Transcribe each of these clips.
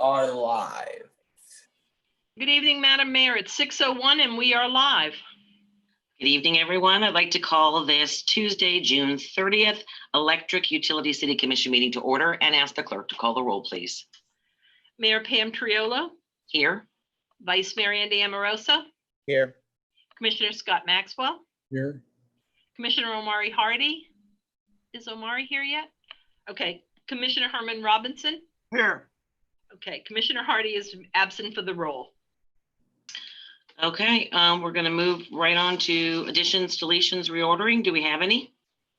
are live. Good evening, Madam Mayor. It's 6:01 and we are live. Good evening, everyone. I'd like to call this Tuesday, June 30th, Electric Utility City Commission meeting to order and ask the clerk to call the roll, please. Mayor Pam Triolo, Here. Vice Mayor Andy Amoroso, Here. Commissioner Scott Maxwell, Here. Commissioner Omari Hardy. Is Omari here yet? Okay. Commissioner Herman Robinson. Here. Okay. Commissioner Hardy is absent for the roll. Okay, we're going to move right on to additions, deletions, reordering. Do we have any?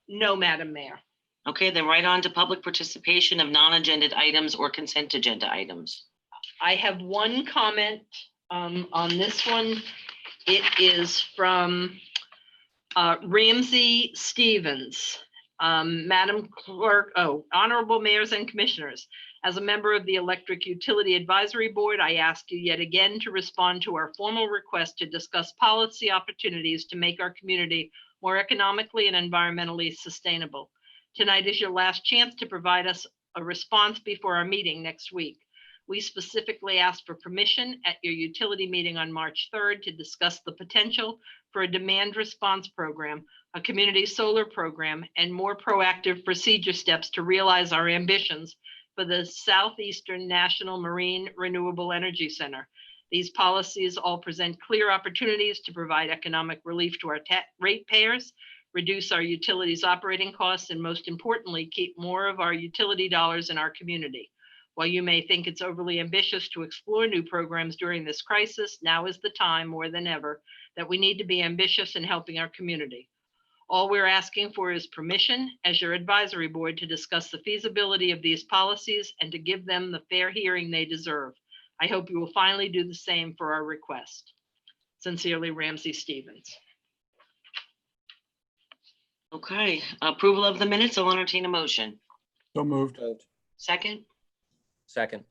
No, Madam Mayor. Okay, then right on to public participation of non-agenda items or consent agenda items. I have one comment on this one. It is from Ramsey Stevens. Madam Clerk, Honorable Mayors and Commissioners, as a member of the Electric Utility Advisory Board, I ask you yet again to respond to our formal request to discuss policy opportunities to make our community more economically and environmentally sustainable. Tonight is your last chance to provide us a response before our meeting next week. We specifically asked for permission at your utility meeting on March 3rd to discuss the potential for a demand response program, a community solar program, and more proactive procedure steps to realize our ambitions for the Southeastern National Marine Renewable Energy Center. These policies all present clear opportunities to provide economic relief to our ratepayers, reduce our utilities operating costs, and most importantly, keep more of our utility dollars in our community. While you may think it's overly ambitious to explore new programs during this crisis, now is the time more than ever that we need to be ambitious in helping our community. All we're asking for is permission as your advisory board to discuss the feasibility of these policies and to give them the fair hearing they deserve. I hope you will finally do the same for our request. Sincerely, Ramsey Stevens. Okay, approval of the minutes. I'll entertain a motion. So moved. Second, Second.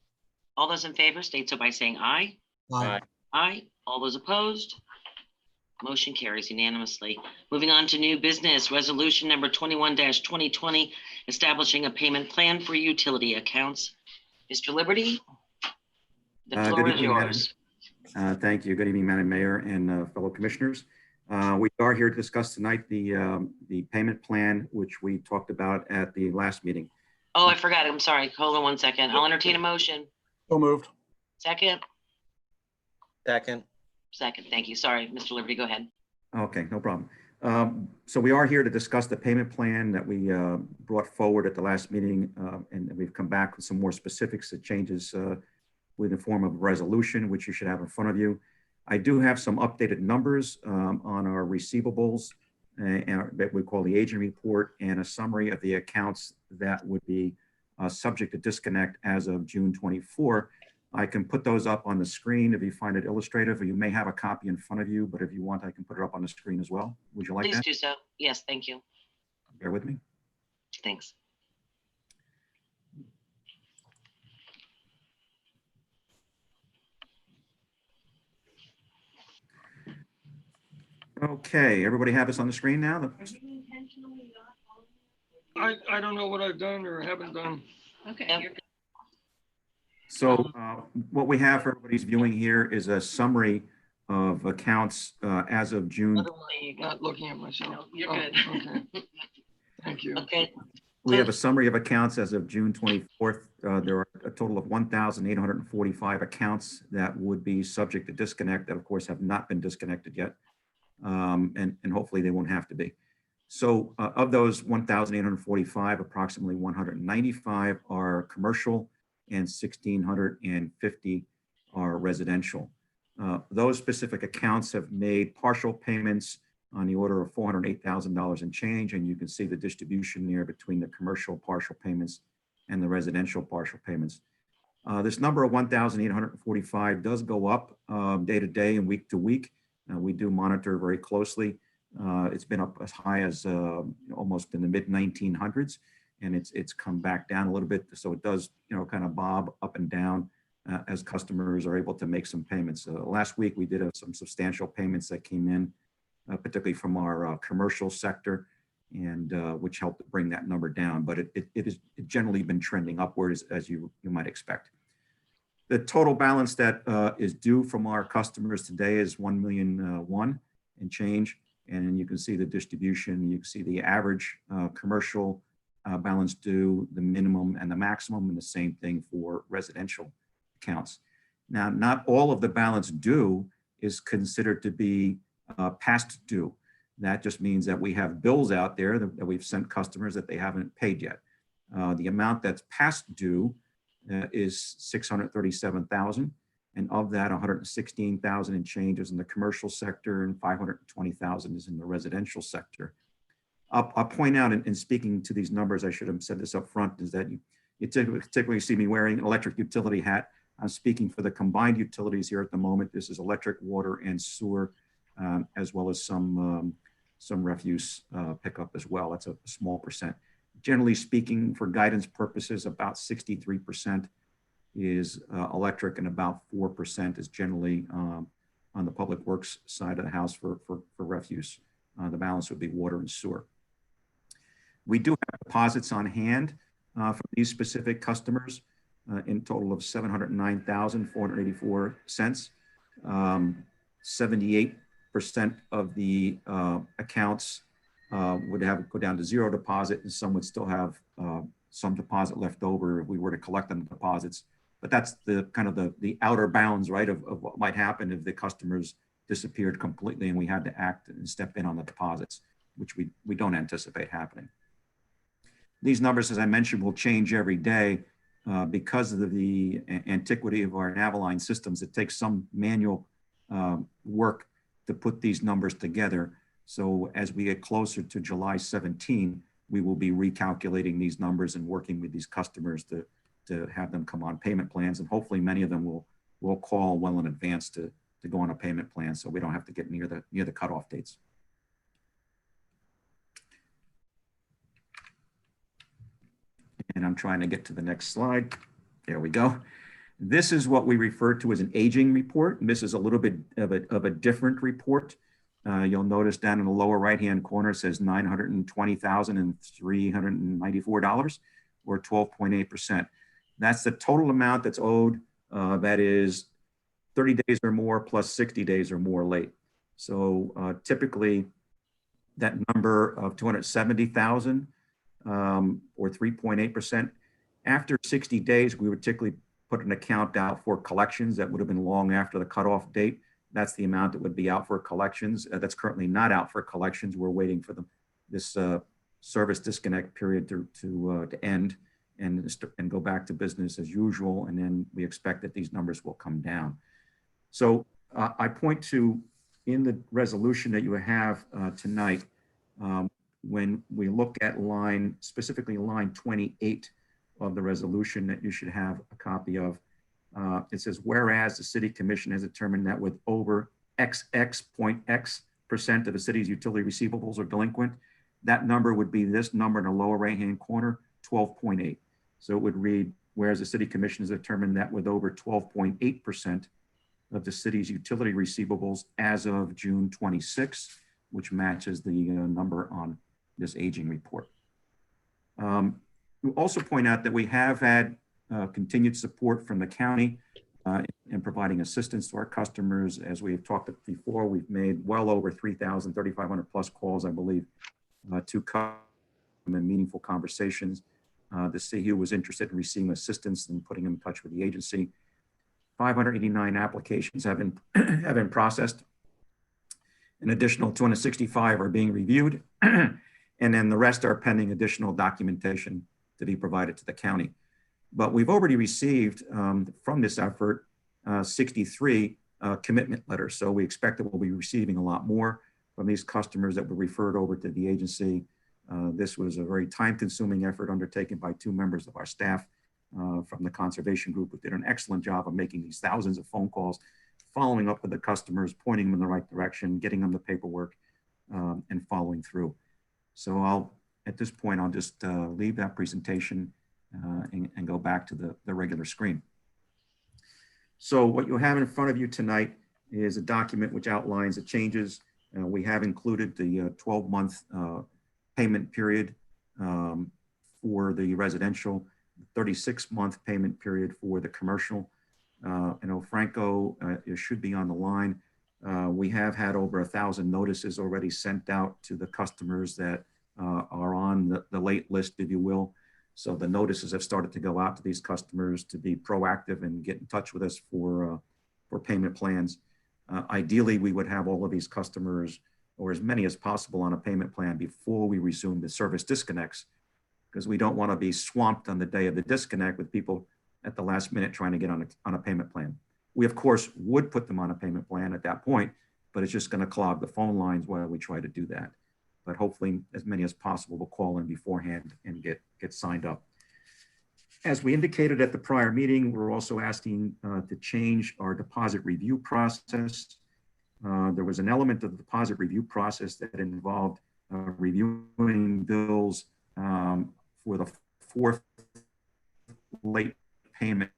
all those in favor state so by saying aye. Aye. Aye. All those opposed? Motion carries unanimously. Moving on to new business, resolution number 21-2020, establishing a payment plan for utility accounts. Mr. Liberty, the floor is yours. Thank you. Good evening, Madam Mayor and fellow commissioners. We are here to discuss tonight the payment plan, which we talked about at the last meeting. Oh, I forgot. I'm sorry. Hold on one second. I'll entertain a motion. So moved. Second. Second. Second. Thank you. Sorry, Mr. Liberty, go ahead. Okay, no problem. So we are here to discuss the payment plan that we brought forward at the last meeting, and we've come back with some more specifics that changes with the form of a resolution, which you should have in front of you. I do have some updated numbers on our receivables that we call the aging report, and a summary of the accounts that would be subject to disconnect as of June 24. I can put those up on the screen if you find it illustrative, or you may have a copy in front of you, but if you want, I can put it up on the screen as well. Would you like that? Please do so. Yes, thank you. Bear with me. Thanks. Okay, everybody have this on the screen now? I don't know what I've done or haven't done. Okay. Yep. So what we have for everybody's viewing here is a summary of accounts as of June. Otherwise, Not looking at myself. No, you're Oh, good. Okay. Thank you. okay. We have a summary of accounts as of June 24th. There are a total of 1,845 accounts that would be subject to disconnect that, of course, have not been disconnected yet. And hopefully they won't have to be. So of those 1,845, approximately 195 are commercial and 1,650 are residential. Those specific accounts have made partial payments on the order of $408,000 and change, and you can see the distribution there between the commercial partial payments and the residential partial payments. This number of 1,845 does go up day to day and week to week. We do monitor very closely. It's been up as high as almost in the mid 1900s, and it's come back down a little bit. So it does, kind of bob up and down as customers are able to make some payments. Last week we did some substantial payments that came in, particularly from our commercial sector, and which helped bring that number down. But it has generally been trending upwards, as you might expect. The total balance that is due from our customers today is 1,000,001 and change. And you can see the distribution. You can see the average commercial balance due, the minimum and the maximum, and the same thing for residential accounts. Now, not all of the balance due is considered to be past due. That just means that we have bills out there that we've sent customers that they haven't paid yet. The amount that's past due is 637,000, and of that, 116,000 and change is in the commercial sector, and 520,000 is in the residential sector. I'll point out in speaking to these numbers, I should have said this up front, is that you typically see me wearing an electric utility hat. I'm speaking for the combined utilities here at the moment. This is electric, water, and sewer, as well as some refuse pickup as well. That's a small percent. Generally speaking, for guidance purposes, about 63% is electric, and about 4% is generally on the public works side of the house for refuse. The balance would be water and sewer. We do have deposits on hand for these specific customers in total of $709,484. 78% of the accounts would go down to zero deposit, and some would still have some deposit left over if we were to collect on the deposits. But that's the kind of the outer bounds, right, of what might happen if the customers disappeared completely and we had to act and step in on the deposits, which we don't anticipate happening. These numbers, as I mentioned, will change every day because of the antiquity of our Navaline systems. It takes some manual work to put these numbers together. So as we get closer to July 17, we will be recalculating these numbers and working with these customers to have them come on payment plans. And hopefully many of them will call well in advance to go on a payment plan, so we don't have to get near the cutoff dates. And I'm trying to get to the next slide. There we go. This is what we refer to as an aging report. And this is a little bit of a different report. You'll notice down in the lower right-hand corner, it says $920,394, or 12.8%. That's the total amount that's owed. That is 30 days or more plus 60 days or more late. So typically that number of 270,000 or 3.8%. After 60 days, we would typically put an account out for collections that would have been long after the cutoff date. That's the amount that would be out for collections. That's currently not out for collections. We're waiting for this service disconnect period to end and go back to business as usual. And then we expect that these numbers will come down. So I point to, in the resolution that you have tonight, when we look at specifically line 28 of the resolution that you should have a copy of, it says, whereas the city commission has determined that with over XX.X% of the city's utility receivables are delinquent, that number would be this number in the lower right-hand corner, 12.8. So it would read, whereas the city commission has determined that with over 12.8% of the city's utility receivables as of June 26, which matches the number on this aging report. We also point out that we have had continued support from the county in providing assistance to our customers. As we've talked before, we've made well over 3,500 plus calls, I believe, to come in meaningful conversations to see who was interested in receiving assistance and putting them in touch with the agency. 589 applications have been processed. An additional 265 are being reviewed, and then the rest are pending additional documentation to be provided to the county. But we've already received from this effort 63 commitment letters. So we expect that we'll be receiving a lot more from these customers that were referred over to the agency. This was a very time-consuming effort undertaken by 2 members of our staff from the conservation group, who did an excellent job of making these thousands of phone calls, following up with the customers, pointing them in the right direction, getting them the paperwork, and following through. So at this point, I'll just leave that presentation and go back to the regular screen. So what you have in front of you tonight is a document which outlines the changes. We have included the 12-month payment period for the residential, 36-month payment period for the commercial. I know Franco should be on the line. We have had over 1,000 notices already sent out to the customers that are on the late list, if you will. So the notices have started to go out to these customers to be proactive and get in touch with us for payment plans. Ideally, we would have all of these customers, or as many as possible, on a payment plan before we resume the service disconnects, because we don't want to be swamped on the day of the disconnect with people at the last minute trying to get on a payment plan. We, of course, would put them on a payment plan at that point, but it's just going to clog the phone lines while we try to do that. But hopefully, as many as possible will call in beforehand and get signed up. As we indicated at the prior meeting, we're also asking to change our deposit review process. There was an element of the deposit review process that involved reviewing bills for the fourth late payment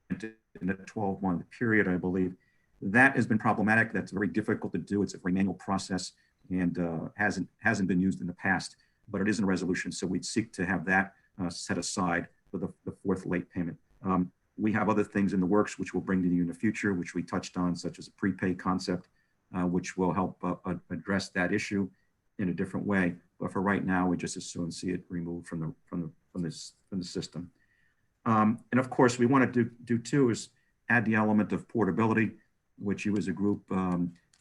in a 12-month period, I believe. That has been problematic. That's very difficult to do. It's a very manual process and hasn't been used in the past, but it is in a resolution. So we'd seek to have that set aside for the fourth late payment. We have other things in the works which we'll bring to you in the future, which we touched on, such as a prepay concept, which will help address that issue in a different way. But for right now, we just as soon see it removed from the system. And of course, we want to do too is add the element of portability, which you as a group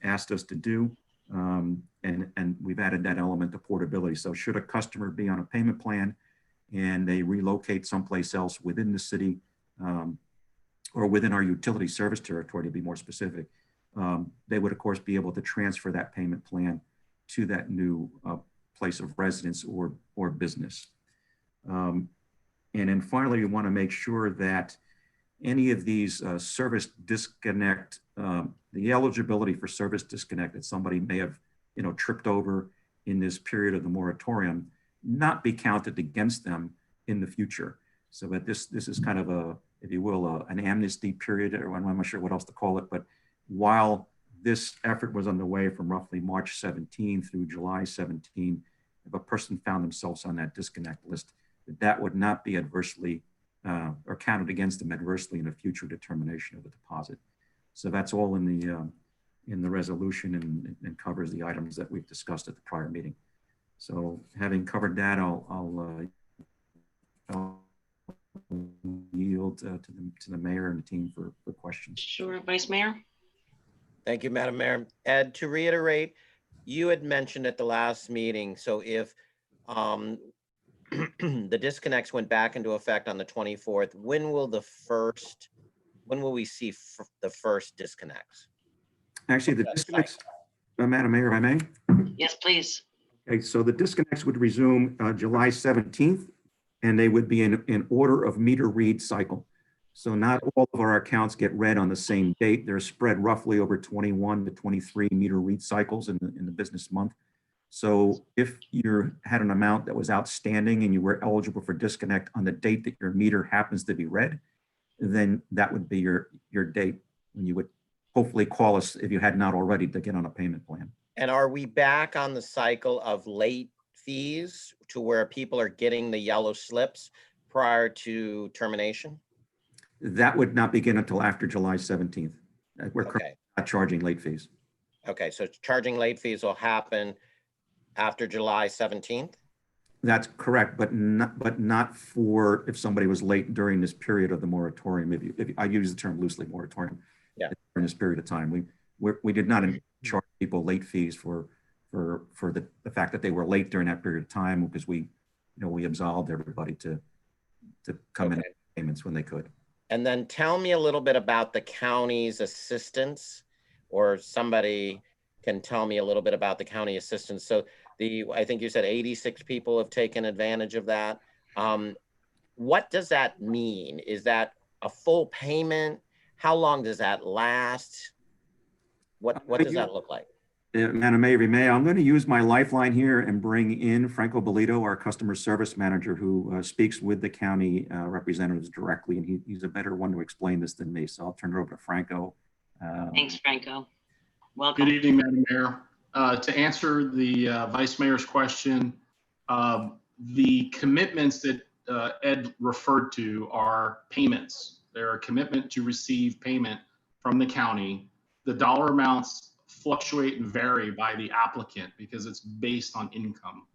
asked us to do. And we've added that element of portability. So should a customer be on a payment plan and they relocate someplace else within the city or within our utility service territory, to be more specific, they would, of course, be able to transfer that payment plan to that new place of residence or business. And then finally, we want to make sure that any of these service disconnect, the eligibility for service disconnect that somebody may have, tripped over in this period of the moratorium, not be counted against them in the future. So that this is kind of a, if you will, an amnesty period, or I'm not sure what else to call it, but while this effort was underway from roughly March 17 through July 17, if a person found themselves on that disconnect list, that would not be adversely or counted against them adversely in a future determination of the deposit. So that's all in the resolution and covers the items that we've discussed at the prior meeting. So having covered that, I'll yield to the mayor and the team for questions. Sure, Vice Mayor. Thank you, Madam Mayor. Ed, to reiterate, you had mentioned at the last meeting, so if the disconnects went back into effect on the 24th, when will we see the first disconnects? Actually, the disconnects, Madam Mayor, if I may. Yes, please. Okay, so the disconnects would resume July 17th, and they would be in order of meter read cycle. So not all of our accounts get read on the same date. They're spread roughly over 21 to 23 meter read cycles in the business month. So if you had an amount that was outstanding and you were eligible for disconnect on the date that your meter happens to be read, then that would be your date when you would hopefully call us, if you had not already, to get on a payment plan. And are we back on the cycle of late fees to where people are getting the yellow slips prior to termination? That would not begin until after July 17th. We're currently Okay. not charging late fees. Okay, so charging late fees will happen after July 17th? That's correct, but not for if somebody was late during this period of the moratorium. If I use the term loosely, moratorium. Yeah. During this period of time, we did not charge people late fees for the fact that they were late during that period of time, because we absolved everybody to come in payments when they could. And then tell me a little bit about the county's assistance, or somebody can tell me a little bit about the county assistance. So I think you said 86 people have taken advantage of that. What does that mean? Is that a full payment? How long does that last? What does that look like? Madam Mayor, I'm going to use my lifeline here and bring in Franco Bolito, our customer service manager, who speaks with the county representatives directly, and he's a better one to explain this than me. So I'll turn it over to Franco. Thanks, Franco. Welcome. Good evening, Madam Mayor. To answer the Vice Mayor's question, the commitments that Ed referred to are payments. They're a commitment to receive payment from the county. The dollar amounts fluctuate and vary by the applicant because it's based on income.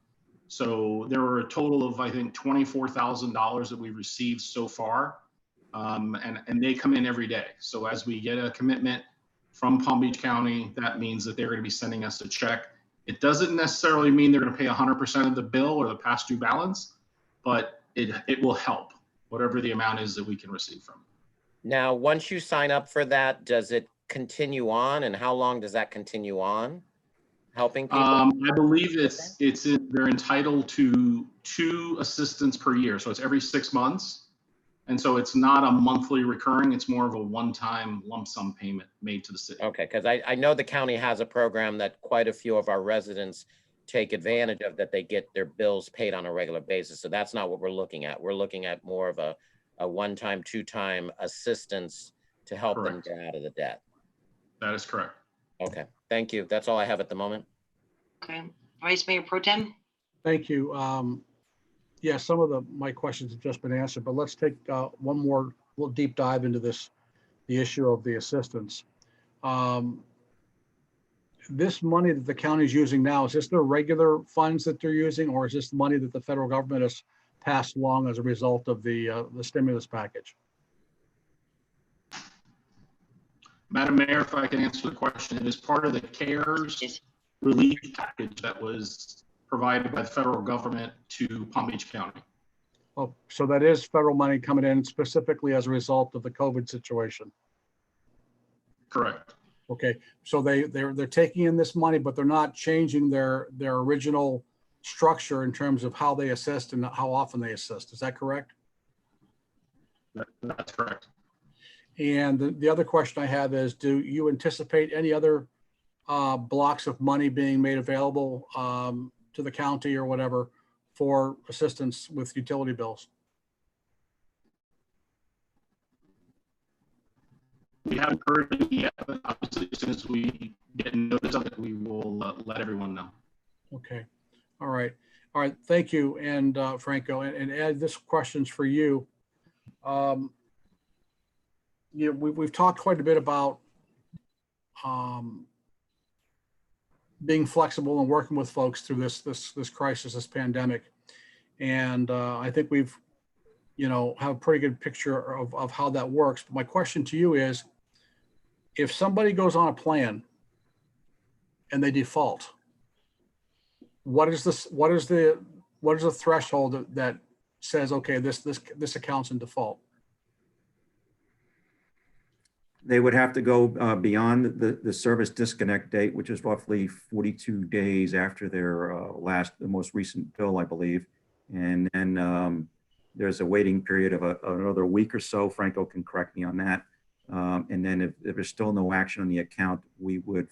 So there were a total of, I think, $24,000 that we received so far. And they come in every day. So as we get a commitment from Palm Beach County, that means that they're going to be sending us a check. It doesn't necessarily mean they're going to pay 100% of the bill or the past due balance, but it will help, whatever the amount is that we can receive from. Now, once you sign up for that, does it continue on, and how long does that continue on? Helping people? I believe they're entitled to 2 assistants per year. So it's every 6 months. And so it's not a monthly recurring, it's more of a one-time lump sum payment made to the city. Okay, because I know the county has a program that quite a few of our residents take advantage of, that they get their bills paid on a regular basis. So that's not what we're looking at. We're looking at more of a one-time, 2-time assistance to help them Correct. get out of the debt. That is correct. Okay, thank you. That's all I have at the moment. Okay, Vice Mayor Pro Tem? Thank you. Yeah, some of my questions have just been answered, but let's take one more little deep dive into the issue of the assistance. This money that the county is using now, is this their regular funds that they're using, or is this money that the federal government has passed along as a result of the stimulus package? Madam Mayor, if I can answer the question, it is part of the CARES Yes. relief package that was provided by the federal government to Palm Beach County. Oh, so that is federal money coming in specifically as a result of the COVID situation. Correct. Okay, so they're taking in this money, but they're not changing their original structure in terms of how they assist and how often they assist. Is that correct? That's correct. And the other question I have is, do you anticipate any other blocks of money being made available to the county or whatever for assistance with utility bills? We haven't heard any yet, but obviously as soon as we get notice of it, we will let everyone know. Okay, all right. Thank you, and Franco, and Ed, this question's for you. We've talked quite a bit about being flexible and working with folks through this crisis, this pandemic. And I think we've, have a pretty good picture of how that works. But my question to you is, if somebody goes on a plan and they default, what is the threshold that says, okay, this account's in default? They would have to go beyond the service disconnect date, which is roughly 42 days after their the most recent bill, I believe. And then there's a waiting period of another week or so. Franco can correct me on that. And then if there's still no action on the account, we would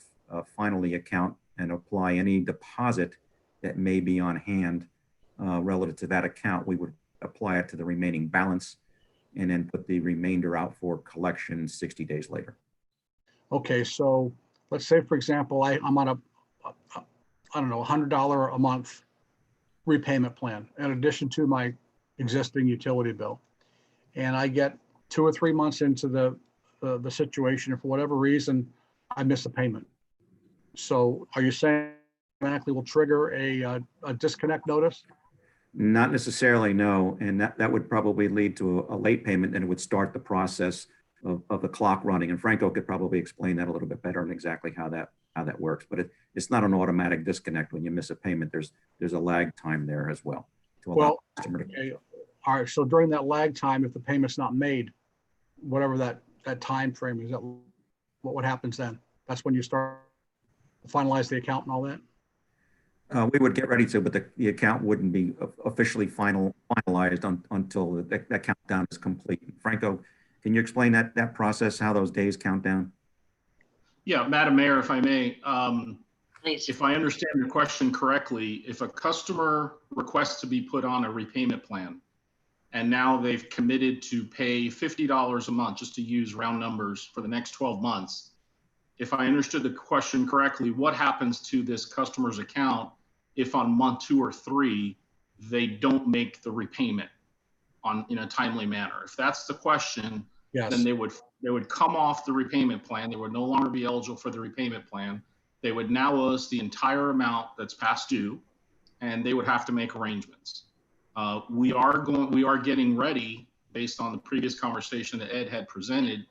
finally account and apply any deposit that may be on hand relative to that account. We would apply it to the remaining balance and then put the remainder out for collection 60 days later. Okay, so let's say, for example, I'm on I don't know, $100 a month repayment plan in addition to my existing utility bill. And I get 2 or 3 months into the situation, and for whatever reason, I miss a payment. So are you saying automatically will trigger a disconnect notice? Not necessarily, no. And that would probably lead to a late payment, and it would start the process of the clock running. And Franco could probably explain that a little bit better and exactly how that works. But it's not an automatic disconnect when you miss a payment. There's a lag time there as well. Okay. All right. So during that lag time, if the payment's not made, whatever that time frame is, what happens then? That's when you start to finalize the account and all that? We would get ready to, but the account wouldn't be officially finalized until that countdown is complete. Franco, can you explain that process, how those days count down? Yeah, Madam Mayor, if I may, Please. if I understand your question correctly, if a customer requests to be put on a repayment plan, and now they've committed to pay $50 a month, just to use round numbers, for the next 12 months, if I understood the question correctly, what happens to this customer's account if on month 2 or 3, they don't make the repayment in a timely manner? If that's the question, Yes. then they would They would come off the repayment plan. They would no longer be eligible for the repayment plan. They would now owe us the entire amount that's past due, and they would have to make arrangements. We are getting ready based on the previous conversation that Ed had presented.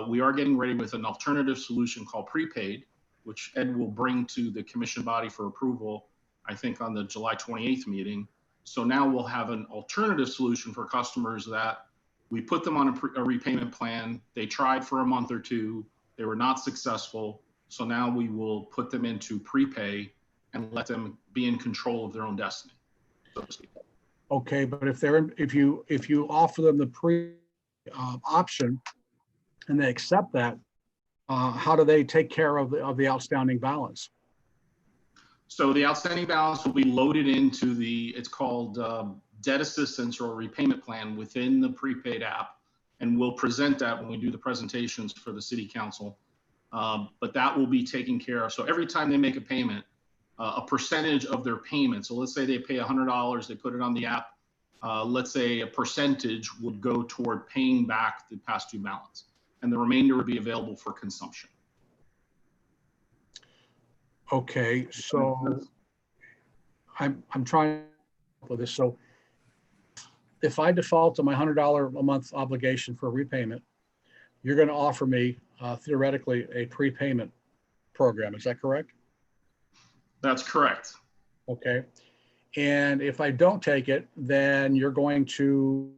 We are getting ready with an alternative solution called prepaid, which Ed will bring to the commission body for approval, I think on the July 28th meeting. So now we'll have an alternative solution for customers that we put them on a repayment plan. They tried for a month or two. They were not successful. So now we will put them into prepay and let them be in control of their own destiny, so to speak. Okay, but if you offer them the pre option and they accept that, how do they take care of the outstanding balance? So the outstanding balance will be loaded into it's called debt assistance or repayment plan within the prepaid app. And we'll present that when we do the presentations for the city council. But that will be taken care of. So every time they make a payment, a percentage of their payment. So let's say they pay $100, they put it on the app. Let's say a percentage would go toward paying back the past due balance, and the remainder would be available for consumption. Okay, so I'm trying with this. So if I default to my $100 a month obligation for repayment, you're going to offer me theoretically a prepayment program. Is that correct? That's correct. Okay. And if I don't take it, then you're going to.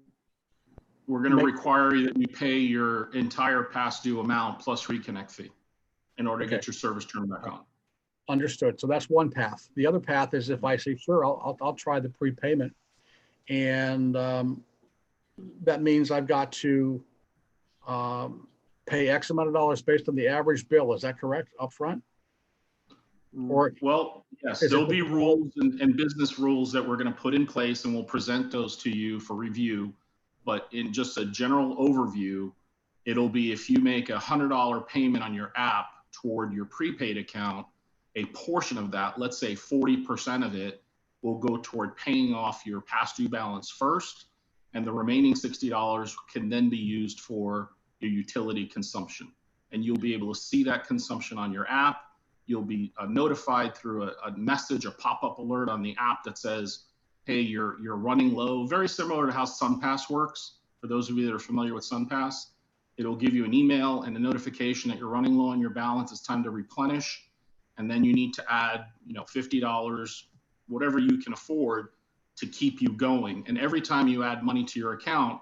We're going to require that you pay your entire past due amount plus reconnect fee in order to get your service turned back on. Understood. So that's one path. The other path is if I say, sure, I'll try the prepayment. And that means I've got to pay X amount of dollars based on the average bill. Is that correct? Upfront? Or well, yes, there'll be rules and business rules that we're going to put in place, and we'll present those to you for review. But in just a general overview, it'll be if you make a $100 payment on your app toward your prepaid account, a portion of that, let's say 40% of it, will go toward paying off your past due balance first, and the remaining $60 can then be used for your utility consumption. And you'll be able to see that consumption on your app. You'll be notified through a message, a pop-up alert on the app that says, hey, you're running low. Very similar to how SunPass works. For those of you that are familiar with SunPass, it'll give you an email and a notification that you're running low on your balance. It's time to replenish. And then you need to add, $50, whatever you can afford to keep you going. And every time you add money to your account,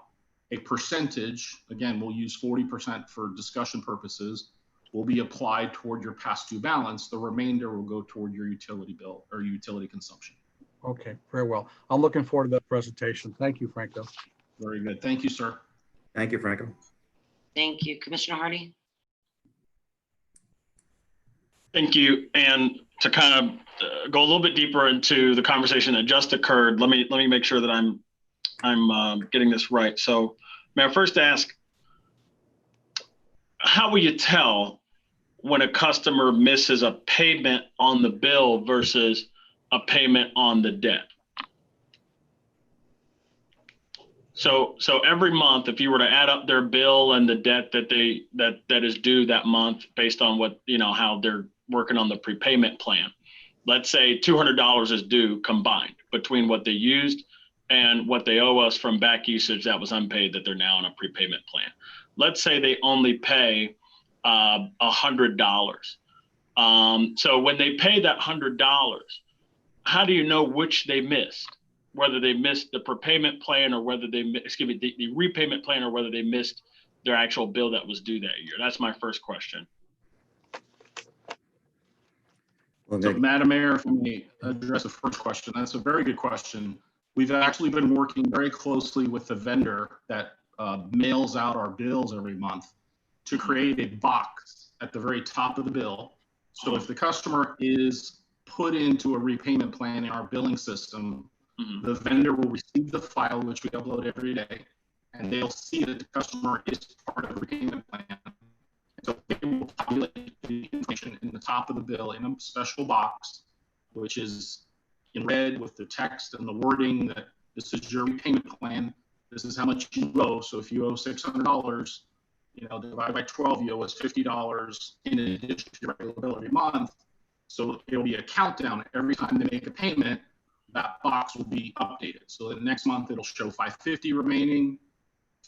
a percentage, again, we'll use 40% for discussion purposes, will be applied toward your past due balance. The remainder will go toward your utility bill or utility consumption. Okay, very well. I'm looking forward to that presentation. Thank you, Franco. Very good. Thank you, sir. Thank you, Franco. Thank you. Commissioner Hardy? Thank you. And to kind of go a little bit deeper into the conversation that just occurred, let me make sure that I'm getting this right. So may I first ask, how will you tell when a customer misses a payment on the bill versus a payment on the debt? So every month, if you were to add up their bill and the debt that is due that month based on what, how they're working on the prepayment plan, let's say $200 is due combined between what they used and what they owe us from back usage that was unpaid that they're now on a prepayment plan. Let's say they only pay $100. So when they pay that $100, how do you know which they missed? Whether they missed the prepayment plan or whether they, the repayment plan, or whether they missed their actual bill that was due that year? That's my first question. So, Madam Mayor, if we address the first question, that's a very good question. We've actually been working very closely with the vendor that mails out our bills every month to create a box at the very top of the bill. So if the customer is put into a repayment plan in our billing system, the vendor will receive the file, which we upload every day, and they'll see that the customer is part of the repayment plan. So they will populate the information in the top of the bill in a special box, which is in red with the text and the wording that this is your repayment plan. This is how much you owe. So if you owe $600, Divided by 12, you owe us $50 in addition to your regular bill every month. So it'll be a countdown. Every time they make a payment, that box will be updated. So the next month it'll show $550 remaining,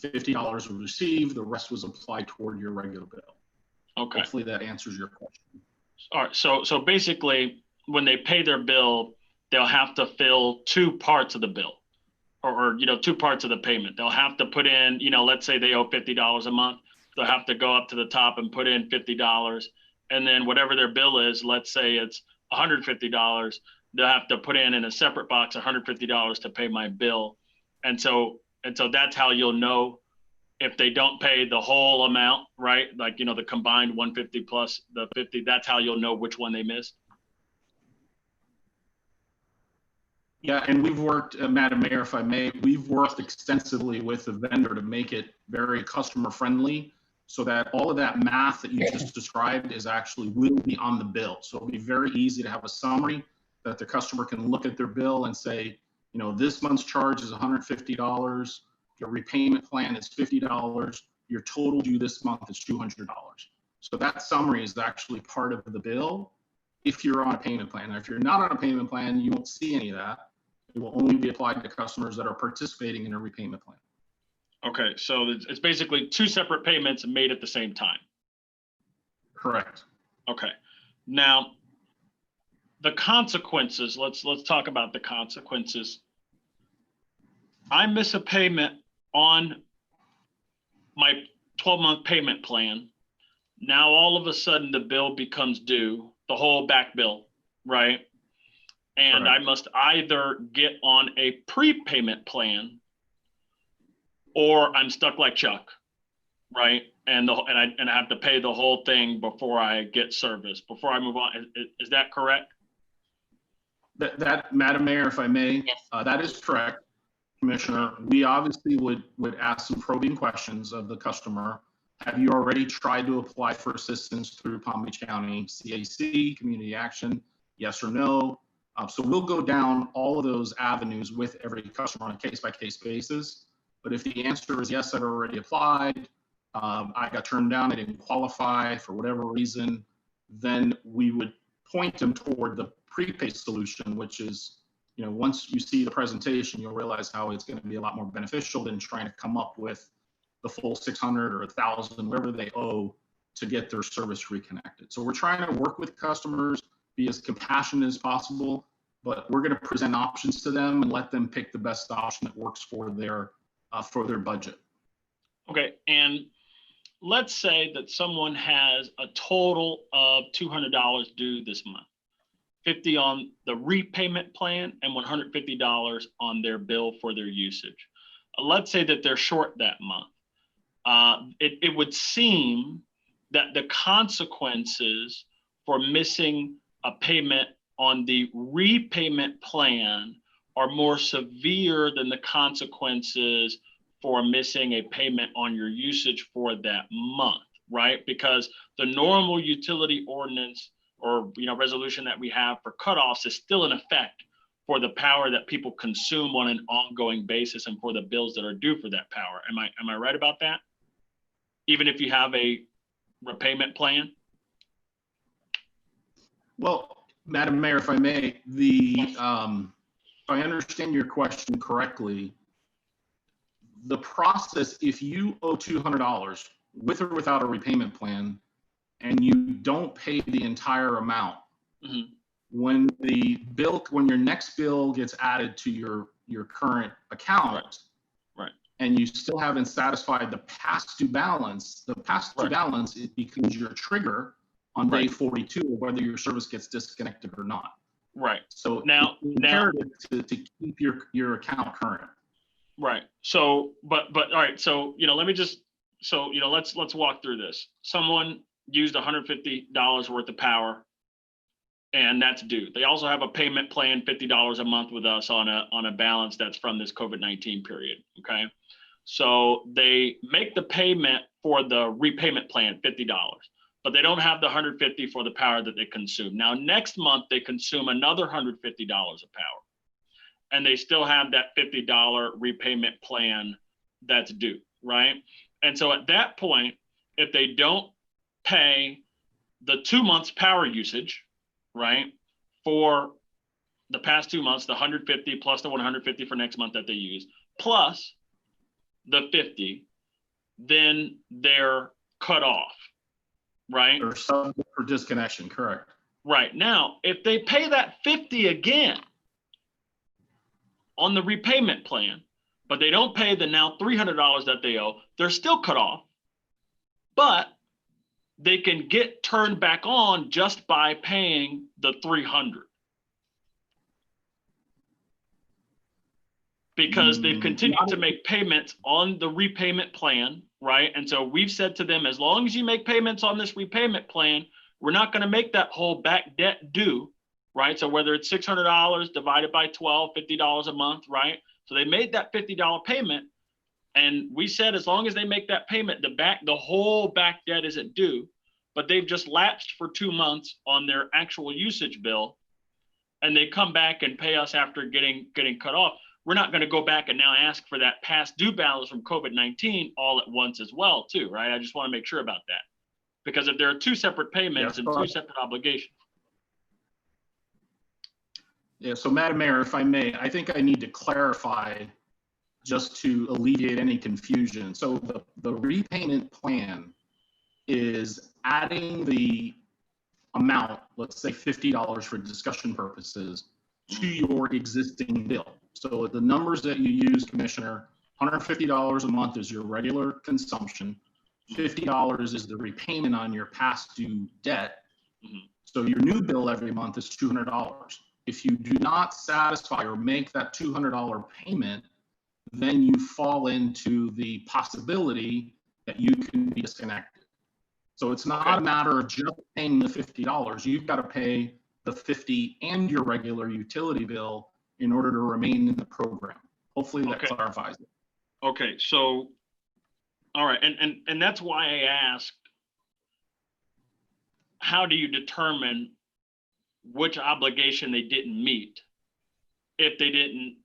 $50 was received, the rest was applied toward your regular bill. Okay. Hopefully that answers your question. All right. So basically, when they pay their bill, they'll have to fill two parts of the bill, or two parts of the payment. They'll have to put in, let's say they owe $50 a month. They'll have to go up to the top and put in $50, and then whatever their bill is, let's say it's $150. They'll have to put in a separate box $150 to pay my bill, and so that's how you'll know if they don't pay the whole amount, right? Like the combined 150 plus the 50. That's how you'll know which one they missed. Yeah, and we've worked, Madam Mayor, if I may, we've worked extensively with the vendor to make it very customer friendly, so that all of that math that you just described will be on the bill. So it'll be very easy to have a summary that the customer can look at their bill and say, this month's charge is $150, your repayment plan is $50, your total due this month is $200. So that summary is actually part of the bill if you're on a payment plan. Now, if you're not on a payment plan, you won't see any of that. It will only be applied to customers that are participating in a repayment plan. Okay, so it's basically two separate payments made at the same time. Correct. Okay, now the consequences. Let's talk about the consequences. I miss a payment on my 12-month payment plan. Now all of a sudden the bill becomes due, the whole back bill, right? And Correct. I must either get on a prepayment plan, or I'm stuck like Chuck, right? And I have to pay the whole thing before I get service, before I move on. Is that correct? That Madam Mayor, if I may, Yes. that is correct, Commissioner. We obviously would ask some probing questions of the customer. Have you already tried to apply for assistance through Palm Beach County CAC, Community Action? Yes or no? So we'll go down all of those avenues with every customer on a case-by-case basis. But if the answer is yes, I've already applied, I got turned down, I didn't qualify for whatever reason, then we would point them toward the prepay solution, which is, once you see the presentation, you'll realize how it's going to be a lot more beneficial than trying to come up with the full 600 or 1,000, whatever they owe to get their service reconnected. So we're trying to work with customers, be as compassionate as possible, but we're going to present options to them and let them pick the best option that works for their budget. Okay, and let's say that someone has a total of $200 due this month, $50 on the repayment plan and $150 on their bill for their usage. Let's say that they're short that month. It would seem that the consequences for missing a payment on the repayment plan are more severe than the consequences for missing a payment on your usage for that month, right? Because the normal utility ordinance or resolution that we have for cutoffs is still in effect for the power that people consume on an ongoing basis and for the bills that are due for that power. Am I right about that? Even if you have a repayment plan? Well, Madam Mayor, if I may, if I understand your question correctly, the process, if you owe $200 with or without a repayment plan, and you don't pay the entire amount, Mm-hmm. when your next bill gets added to your current account, Right. and you still haven't satisfied the past due balance, balance, it becomes your trigger on day 42 of whether your service gets disconnected or not. Right. So now it's imperative to keep your account current. Right. So, but all right. So, let me just, let's walk through this. Someone used $150 worth of power, and that's due. They also have a payment plan, $50 a month with us on a balance that's from this COVID-19 period. Okay. So they make the payment for the repayment plan, $50, but they don't have the $150 for the power that they consume. Now, next month, they consume another $150 of power, and they still have that $50 repayment plan that's due, right? And so at that point, if they don't pay the 2 months power usage, right, for the past 2 months, the 150 plus the 150 for next month that they use, plus the 50, then they're cut off, right? Or subject for disconnection, correct. Right. Now, if they pay that 50 again on the repayment plan, but they don't pay the now $300 that they owe, they're still cut off, but they can get turned back on just by paying the 300. Because they've continued to make payments on the repayment plan, right? And so we've said to them, as long as you make payments on this repayment plan, we're not going to make that whole back debt due, right? So whether it's $600 divided by 12, $50 a month, right? So they made that $50 payment, and we said as long as they make that payment, the whole back debt isn't due, but they've just lapsed for 2 months on their actual usage bill, and they come back and pay us after getting cut off. We're not going to go back and now ask for that past due balance from COVID-19 all at once as well, too, right? I just want to make sure about that. Because if there are 2 separate payments and 2 separate obligations. Yeah, so Madam Mayor, if I may, I think I need to clarify just to alleviate any confusion. So the repayment plan is adding the amount, let's say $50 for discussion purposes, to your existing bill. So the numbers that you use, Commissioner, $150 a month is your regular consumption. $50 is the repayment on your past due debt. So your new bill every month is $200. If you do not satisfy or make that $200 payment, then you fall into the possibility that you can be disconnected. So it's not a matter of just paying the $50. You've got to pay the 50 and your regular utility bill in order to remain in the program. Hopefully that clarifies it. Okay, so, all right, and that's why I asked, how do you determine which obligation they didn't meet if they didn't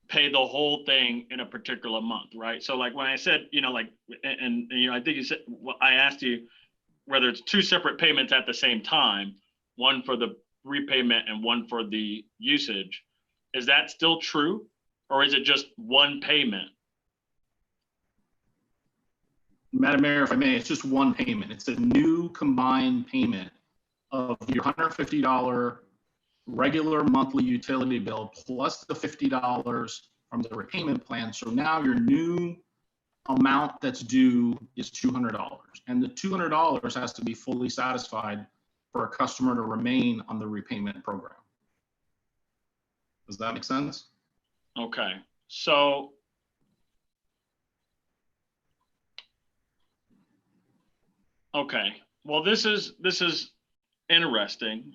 pay the whole thing in a particular month, right? So like when I said, like, and I think you said, well, I asked you whether it's 2 separate payments at the same time, one for the repayment and one for the usage. Is that still true? Or is it just one payment? Madam Mayor, if I may, it's just one payment. It's a new combined payment of your $150 regular monthly utility bill plus the $50 from the repayment plan. So now your new amount that's due is $200. And the $200 has to be fully satisfied for a customer to remain on the repayment program. Does that make sense? Okay, so okay, well, this is interesting.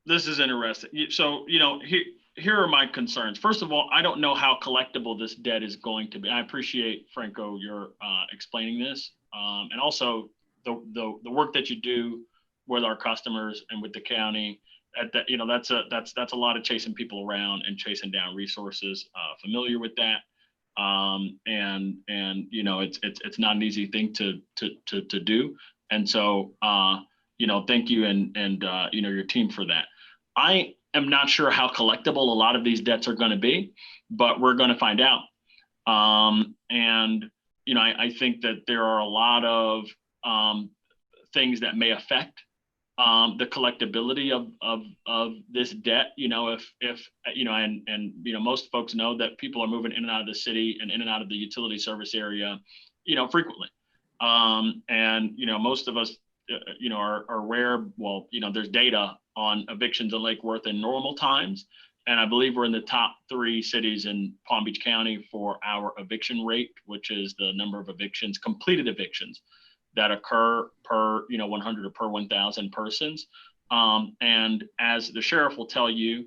This is interesting. So, here are my concerns. First of all, I don't know how collectible this debt is going to be. I appreciate, Franco, your explaining this, and also the work that you do with our customers and with the county. That's a lot of chasing people around and chasing down resources. Familiar with that, and it's not an easy thing to do. And so thank you and your team for that. I am not sure how collectible a lot of these debts are going to be, but we're going to find out. I think that there are a lot of things that may affect the collectability of this debt. Most folks know that people are moving in and out of the city and in and out of the utility service area, frequently. Most of us, are aware, well, there's data on evictions in Lake Worth in normal times. And I believe we're in the top 3 cities in Palm Beach County for our eviction rate, which is the number of evictions, completed evictions that occur per, 100 or per 1,000 persons. And as the sheriff will tell you,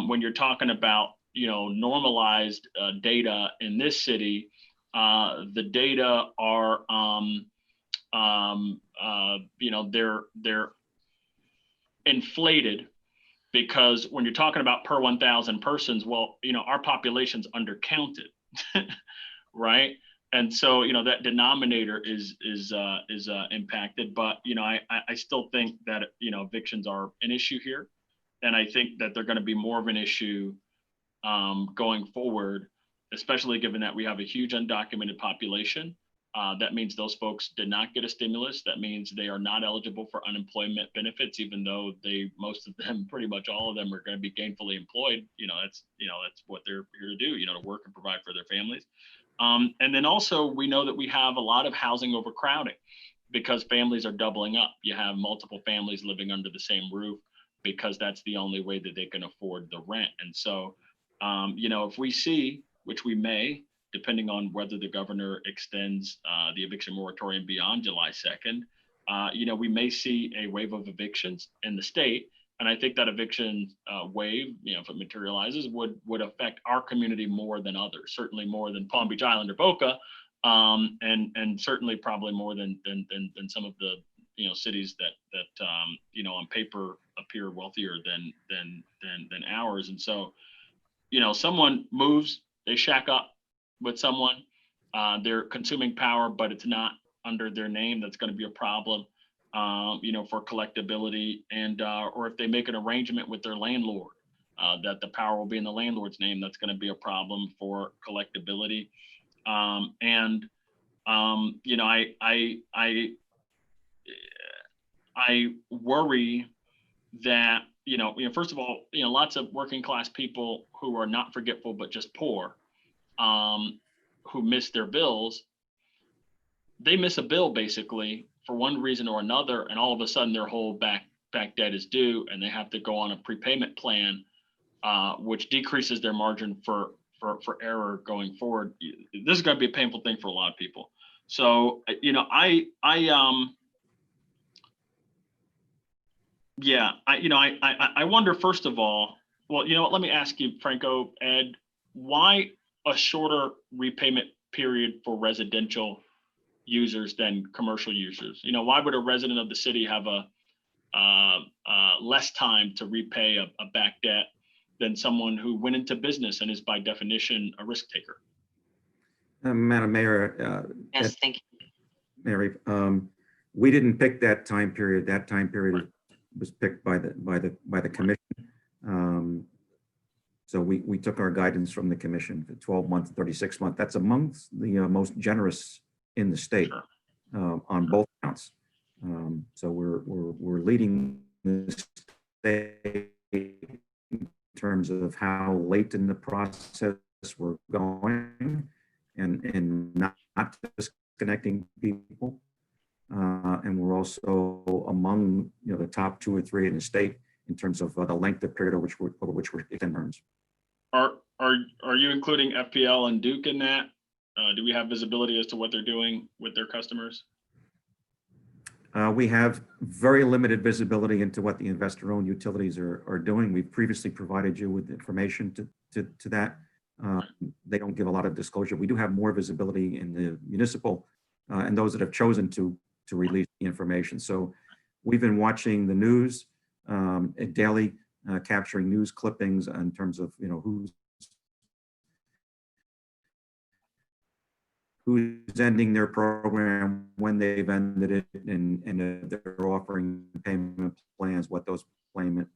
when you're talking about, normalized data in this city, the data are, they're inflated because when you're talking about per 1,000 persons, well, our population's undercounted, right? And so, that denominator is impacted, but, I still think that, evictions are an issue here. And I think that they're going to be more of an issue going forward, especially given that we have a huge undocumented population. That means those folks did not get a stimulus. That means they are not eligible for unemployment benefits, even though most of them, pretty much all of them, are going to be gainfully employed. That's what they're here to do, to work and provide for their families. And then also we know that we have a lot of housing overcrowding because families are doubling up. You have multiple families living under the same roof because that's the only way that they can afford the rent. And so, if we see, which we may, depending on whether the governor extends the eviction moratorium beyond July 2nd, we may see a wave of evictions in the state. And I think that eviction wave, if it materializes, would affect our community more than others, certainly more than Palm Beach Island or Boca, and certainly probably more than some of the cities that on paper appear wealthier than ours. And so, someone moves, they shack up with someone, they're consuming power, but it's not under their name. That's going to be a problem, for collectability, and or if they make an arrangement with their landlord that the power will be in the landlord's name, that's going to be a problem for collectability. I worry that first of all, lots of working class people who are not forgetful but just poor, who miss their bills. They miss a bill basically for one reason or another, and all of a sudden their whole back debt is due, and they have to go on a prepayment plan, which decreases their margin for error going forward. This is going to be a painful thing for a lot of people. So I wonder, first of all, well, let me ask you, Franco, Ed, why a shorter repayment period for residential users than commercial users? Why would a resident of the city have a less time to repay a back debt than someone who went into business and is by definition a risk taker? Madam Mayor. Yes, thank you. Mary, we didn't pick that time period. That time period was picked by the commission. So we took our guidance from the commission, the 12-month, 36-month. That's amongst the most generous in the state on both counts. So we're leading the state in terms of how late in the process we're going, and not disconnecting people. And we're also among the top 2 or 3 in the state in terms of the length of period over which we're extending terms. Are you including FPL and Duke in that? Do we have visibility as to what they're doing with their customers? We have very limited visibility into what the investor-owned utilities are doing. We've previously provided you with information to that. They don't give a lot of disclosure. We do have more visibility in the municipal and those that have chosen to release the information. So we've been watching the news daily, capturing news clippings in terms of who's ending their program, when they've ended it, and they're offering payment plans, what those payment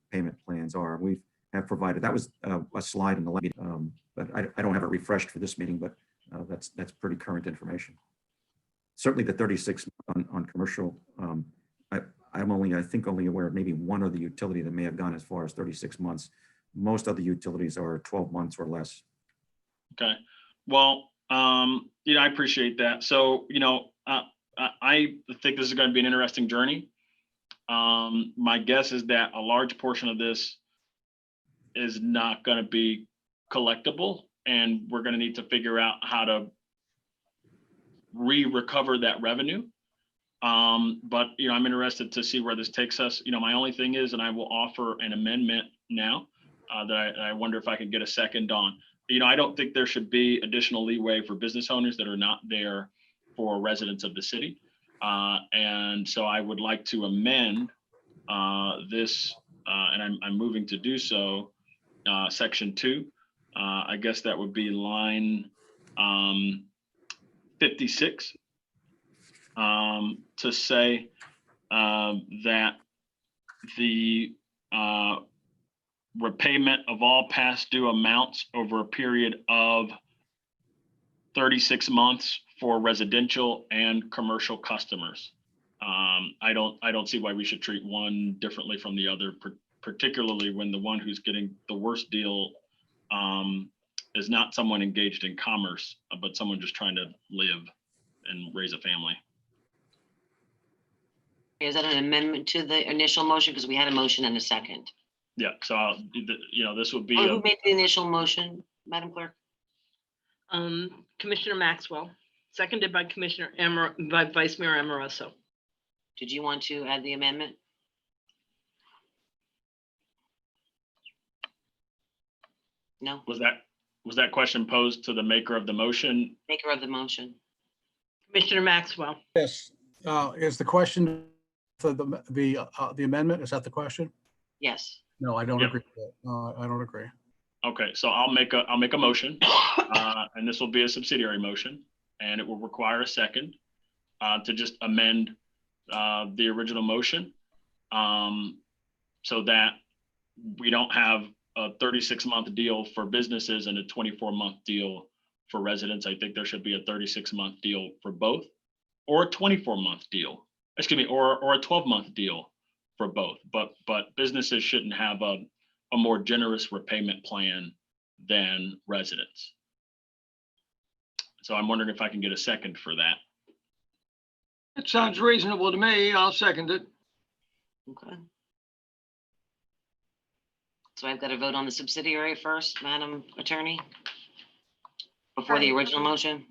plans are. We have provided, that was a slide in the last meeting, but I don't have it refreshed for this meeting, but that's pretty current information. Certainly the 36 on commercial, I think only aware of maybe one other utility that may have gone as far as 36 months. Most other utilities are 12 months or less. Okay. Well, I appreciate that. So, I think this is going to be an interesting journey. My guess is that a large portion of this is not going to be collectible, and we're going to need to figure out how to recover that revenue. But I'm interested to see where this takes us. My only thing is, and I will offer an amendment now that I wonder if I could get a second on. I don't think there should be additional leeway for business owners that are not there for residents of the city. And so I would like to amend this and I'm moving to do so, section 2. I guess that would be line 56, to say that the repayment of all past due amounts over a period of 36 months for residential and commercial customers. I don't see why we should treat one differently from the other, particularly when the one who's getting the worst deal is not someone engaged in commerce, but someone just trying to live and raise a family. Is that an amendment to the initial motion? Because we had a motion and a second. Yeah, so this would be Who made the initial motion, Madam Clerk? Commissioner Maxwell, seconded by by Vice Mayor Amoroso. Did you want to add the amendment? No, was that question posed to the maker of the motion? maker of the motion. Commissioner Maxwell. Yes, is the question for the amendment? Is that the question? Yes. No, I don't Yep. agree. With that. I don't agree. Okay, so I'll make a motion, and this will be a subsidiary motion, and it will require a second to just amend the original motion, so that we don't have a 36-month deal for businesses and a 24-month deal for residents. I think there should be a 36-month deal for both, or a 24-month deal. Excuse me, or a 12-month deal for both. But businesses shouldn't have a more generous repayment plan than residents. So I'm wondering if I can get a second for that. It sounds reasonable to me. I'll second it. Okay. So I've got to vote on the subsidiary first, Madam Attorney, before the Right. original motion.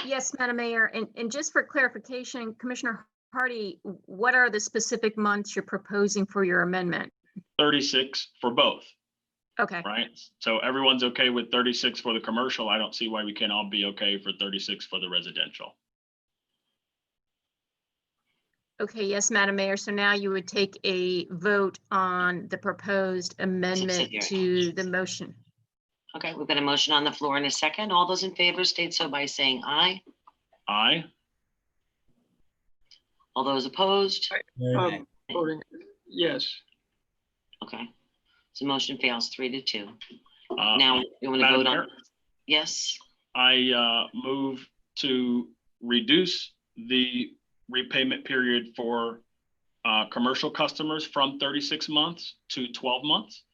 Yes, Madam Mayor, and just for clarification, Commissioner Hardy, what are the specific months you're proposing for your amendment? 36 for both, Okay, right? So everyone's okay with 36 for the commercial. I don't see why we can't all be okay for 36 for the residential. okay, yes, Madam Mayor, so now you would take a vote on the proposed amendment Subsidiary. to the motion. Okay, we've got a motion on the floor in a second. All those in favor state so by saying aye. Aye. All those opposed? Voting yes. Okay. So motion fails 3-2. Uh, Now you want to Madam vote on? Mayor? Yes. I move to reduce the repayment period for commercial customers from 36 months to 12 months.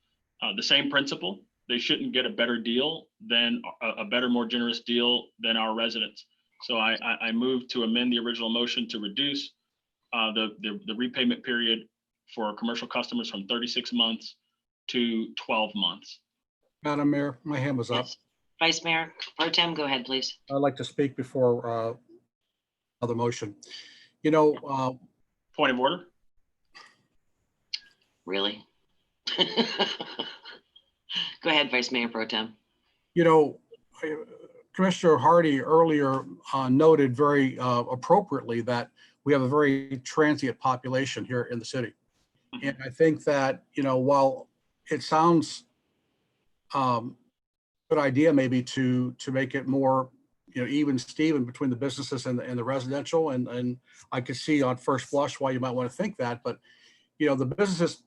The same principle. They shouldn't get a better deal than a better, more generous deal than our residents. So I move to amend the original motion to reduce the repayment period for commercial customers from 36 months to 12 months. Madam Mayor, my hand was up. Yes. Vice Mayor Pro Tem, go ahead, please. I'd like to speak before other motion. You know, Point of order. Really? Go ahead, Vice Mayor Pro Tem. you know, Commissioner Hardy earlier noted very appropriately that we have a very transient population here in the city. And I think that, you know, while it sounds good idea maybe to make it more, you know, even Steven between the businesses and the residential, and I could see on first blush why you might want to think that, but you know, the businesses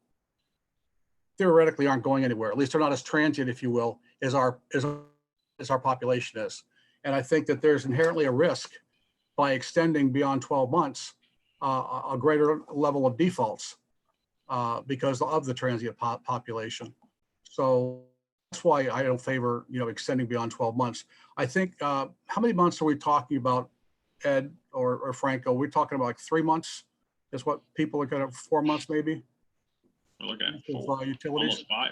theoretically aren't going anywhere. At least they're not as transient, if you will, as our population is. And I think that there's inherently a risk by extending beyond 12 months, a greater level of defaults because of the transient population. So that's why I don't favor, you know, extending beyond 12 months. I think, how many months are we talking about, Ed or Franco? We're talking about like 3 months is what people are going to, 4 months maybe? We're looking at Utilities. almost 5.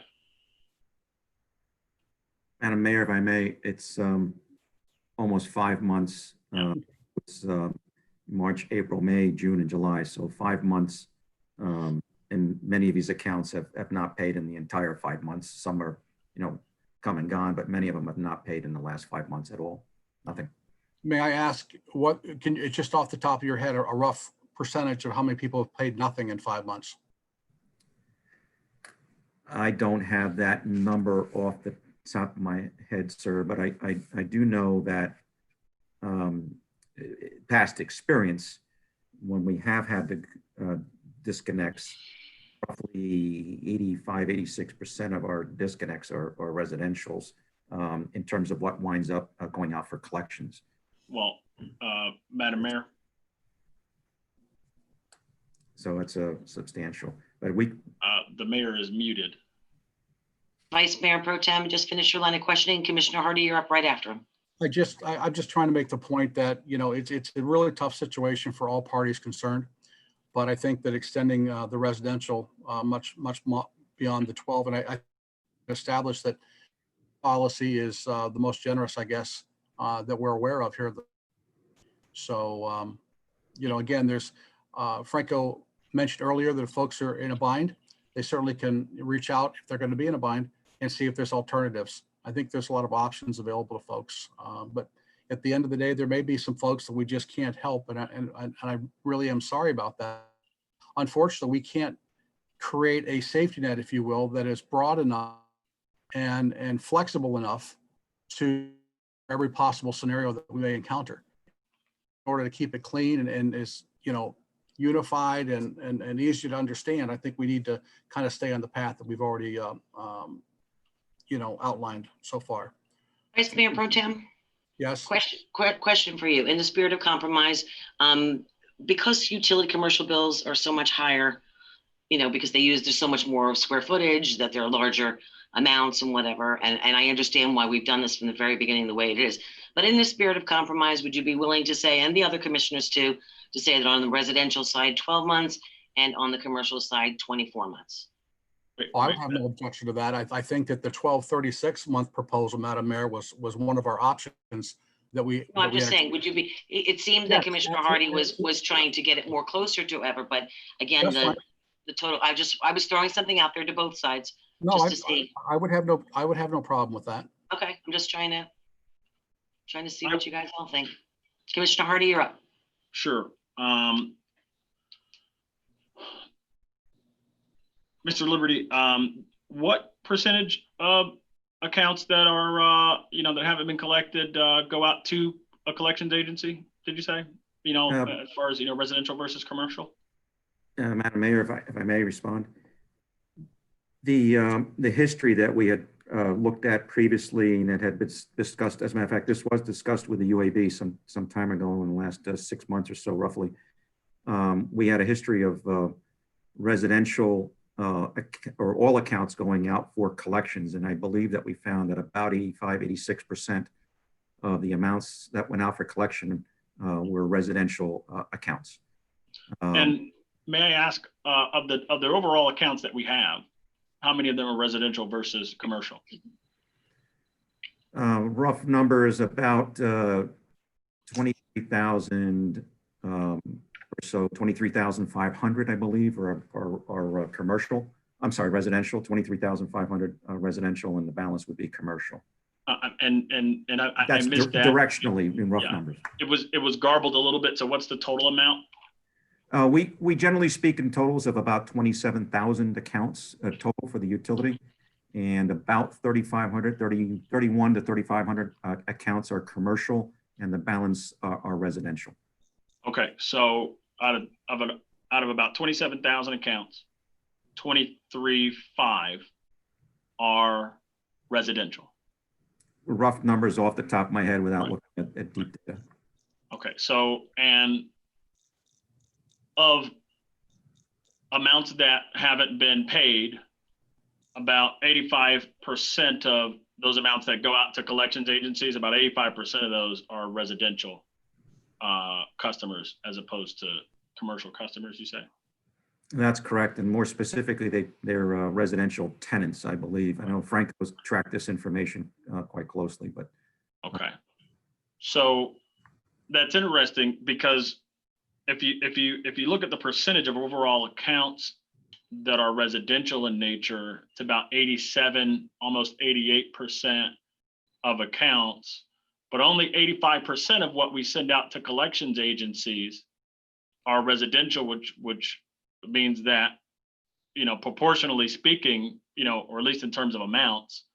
Madam Mayor, if I may, it's almost 5 months. It's March, April, May, June, and July. So 5 months. And many of these accounts have not paid in the entire 5 months. Some are, you know, come and gone, but many of them have not paid in the last 5 months at all. Nothing. May I ask what, can you, just off the top of your head, a rough percentage of how many people have paid nothing in 5 months? I don't have that number off the top of my head, sir, but I do know that um, past experience, when we have had the disconnects, roughly 85–86% of our disconnects are residentials in terms of what winds up going out for collections. Well, Madam Mayor. So it's a substantial, but we. The mayor is muted. Vice Mayor Pro Tem, just finish your line of questioning. Commissioner Hardy, you're up right after him. I'm just trying to make the point that, you know, it's a really tough situation for all parties concerned. But I think that extending the residential much beyond the 12, and I established that policy is the most generous, I guess, that we're aware of here. So, you know, again, there's Franco mentioned earlier that if folks are in a bind, they certainly can reach out if they're going to be in a bind and see if there's alternatives. I think there's a lot of options available to folks, but at the end of the day, there may be some folks that we just can't help, and I really am sorry about that. Unfortunately, we can't create a safety net, if you will, that is broad enough and flexible enough to every possible scenario that we may encounter. In order to keep it clean and is, you know, unified and easy to understand, I think we need to kind of stay on the path that we've already, you know, outlined so far. Vice Mayor Pro Tem? Yes. Question for you. In the spirit of compromise, because utility commercial bills are so much higher, you know, because there's so much more square footage, that there are larger amounts and whatever. And I understand why we've done this from the very beginning the way it is. But in the spirit of compromise, would you be willing to say, and the other commissioners too, to say that on the residential side, 12 months, and on the commercial side, 24 months? I have no objection to that. I think that the 1236-month proposal, Madam Mayor, was one of our options that we. No, I'm just saying, would you be, it seemed that Commissioner Hardy was trying to get it more closer to ever, but again, the total, I was throwing something out there to both sides. No, just to see. I would have no problem with that. Okay, I'm just trying to see what you guys all think. Commissioner Hardy, you're up. Sure. Mr. Liberty, what percentage of accounts that are, you know, that haven't been collected go out to a collections agency, did you say? You know, as far as, you know, residential versus commercial? Madam Mayor, if I may respond. The history that we had looked at previously and it had been discussed, as a matter of fact, this was discussed with the UAB some time ago in the last 6 months or so, roughly. We had a history of residential or all accounts going out for collections. And I believe that we found that about 85–86% of the amounts that went out for collection were residential accounts. And may I ask, of the overall accounts that we have, how many of them are residential versus commercial? Rough numbers, about 23,000 or so, 23,500, I believe, are commercial. I'm sorry, residential. 23,500 residential, and the balance would be commercial. And That's I missed that directionally in rough numbers. It was garbled a little bit. So what's the total amount? We generally speak in totals of about 27,000 accounts total for the utility, and about 3,100 to 3,500 accounts are commercial, and the balance are residential. Okay, so out of about 27,000 accounts, 23,500 are residential. Rough numbers off the top of my head without looking at deep data. Okay, so, and of amounts that haven't been paid, about 85% of those amounts that go out to collections agencies, about 85% of those are residential customers as opposed to commercial customers, you say? That's correct. And more specifically, they're residential tenants, I believe. I know Frank has tracked this information quite closely, but. Okay. So that's interesting because if you look at the percentage of overall accounts that are residential in nature, it's about 87, almost 88% of accounts, but only 85% of what we send out to collections agencies are residential, which means that, proportionally speaking, or at least in terms of amounts,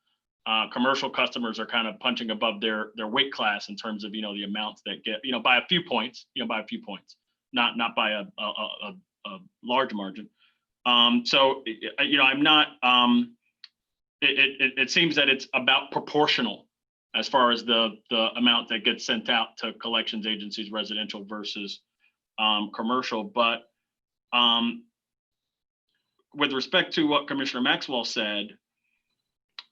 commercial customers are kind of punching above their weight class in terms of, the amounts that get, by a few points, not by a large margin. So, I'm not, it seems that it's about proportional as far as the amount that gets sent out to collections agencies, residential versus commercial. But with respect to what Commissioner Maxwell said,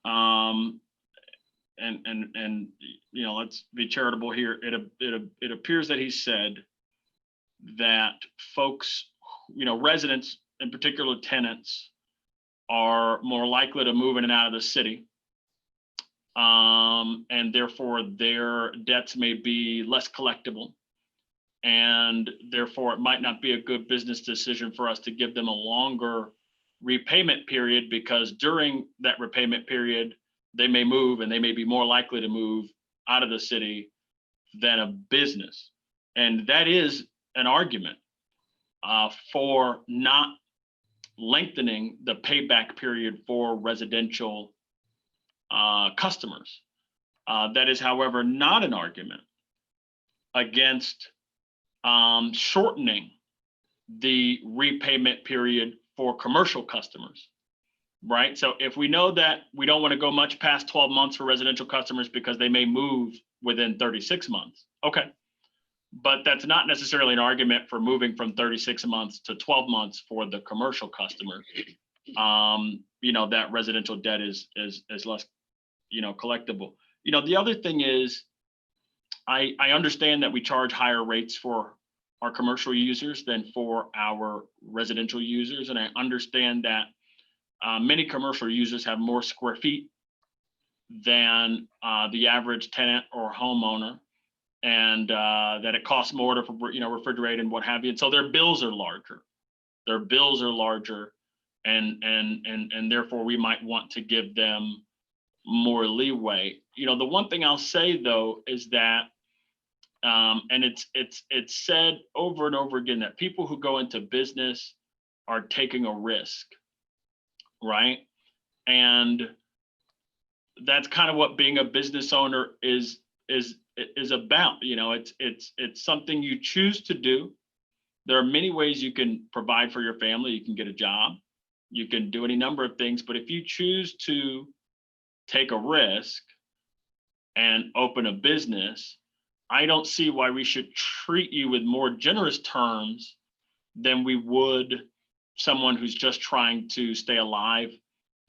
and let's be charitable here. It appears that he said that folks, residents, in particular tenants, are more likely to move in and out of the city, and therefore their debts may be less collectible, and therefore it might not be a good business decision for us to give them a longer repayment period, because during that repayment period, they may move and they may be more likely to move out of the city than a business. And that is an argument for not lengthening the payback period for residential customers. That is, however, not an argument against shortening the repayment period for commercial customers, right? So if we know that we don't want to go much past 12 months for residential customers because they may move within 36 months, okay. But that's not necessarily an argument for moving from 36 months to 12 months for the commercial customer. That residential debt is less, collectible. The other thing is, I understand that we charge higher rates for our commercial users than for our residential users. And I understand that many commercial users have more square feet than the average tenant or homeowner, and that it costs more to refrigerate and what have you. And so their bills are larger. And therefore we might want to give them more leeway. The one thing I'll say though is that and it's said over and over again that people who go into business are taking a risk, right? And that's kind of what being a business owner is about. It's something you choose to do. There are many ways you can provide for your family. You can get a job, you can do any number of things, but if you choose to take a risk and open a business, I don't see why we should treat you with more generous terms than we would someone who's just trying to stay alive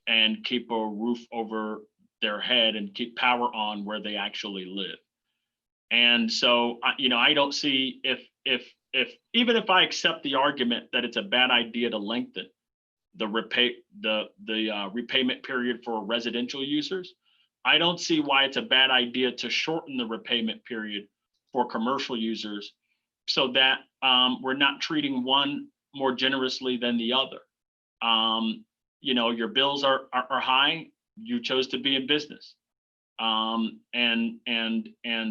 and keep a roof over their head and keep power on where they actually live. And so, I don't see if even if I accept the argument that it's a bad idea to lengthen the repayment period for residential users, I don't see why it's a bad idea to shorten the repayment period for commercial users, so that we're not treating one more generously than the other. Your bills are high. You chose to be in business, and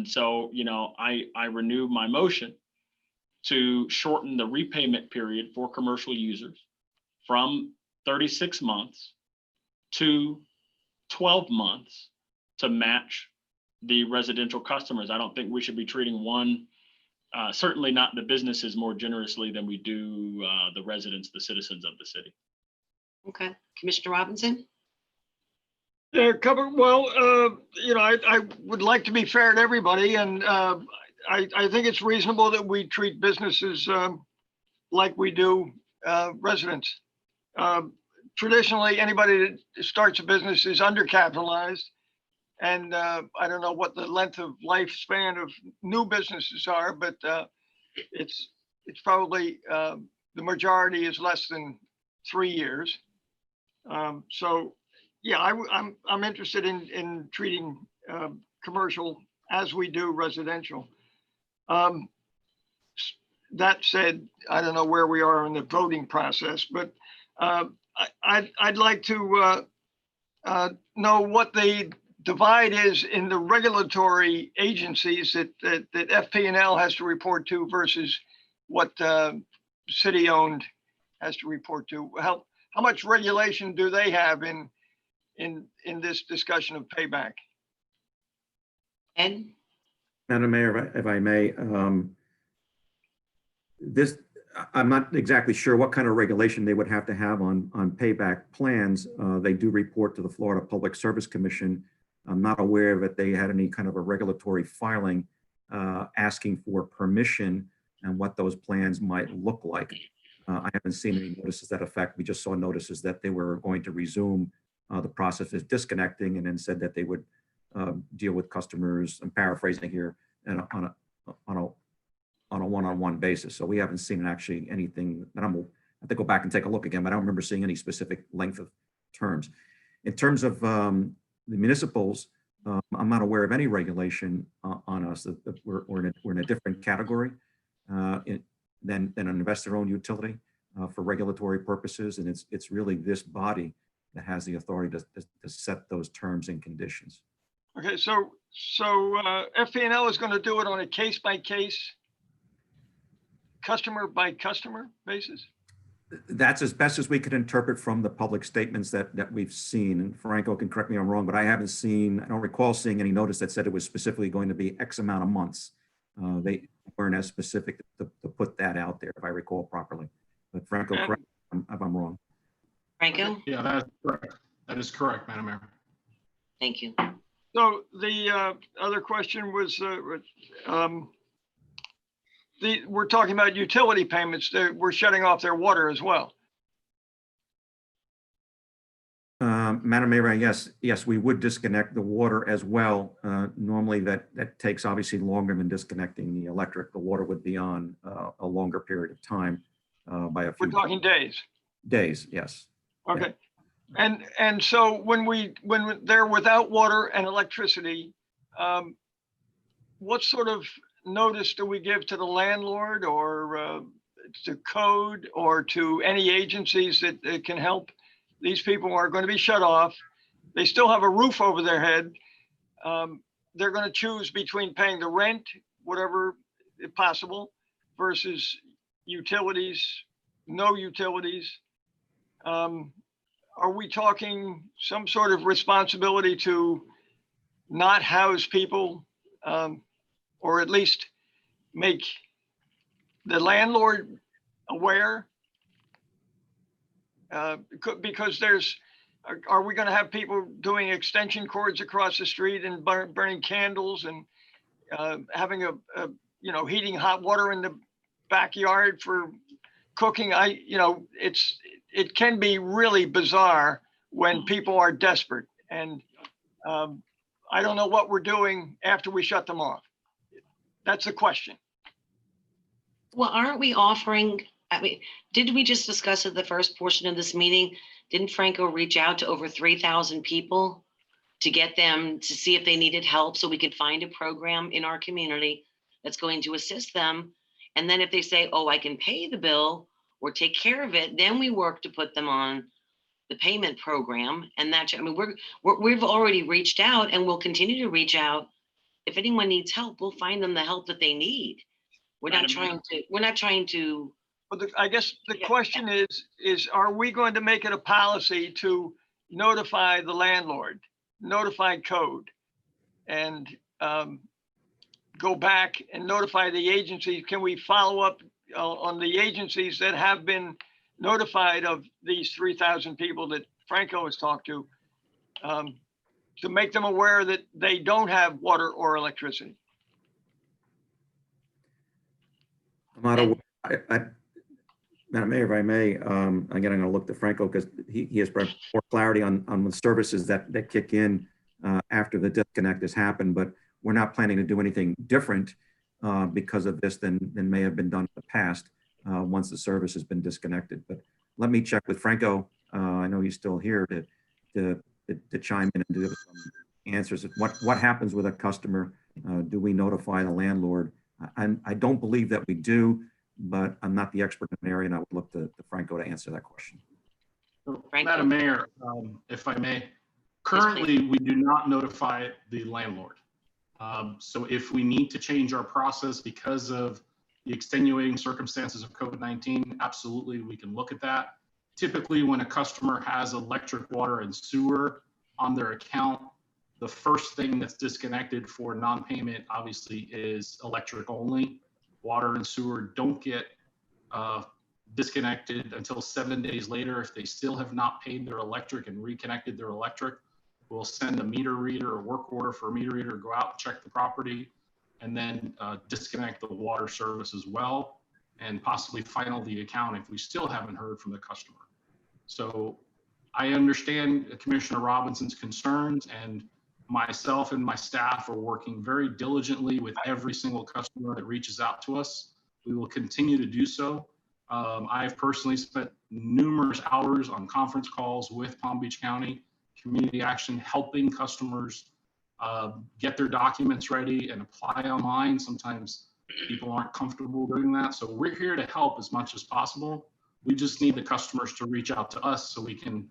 so I renew my motion to shorten the repayment period for commercial users from 36 months to 12 months to match the residential customers. I don't think we should be treating one, certainly not the businesses, more generously than we do the residents, the citizens of the city. Okay, Commissioner Robinson? Yeah, I would like to be fair to everybody, and I think it's reasonable that we treat businesses like we do residents. Traditionally, anybody that starts a business is undercapitalized, and I don't know what the length of lifespan of new businesses are, but it's probably the majority is less than 3 years. So yeah, I'm interested in treating commercial as we do residential. That said, I don't know where we are in the voting process, but I'd like to know what the divide is in the regulatory agencies that FP&L has to report to versus what city-owned has to report to. how much regulation do they have in this discussion of payback? Ed? Madam Mayor, if I may, I'm not exactly sure what kind of regulation they would have to have on payback plans. They do report to the Florida Public Service Commission. I'm not aware that they had any kind of a regulatory filing asking for permission and what those plans might look like. I haven't seen any notices to that effect. We just saw notices that they were going to resume the process of disconnecting, and then said that they would deal with customers, I'm paraphrasing here, and on a one-on-one basis. So we haven't seen actually anything that I have to go back and take a look again, but I don't remember seeing any specific length of terms. In terms of the municipals, I'm not aware of any regulation on us. That we're in a different category than an investor-owned utility for regulatory purposes, and it's really this body that has the authority to set those terms and conditions. Okay, so FPNL is going to do it on a case-by-case, customer-by-customer basis? That's as best as we could interpret from the public statements that we've seen. And Franco can correct me if I'm wrong, but I don't recall seeing any notice that said it was specifically going to be X amount of months. They weren't as specific to put that out there, if I recall properly. But Franco, correct me if I'm wrong. Franco? Yeah, that is correct. That is correct, Madam Mayor. Thank you. So the other question was, we're talking about utility payments. We're shutting off their water as well. Madam Mayor, yes, we would disconnect the water as well. Normally that takes obviously longer than disconnecting the electric. The water would be on a longer period of time by a few. We're talking days. Days, yes. Okay. Yeah. And so when they're without water and electricity, what sort of notice do we give to the landlord or to code or to any agencies that can help? These people are going to be shut off. They still have a roof over their head. They're going to choose between paying the rent, whatever possible, versus utilities, no utilities. Are we talking some sort of responsibility to not house people, or at least make the landlord aware? Because are we going to have people doing extension cords across the street and burning candles and having heating hot water in the backyard for cooking? It can be really bizarre when people are desperate, and I don't know what we're doing after we shut them off. That's the question. Well, aren't we offering, did we just discuss at the first portion of this meeting? Didn't Franco reach out to over 3,000 people to get them to see if they needed help so we could find a program in our community that's going to assist them? And then if they say, oh, I can pay the bill or take care of it, then we work to put them on the payment program. And we've already reached out and we'll continue to reach out. If anyone needs help, we'll find them the help that they need. We're not trying to. But I guess the question is, are we going to make it a policy to notify the landlord, notify code, and go back and notify the agencies? Can we follow up on the agencies that have been notified of these 3,000 people that Franco has talked to make them aware that they don't have water or electricity? I'm not aware. Madam Mayor, if I may, again, I'm going to look to Franco because he has more clarity on the services that kick in after the disconnect has happened, but we're not planning to do anything different because of this than may have been done in the past once the service has been disconnected. But let me check with Franco. I know he's still here to chime in and give us some answers. What happens with a customer? Do we notify the landlord? I don't believe that we do, but I'm not the expert in the area, and I would look to Franco to answer that question. Franco? Madam Mayor, if I may, currently we do not notify the landlord. So if we need to change our process because of the extenuating circumstances of COVID-19, absolutely, we can look at that. typically when a customer has electric, water, and sewer on their account, the first thing that's disconnected for non-payment obviously is electric only. Water and sewer don't get disconnected until 7 days later. If they still have not paid their electric and reconnected their electric, we'll send a meter reader or work order for a meter reader to go out and check the property, and then disconnect the water service as well, and possibly final the account if we still haven't heard from the customer. So I understand Commissioner Robinson's concerns, and myself and my staff are working very diligently with every single customer that reaches out to us. We will continue to do so. I've personally spent numerous hours on conference calls with Palm Beach County Community Action, helping customers get their documents ready and apply online. Sometimes people aren't comfortable doing that. So we're here to help as much as possible. We just need the customers to reach out to us so we can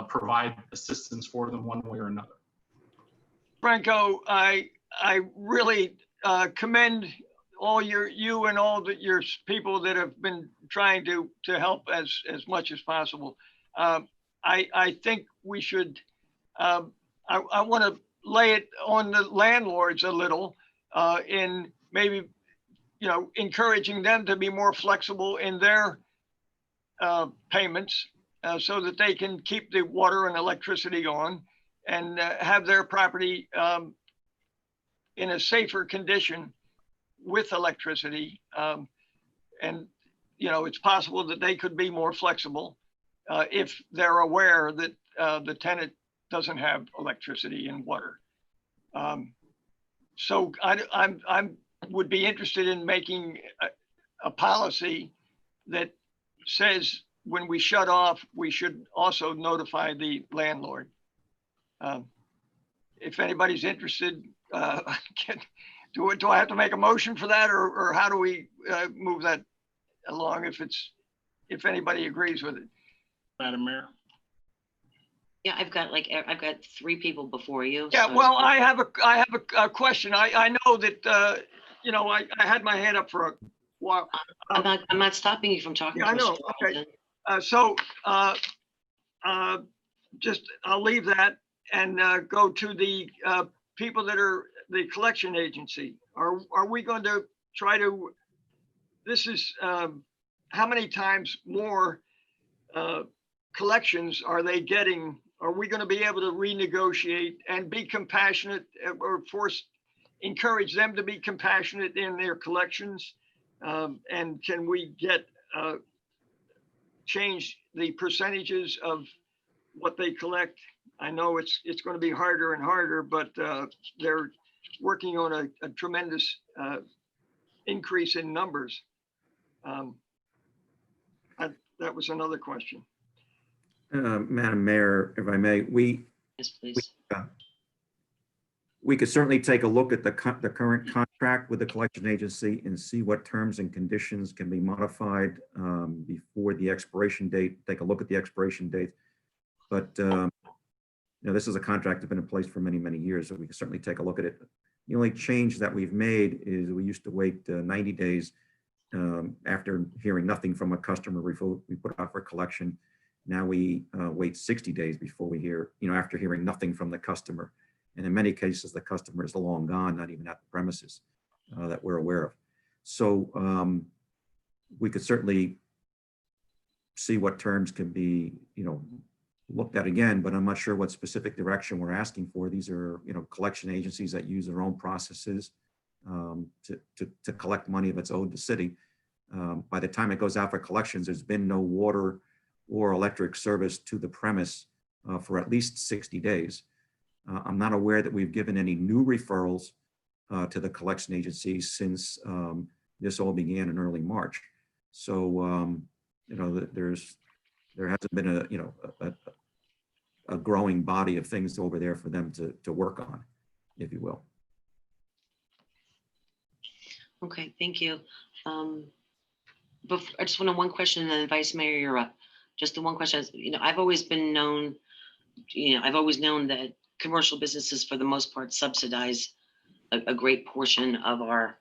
provide assistance for them one way or another. Franco, I really commend all you and all your people that have been trying to help as much as possible. I think we should, I want to lay it on the landlords a little in maybe, encouraging them to be more flexible in their payments so that they can keep the water and electricity on and have their property in a safer condition with electricity. And, it's possible that they could be more flexible if they're aware that the tenant doesn't have electricity and water. So I would be interested in making a policy that says when we shut off, we should also notify the landlord. If anybody's interested, do I have to make a motion for that, or how do we move that along if anybody agrees with it? Madam Mayor. Yeah, I've got 3 people before you. Yeah, so- well, I have a question. I know that I had my hand up for a while. I'm not stopping you from talking. Yeah, I know. Commissioner Okay. Just I'll leave that and go to the people that are the collection agency. Are we going to try to? This is how many times more collections are they getting? Are we going to be able to renegotiate and be compassionate, or encourage them to be compassionate in their collections? And can we get change the percentages of what they collect? I know it's going to be harder and harder, but they're working on a tremendous increase in numbers. That was another question. Madam Mayor, if I may, Yes, please. we could certainly take a look at the current contract with the collection agency and see what terms and conditions can be modified before the expiration date. Take a look at the expiration date. But this is a contract that's been in place for many, many years, so we can certainly take a look at it. The only change that we've made is we used to wait 90 days after hearing nothing from a customer before we put out for collection. Now we wait 60 days before we hear, after hearing nothing from the customer. And in many cases, the customer is long gone, not even at the premises that we're aware of. So we could certainly see what terms can be, looked at again, but I'm not sure what specific direction we're asking for. These are, collection agencies that use their own processes to collect money if it's owed the city. By the time it goes out for collections, there's been no water or electric service to the premise for at least 60 days. I'm not aware that we've given any new referrals to the collection agencies since this all began in early March. So, there hasn't been a growing body of things over there for them to work on, if you will. Okay, thank you. I just want one question, and then Vice Mayor, you're up. Just the one question. I've always known that commercial businesses, for the most part, subsidize a great portion of our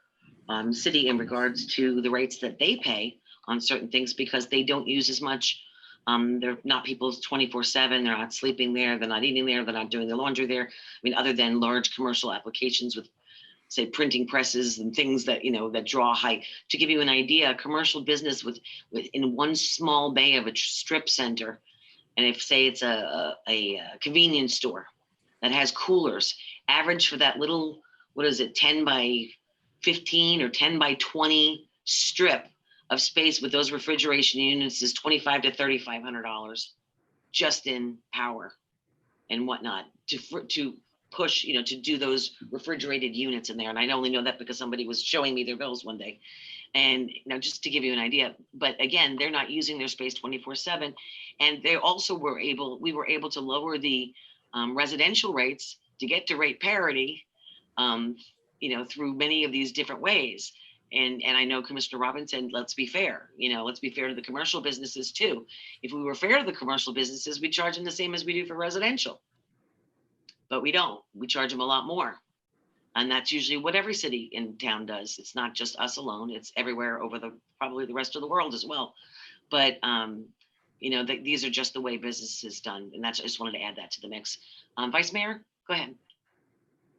city in regards to the rates that they pay on certain things, because they don't use as much They're not people's 24/7. They're not sleeping there. They're not eating there. They're not doing their laundry there. I mean, other than large commercial applications with, say, printing presses and things that, that draw height. To give you an idea, a commercial business in one small bay of a strip center, and if, say, it's a convenience store that has coolers, average for that little, 10 by 15 or 10 by 20 strip of space with those refrigeration units is $2,500 to $3,500 just in power and whatnot to push, to do those refrigerated units in there. And I only know that because somebody was showing me their bills one day. And just to give you an idea, but again, they're not using their space 24/7. And they also we were able to lower the residential rates to get to rate parity, through many of these different ways. And I know Commissioner Robinson, let's be fair, let's be fair to the commercial businesses too. If we were fair to the commercial businesses, we charge them the same as we do for residential. But we don't. We charge them a lot more. And that's usually what every city in town does. It's not just us alone. It's everywhere over probably the rest of the world as well. But, these are just the way business is done. And I just wanted to add that to the mix. Vice Mayor, go ahead.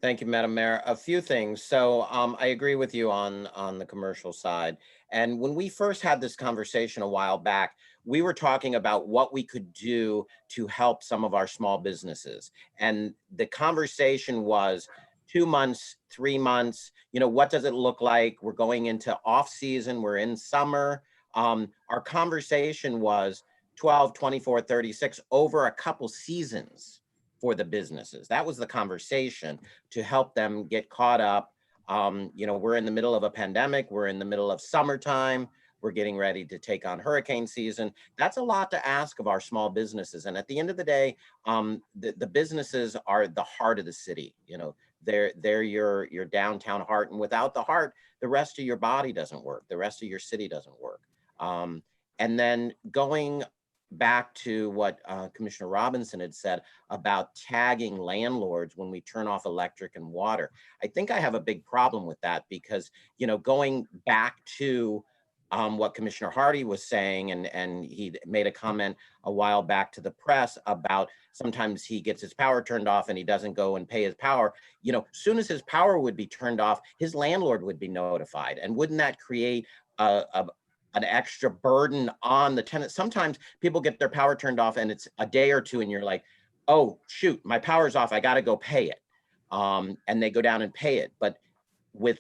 Thank you, Madam Mayor. A few things. So I agree with you on the commercial side. And when we first had this conversation a while back, we were talking about what we could do to help some of our small businesses. And the conversation was 2 months, 3 months, what does it look like? We're going into off season, we're in summer. Our conversation was 12, 24, 36 over a couple seasons for the businesses. That was the conversation to help them get caught up. We're in the middle of a pandemic. We're in the middle of summertime. We're getting ready to take on hurricane season. That's a lot to ask of our small businesses. And at the end of the day, the businesses are the heart of the city. They're your downtown heart. And without the heart, the rest of your body doesn't work. The rest of your city doesn't work. And then going back to what Commissioner Robinson had said about tagging landlords when we turn off electric and water. I think I have a big problem with that because, going back to what Commissioner Hardy was saying, and he made a comment a while back to the press about sometimes he gets his power turned off and he doesn't go and pay his power. Soon as his power would be turned off, his landlord would be notified. And wouldn't that create an extra burden on the tenant? Sometimes people get their power turned off and it's a day or two and you're like, oh, shoot, my power's off. I got to go pay it. And they go down and pay it. But with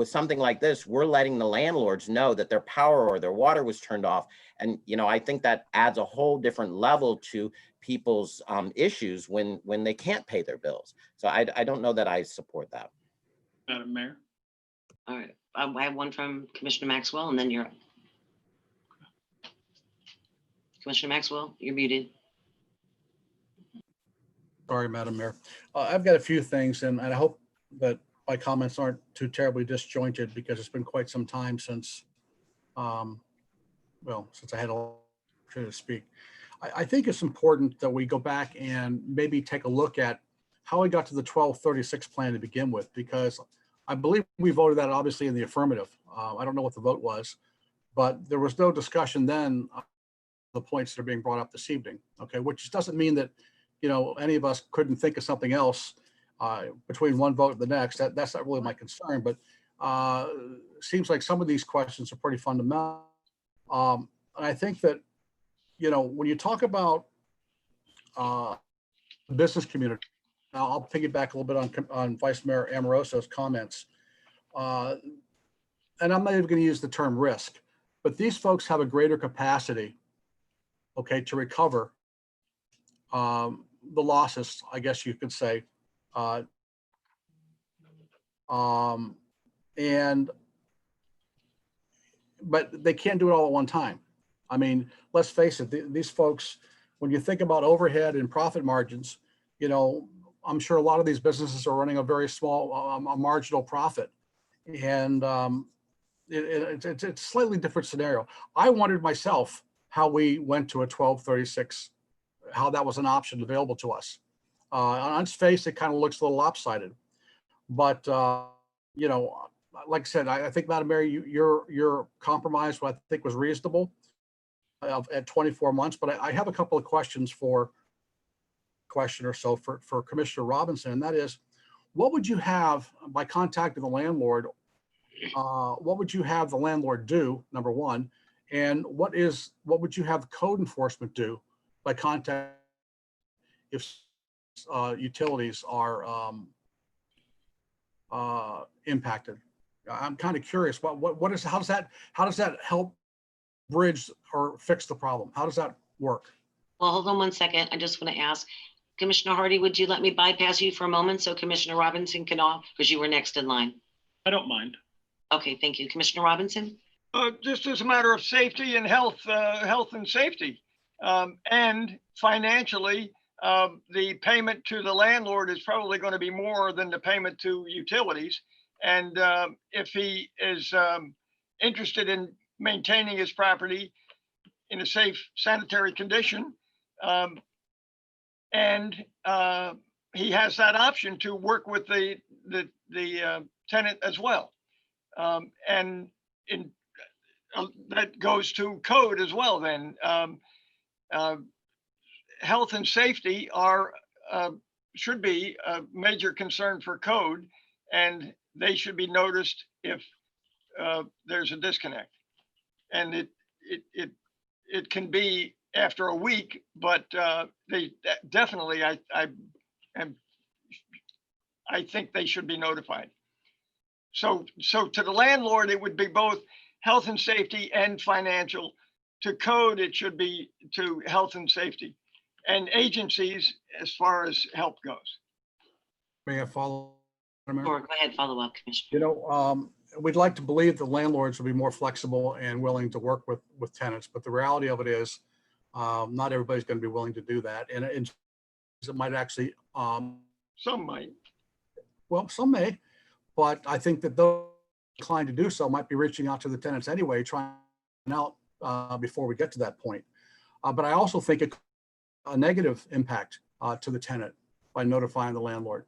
something like this, we're letting the landlords know that their power or their water was turned off. And, I think that adds a whole different level to people's issues when they can't pay their bills. So I don't know that I support that. Madam Mayor. All right. I have one from Commissioner Maxwell, and then you're up. Commissioner Maxwell, you're muted. Sorry, Madam Mayor. I've got a few things, and I hope that my comments aren't too terribly disjointed because it's been quite some time since, since I had a opportunity to speak. I think it's important that we go back and maybe take a look at how we got to the 1236 plan to begin with, because I believe we voted that obviously in the affirmative. I don't know what the vote was, but there was no discussion then of the points that are being brought up this evening. Okay, which doesn't mean that any of us couldn't think of something else between one vote and the next. That's not really my concern, but seems like some of these questions are pretty fundamental. And I think that when you talk about the business community, I'll piggyback a little bit on Vice Mayor Amoroso's comments. And I'm not even going to use the term risk, but these folks have a greater capacity, okay, to recover the losses, I guess you could say. But they can't do it all at one time. I mean, let's face it, these folks, when you think about overhead and profit margins, I'm sure a lot of these businesses are running a very small, a marginal profit. And it's a slightly different scenario. I wondered myself how we went to a 1236, how that was an option available to us. On its face, it kind of looks a little lopsided. But, like I said, I think, Madam Mayor, your compromise, what I think was reasonable. at 24 months, but I have a couple of questions for Commissioner Robinson, and that is, what would you have by contacting the landlord? What would you have the landlord do, number one? And what would you have code enforcement do by contact if utilities are impacted? I'm kind of curious. How does that help bridge or fix the problem? How does that work? Well, hold on one second. I just want to ask Commissioner Hardy, would you let me bypass you for a moment so Commissioner Robinson can off, because you were next in line? I don't mind. Okay, thank you. Commissioner Robinson? Just as a matter of safety and health and safety. And financially, the payment to the landlord is probably going to be more than the payment to utilities. And if he is interested in maintaining his property in a safe sanitary condition, and he has that option to work with the tenant as well. And that goes to code as well then. Health and safety should be a major concern for code, and they should be noticed if there's a disconnect. And it can be after a week, but they definitely, I think they should be notified. So to the landlord, it would be both health and safety and financial. To code, it should be to health and safety, and agencies as far as help goes. May I follow? Sure, go ahead, follow up, Commissioner. You know, we'd like to believe the landlords will be more flexible and willing to work with tenants, but the reality of it is not everybody's going to be willing to do that. And it might actually. Some might. Well, some may, but I think that those inclined to do so might be reaching out to the tenants anyway, trying out before we get to that point. But I also think a negative impact to the tenant by notifying the landlord.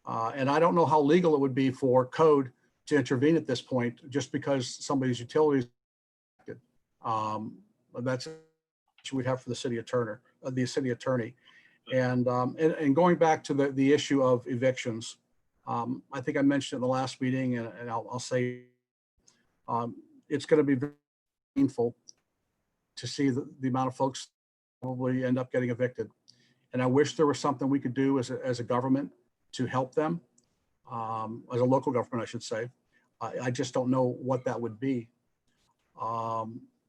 And I don't know how legal it would be for code to intervene at this point, just because somebody's utilities. That's what we'd have for the city attorney. And going back to the issue of evictions, I think I mentioned in the last meeting, and I'll say it's going to be very painful to see the amount of folks probably end up getting evicted. And I wish there was something we could do as a government to help them, as a local government, I should say. I just don't know what that would be.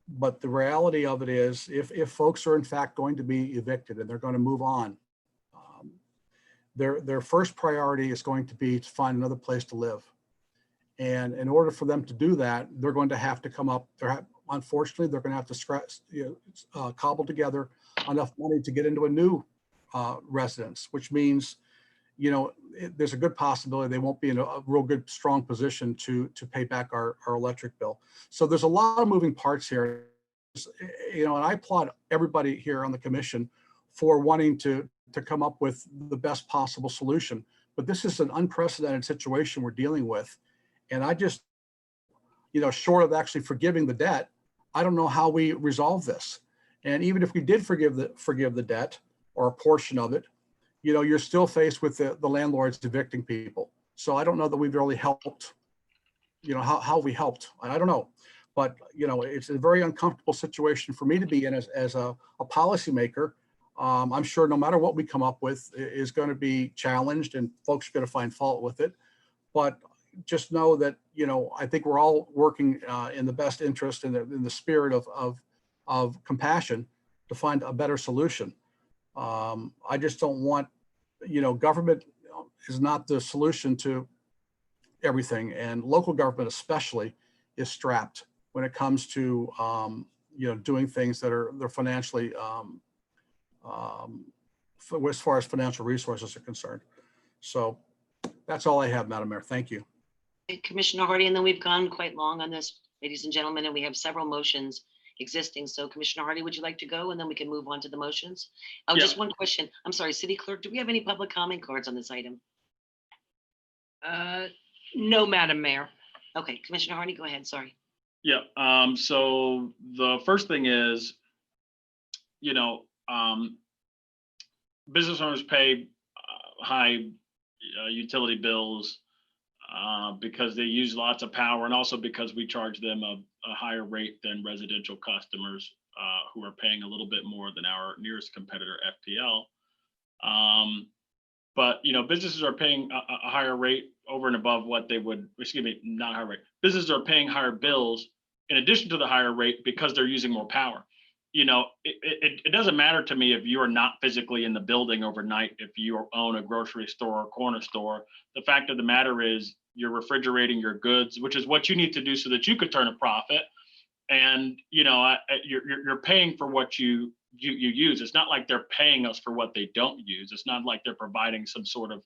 But the reality of it is, if folks are in fact going to be evicted and they're going to move on, their first priority is going to be to find another place to live. And in order for them to do that, they're going to have to come up. Unfortunately, they're going to have to cobble together enough money to get into a new residence, which means, there's a good possibility they won't be in a real good, strong position to pay back our electric bill. So there's a lot of moving parts here, and I applaud everybody here on the commission for wanting to come up with the best possible solution. But this is an unprecedented situation we're dealing with. And I just, short of actually forgiving the debt, I don't know how we resolve this. And even if we did forgive the debt or a portion of it, you're still faced with the landlords evicting people. So I don't know that we've really helped, how we helped. I don't know. But, it's a very uncomfortable situation for me to be in as a policymaker. I'm sure no matter what we come up with is going to be challenged and folks are going to find fault with it. But just know that, I think we're all working in the best interest and in the spirit of compassion to find a better solution. I just don't want, government is not the solution to everything, and local government especially is strapped when it comes to, doing things that they're financially, as far as financial resources are concerned. So that's all I have, Madam Mayor. Thank you. Commissioner Hardy, and then we've gone quite long on this, ladies and gentlemen, and we have several motions existing. So Commissioner Hardy, would you like to go, and then we can move on to the motions? Oh, Yeah. Just one question. I'm sorry, City Clerk, do we have any public comment cards on this item? No, Madam Mayor. Okay, Commissioner Hardy, go ahead. Sorry. Yeah. So the first thing is, you know, business owners pay high utility bills because they use lots of power, and also because we charge them a higher rate than residential customers who are paying a little bit more than our nearest competitor, FPL. But businesses are paying a higher rate over and above what they would. Excuse me, not higher rate. Businesses are paying higher bills in addition to the higher rate because they're using more power. It doesn't matter to me if you are not physically in the building overnight, if you own a grocery store or corner store. The fact of the matter is you're refrigerating your goods, which is what you need to do so that you could turn a profit. And you're paying for what you use. It's not like they're paying us for what they don't use. It's not like they're providing some sort of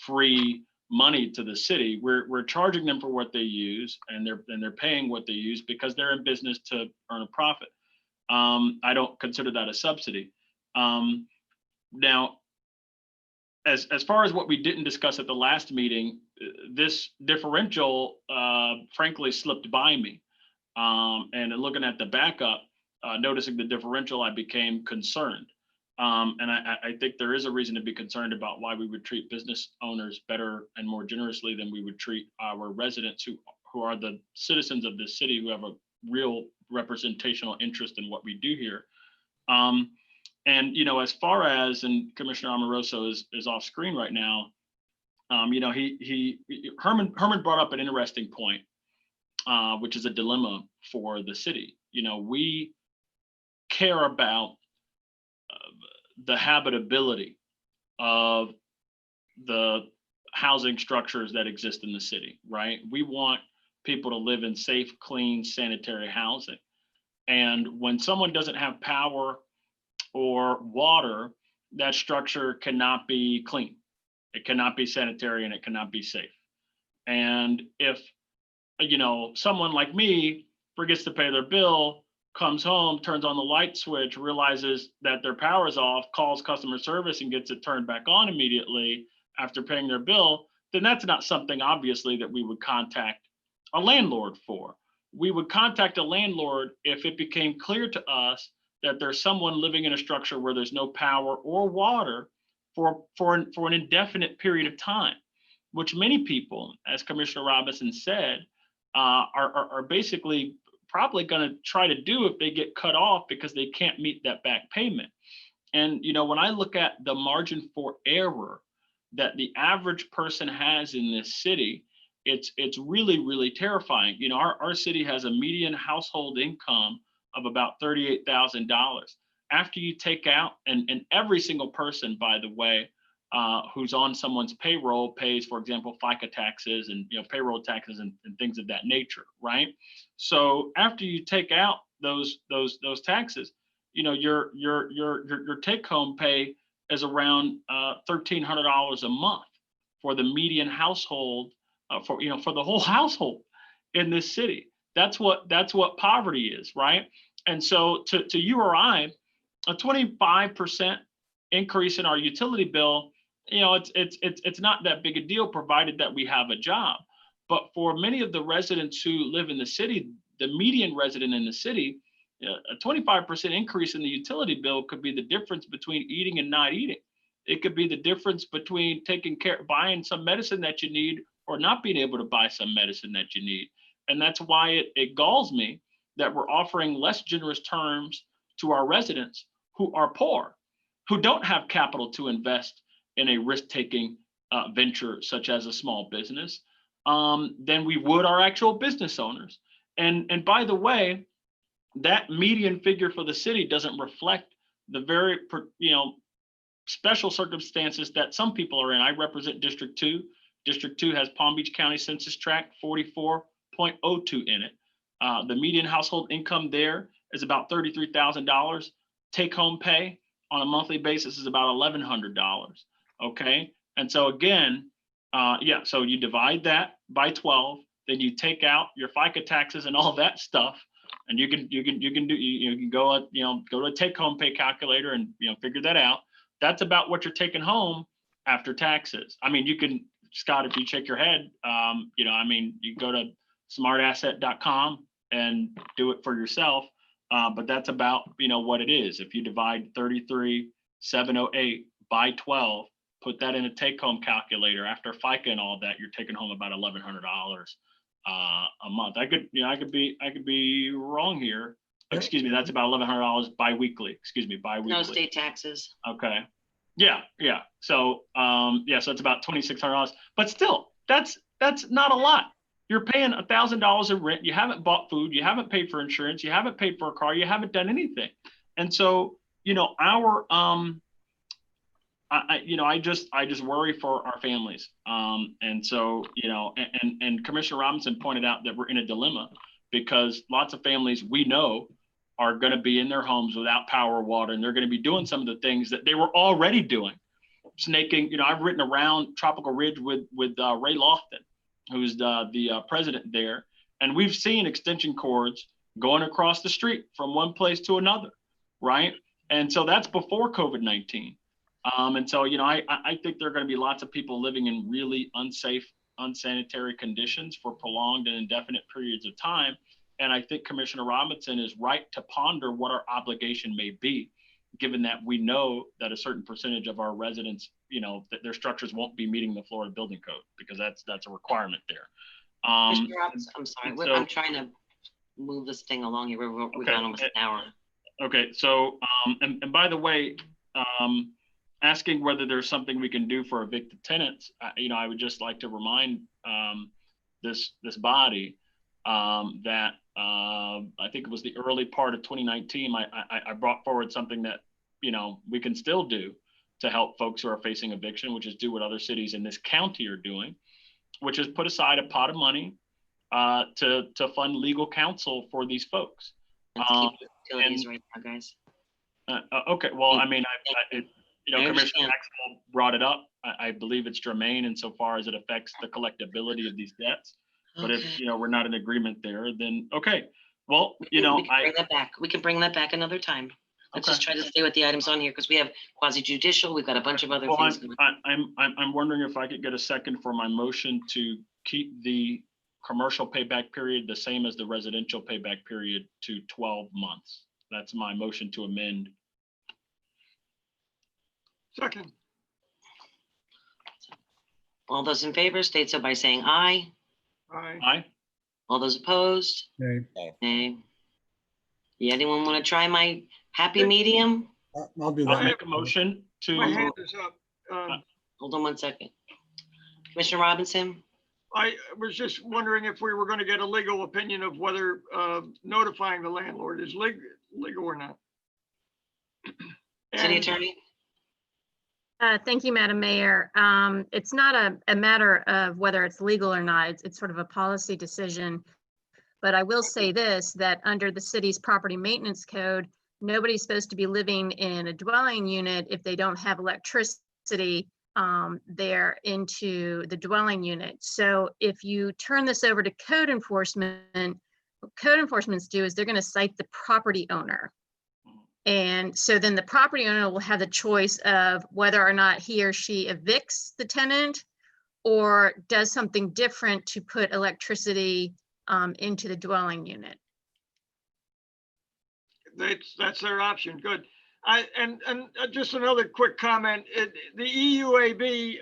free money to the city. We're charging them for what they use, and they're paying what they use because they're in business to earn a profit. I don't consider that a subsidy. Now, as far as what we didn't discuss at the last meeting, this differential, frankly, slipped by me. And looking at the backup, noticing the differential, I became concerned. And I think there is a reason to be concerned about why we would treat business owners better and more generously than we would treat our residents who are the citizens of this city, who have a real representational interest in what we do here. And as far as, and Commissioner Amoroso is off screen right now, Herman brought up an interesting point, which is a dilemma for the city. We care about the habitability of the housing structures that exist in the city, right? We want people to live in safe, clean, sanitary housing. And when someone doesn't have power or water, that structure cannot be clean. It cannot be sanitary, and it cannot be safe. And if someone like me forgets to pay their bill, comes home, turns on the light switch, realizes that their power is off, calls customer service and gets it turned back on immediately after paying their bill, then that's not something, obviously, that we would contact a landlord for. We would contact a landlord if it became clear to us that there's someone living in a structure where there's no power or water for an indefinite period of time, which many people, as Commissioner Robinson said, are basically probably going to try to do if they get cut off because they can't meet that back payment. And when I look at the margin for error that the average person has in this city, it's really, really terrifying. Our city has a median household income of about $38,000. After you take out, and every single person, by the way, who's on someone's payroll pays, for example, FICA taxes and payroll taxes and things of that nature, right? So after you take out those taxes, your take home pay is around $1,300 a month for the median household, for the whole household in this city. That's what poverty is, right? And so to you or I, a 25% increase in our utility bill, it's not that big a deal, provided that we have a job. But for many of the residents who live in the city, the median resident in the city, a 25% increase in the utility bill could be the difference between eating and not eating. It could be the difference between buying some medicine that you need or not being able to buy some medicine that you need. And that's why it galls me that we're offering less generous terms to our residents who are poor, who don't have capital to invest in a risk-taking venture such as a small business, than we would our actual business owners. And by the way, that median figure for the city doesn't reflect the very special circumstances that some people are in. I represent District 2. District 2 has Palm Beach County Census Tract 44.02 in it. The median household income there is about $33,000. Take-home pay on a monthly basis is about $1,100. Okay, and so again, so you divide that by 12, then you take out your FICA taxes and all that stuff, and you can go to a take-home pay calculator and figure that out. That's about what you're taking home after taxes. I mean, you can, Scott, if you shake your head, you can go to smartasset.com and do it for yourself. but that's about, what it is. If you divide 33,708 by 12, put that in a take-home calculator. After FICA and all that, you're taking home about $1,100 a month. I could be wrong here. Excuse me, that's about $1,100 biweekly. Excuse me, biweekly. No state taxes. Okay. Yeah. So so it's about $2,600. But still, that's not a lot. You're paying $1,000 in rent. You haven't bought food. You haven't paid for insurance. You haven't paid for a car. You haven't done anything. And so, I just worry for our families. And so, and Commissioner Robinson pointed out that we're in a dilemma because lots of families we know are going to be in their homes without power or water, and they're going to be doing some of the things that they were already doing. Snaking, I've ridden around Tropical Ridge with Ray Lofton, who's the president there, and we've seen extension cords going across the street from one place to another, right? And so that's before COVID-19. And so, I think there are going to be lots of people living in really unsafe, unsanitary conditions for prolonged and indefinite periods of time. And I think Commissioner Robinson is right to ponder what our obligation may be, given that we know that a certain percentage of our residents, that their structures won't be meeting the Florida building code, because that's a requirement there. Commissioner Robinson, I'm sorry, so, I'm trying to move this thing along here. We've got almost an hour. Okay, so, and by the way, asking whether there's something we can do for evicted tenants, I would just like to remind this body that I think it was the early part of 2019, I brought forward something that, we can still do to help folks who are facing eviction, which is do what other cities in this county are doing, which is put aside a pot of money to fund legal counsel for these folks. Let's keep utilities right now, guys. Okay, well, I mean, Commissioner understand. Maxwell brought it up. I believe it's germane insofar as it affects the collectability of these debts. But if, we're not in agreement there, then, okay. Well, we can bring that back. We can bring that back another time. Let's just try to stay with the items on here because we have quasi judicial. We've got a bunch of other things. I'm wondering if I could get a second for my motion to keep the commercial payback period the same as the residential payback period to 12 months. That's my motion to amend. Second. All those in favor state so by saying aye. Aye. Aye. All those opposed? Okay. Nay. Yeah, anyone want to try my happy medium? I'll do I'll that. make a motion My to, hand is up. Hold on one second. Commissioner Robinson? I was just wondering if we were going to get a legal opinion of whether notifying the landlord is legal or not. City And Attorney? Thank you, Madam Mayor. It's not a matter of whether it's legal or not. It's sort of a policy decision. But I will say this, that under the city's property maintenance code, nobody's supposed to be living in a dwelling unit if they don't have electricity there into the dwelling unit. So if you turn this over to code enforcement, what code enforcement's do is they're going to cite the property owner. And so then the property owner will have the choice of whether or not he or she evicts the tenant or does something different to put electricity into the dwelling unit. that's their option. Good. And just another quick comment. The EUAB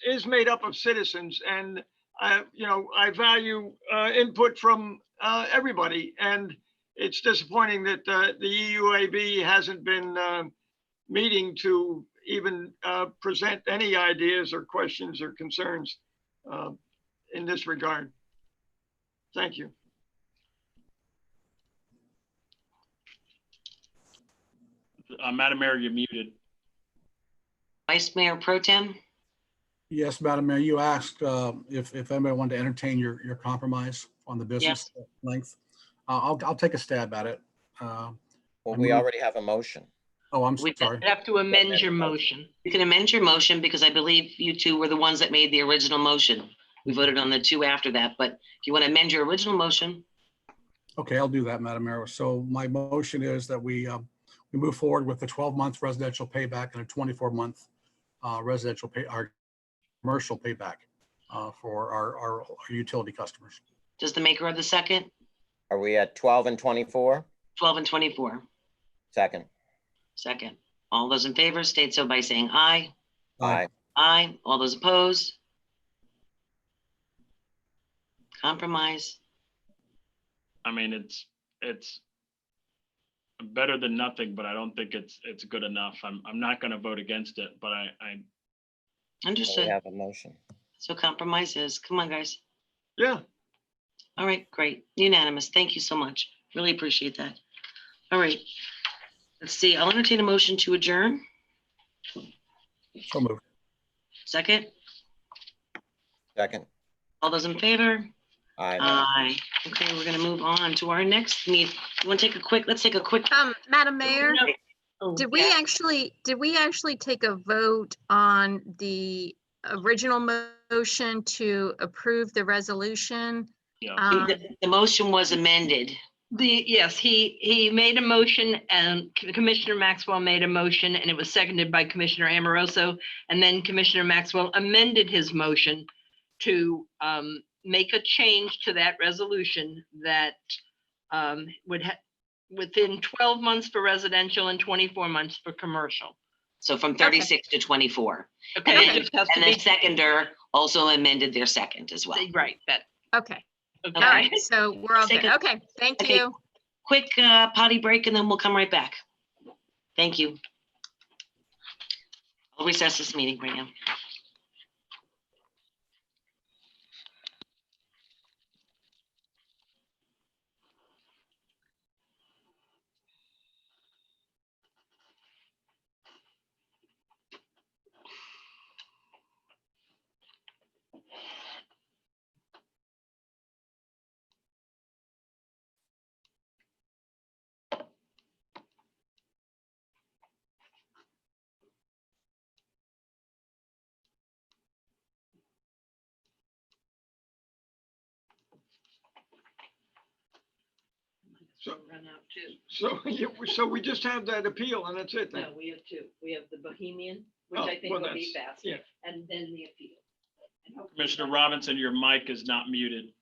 is made up of citizens, and I value input from everybody. And it's disappointing that the EUAB hasn't been meeting to even present any ideas or questions or concerns in this regard. Thank you. Madam Mayor, you're muted. Vice Mayor Pro Tem? Yes, Madam Mayor, you asked if anybody wanted to entertain your compromise on the business length. I'll take a stab at it. Well, we already have a motion. Oh, I'm We sorry. You have to amend your motion. You can amend your motion because I believe you two were the ones that made the original motion. We voted on the two after that, but if you want to amend your original motion. Okay, I'll do that, Madam Mayor. So my motion is that we move forward with the 12-month residential payback and a 24-month commercial payback for our utility customers. Does the maker of the second? Are we at 12 and 24? 12 and 24. Second. Second. All those in favor state so by saying aye. Aye. Aye. All those opposed? Compromise. I mean, it's better than nothing, but I don't think it's good enough. I'm not going to vote against it, but I We Understood. have a motion. So compromise is, come on, guys. Yeah, All right, great. Unanimous. Thank you so much. Really appreciate that. All right. Let's see. I'll entertain a motion to adjourn. So moved. Second. Second. All those in favor? Aye. Aye. Okay, we're gonna move on to our next meet. You want to take a quick, let's take a quick. Madam Mayor, Oh, did we yeah. actually take a vote on the original motion to approve the resolution? yeah. The motion was amended. Yes, he made a motion and Commissioner Maxwell made a motion and it was seconded by Commissioner Amoroso. And then Commissioner Maxwell amended his motion to make a change to that resolution that would have within 12 months for residential and 24 months for commercial. So from 36 to 24. Okay, And it then, just has to and the be seconder also amended their second as well. right. That Okay, okay. all right, so we're all Take good. a- Okay, thank okay. you. Quick potty break and then we'll come right back. Thank you. I'll recess this meeting right now. So- Run out too. so we just have that appeal and that's it then. No, we have two. We have the Bohemian, which Oh, I think well, will be that's- fast, yeah. and then the appeal. And hopefully Commissioner that's- Robinson, your mic is not muted.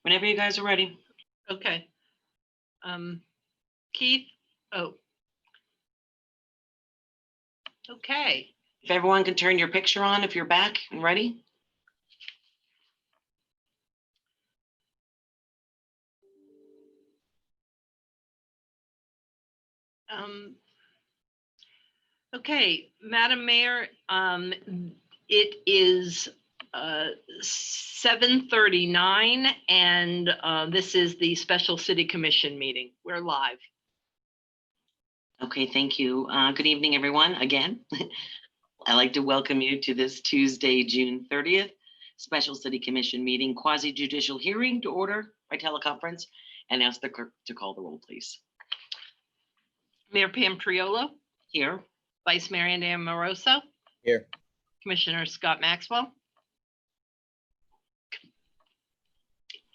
Whenever you guys are ready. Okay. Keith, oh. Okay, If everyone can turn your picture on, if you're back and ready. okay, Madam Mayor, it is 7:39 and this is the special city commission meeting. We're live. Okay, thank you. Good evening, everyone, again. I'd like to welcome you to this Tuesday, June 30th, special city commission meeting, quasi judicial hearing to order by teleconference, and ask the clerk to call the roll, please. Mayor Pam Triolo, Here. Vice Mayor Andy Amoroso, Here. Commissioner Scott Maxwell.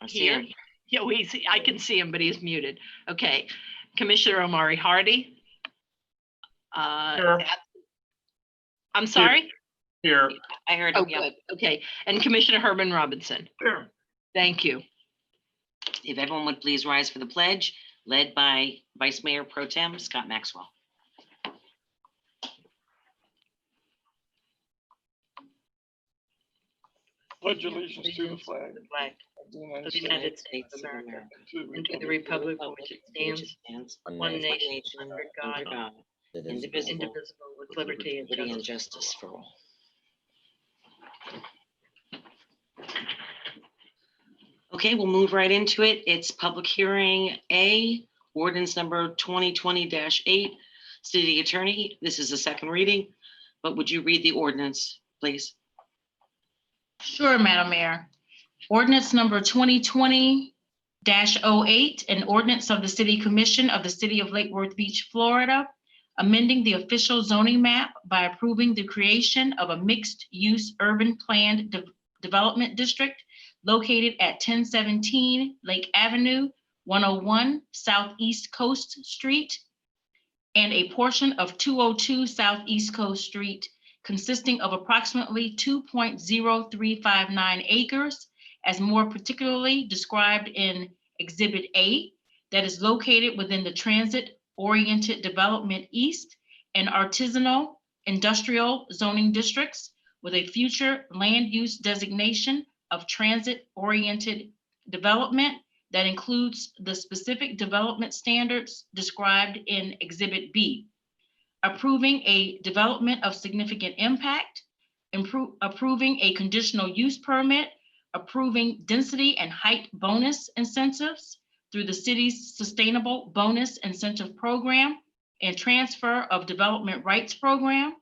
I see Here. him. Yeah, I can see him, but he's muted. Okay, Commissioner Omari Hardy. Here. I'm sorry? Here. I heard Oh, him. Yeah. good. Okay, and Commissioner Herman Robinson. Here. Thank you. If everyone would please rise for the pledge, led by Vice Mayor Pro Tem Scott Maxwell. Pledge allegiance to the flag The flag of the of United the States, United States of America, And to the republic for which it stands, One one nation, nation, under God, indivisible. indivisible, with liberty and liberty and justice. justice for all. Okay, we'll move right into it. It's public hearing A, ordinance number 2020-8. City Attorney, this is a second reading, but would you read the ordinance, please? Sure, Madam Mayor. Ordinance number 2020-08, an ordinance of the City Commission of the City of Lake Worth Beach, Florida, amending the official zoning map by approving the creation of a mixed-use urban planned development district located at 1017 Lake Avenue, 101 Southeast Coast Street, and a portion of 202 Southeast Coast Street, consisting of approximately 2.0359 acres, as more particularly described in Exhibit A, that is located within the Transit-Oriented Development East and Artisanal Industrial zoning districts, with a future land use designation of transit-oriented development that includes the specific development standards described in Exhibit B. Approving a development of significant impact, approving a conditional use permit, approving density and height bonus incentives through the city's Sustainable Bonus Incentive Program and Transfer of Development Rights Program,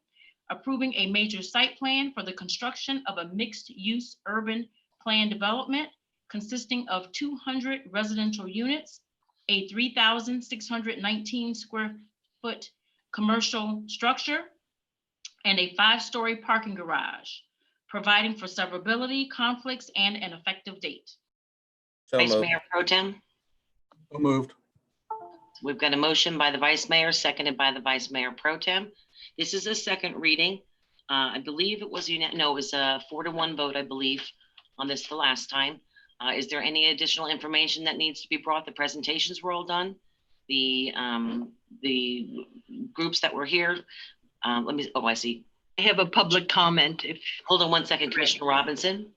approving a major site plan for the construction of a mixed-use urban plan development consisting of 200 residential units, a 3,619 square foot commercial structure, and a 5-story parking garage, providing for severability, conflicts, and an effective date. So Vice moved. Mayor Pro Tem, So moved. we've got a motion by the Vice Mayor, seconded by the Vice Mayor Pro Tem. This is a second reading. I believe it was it was a 4-1 vote, I believe, on this the last time. Is there any additional information that needs to be brought? The presentations were all done. The groups that were here. I see. I have a public comment if. Hold on one second, Commissioner Robinson.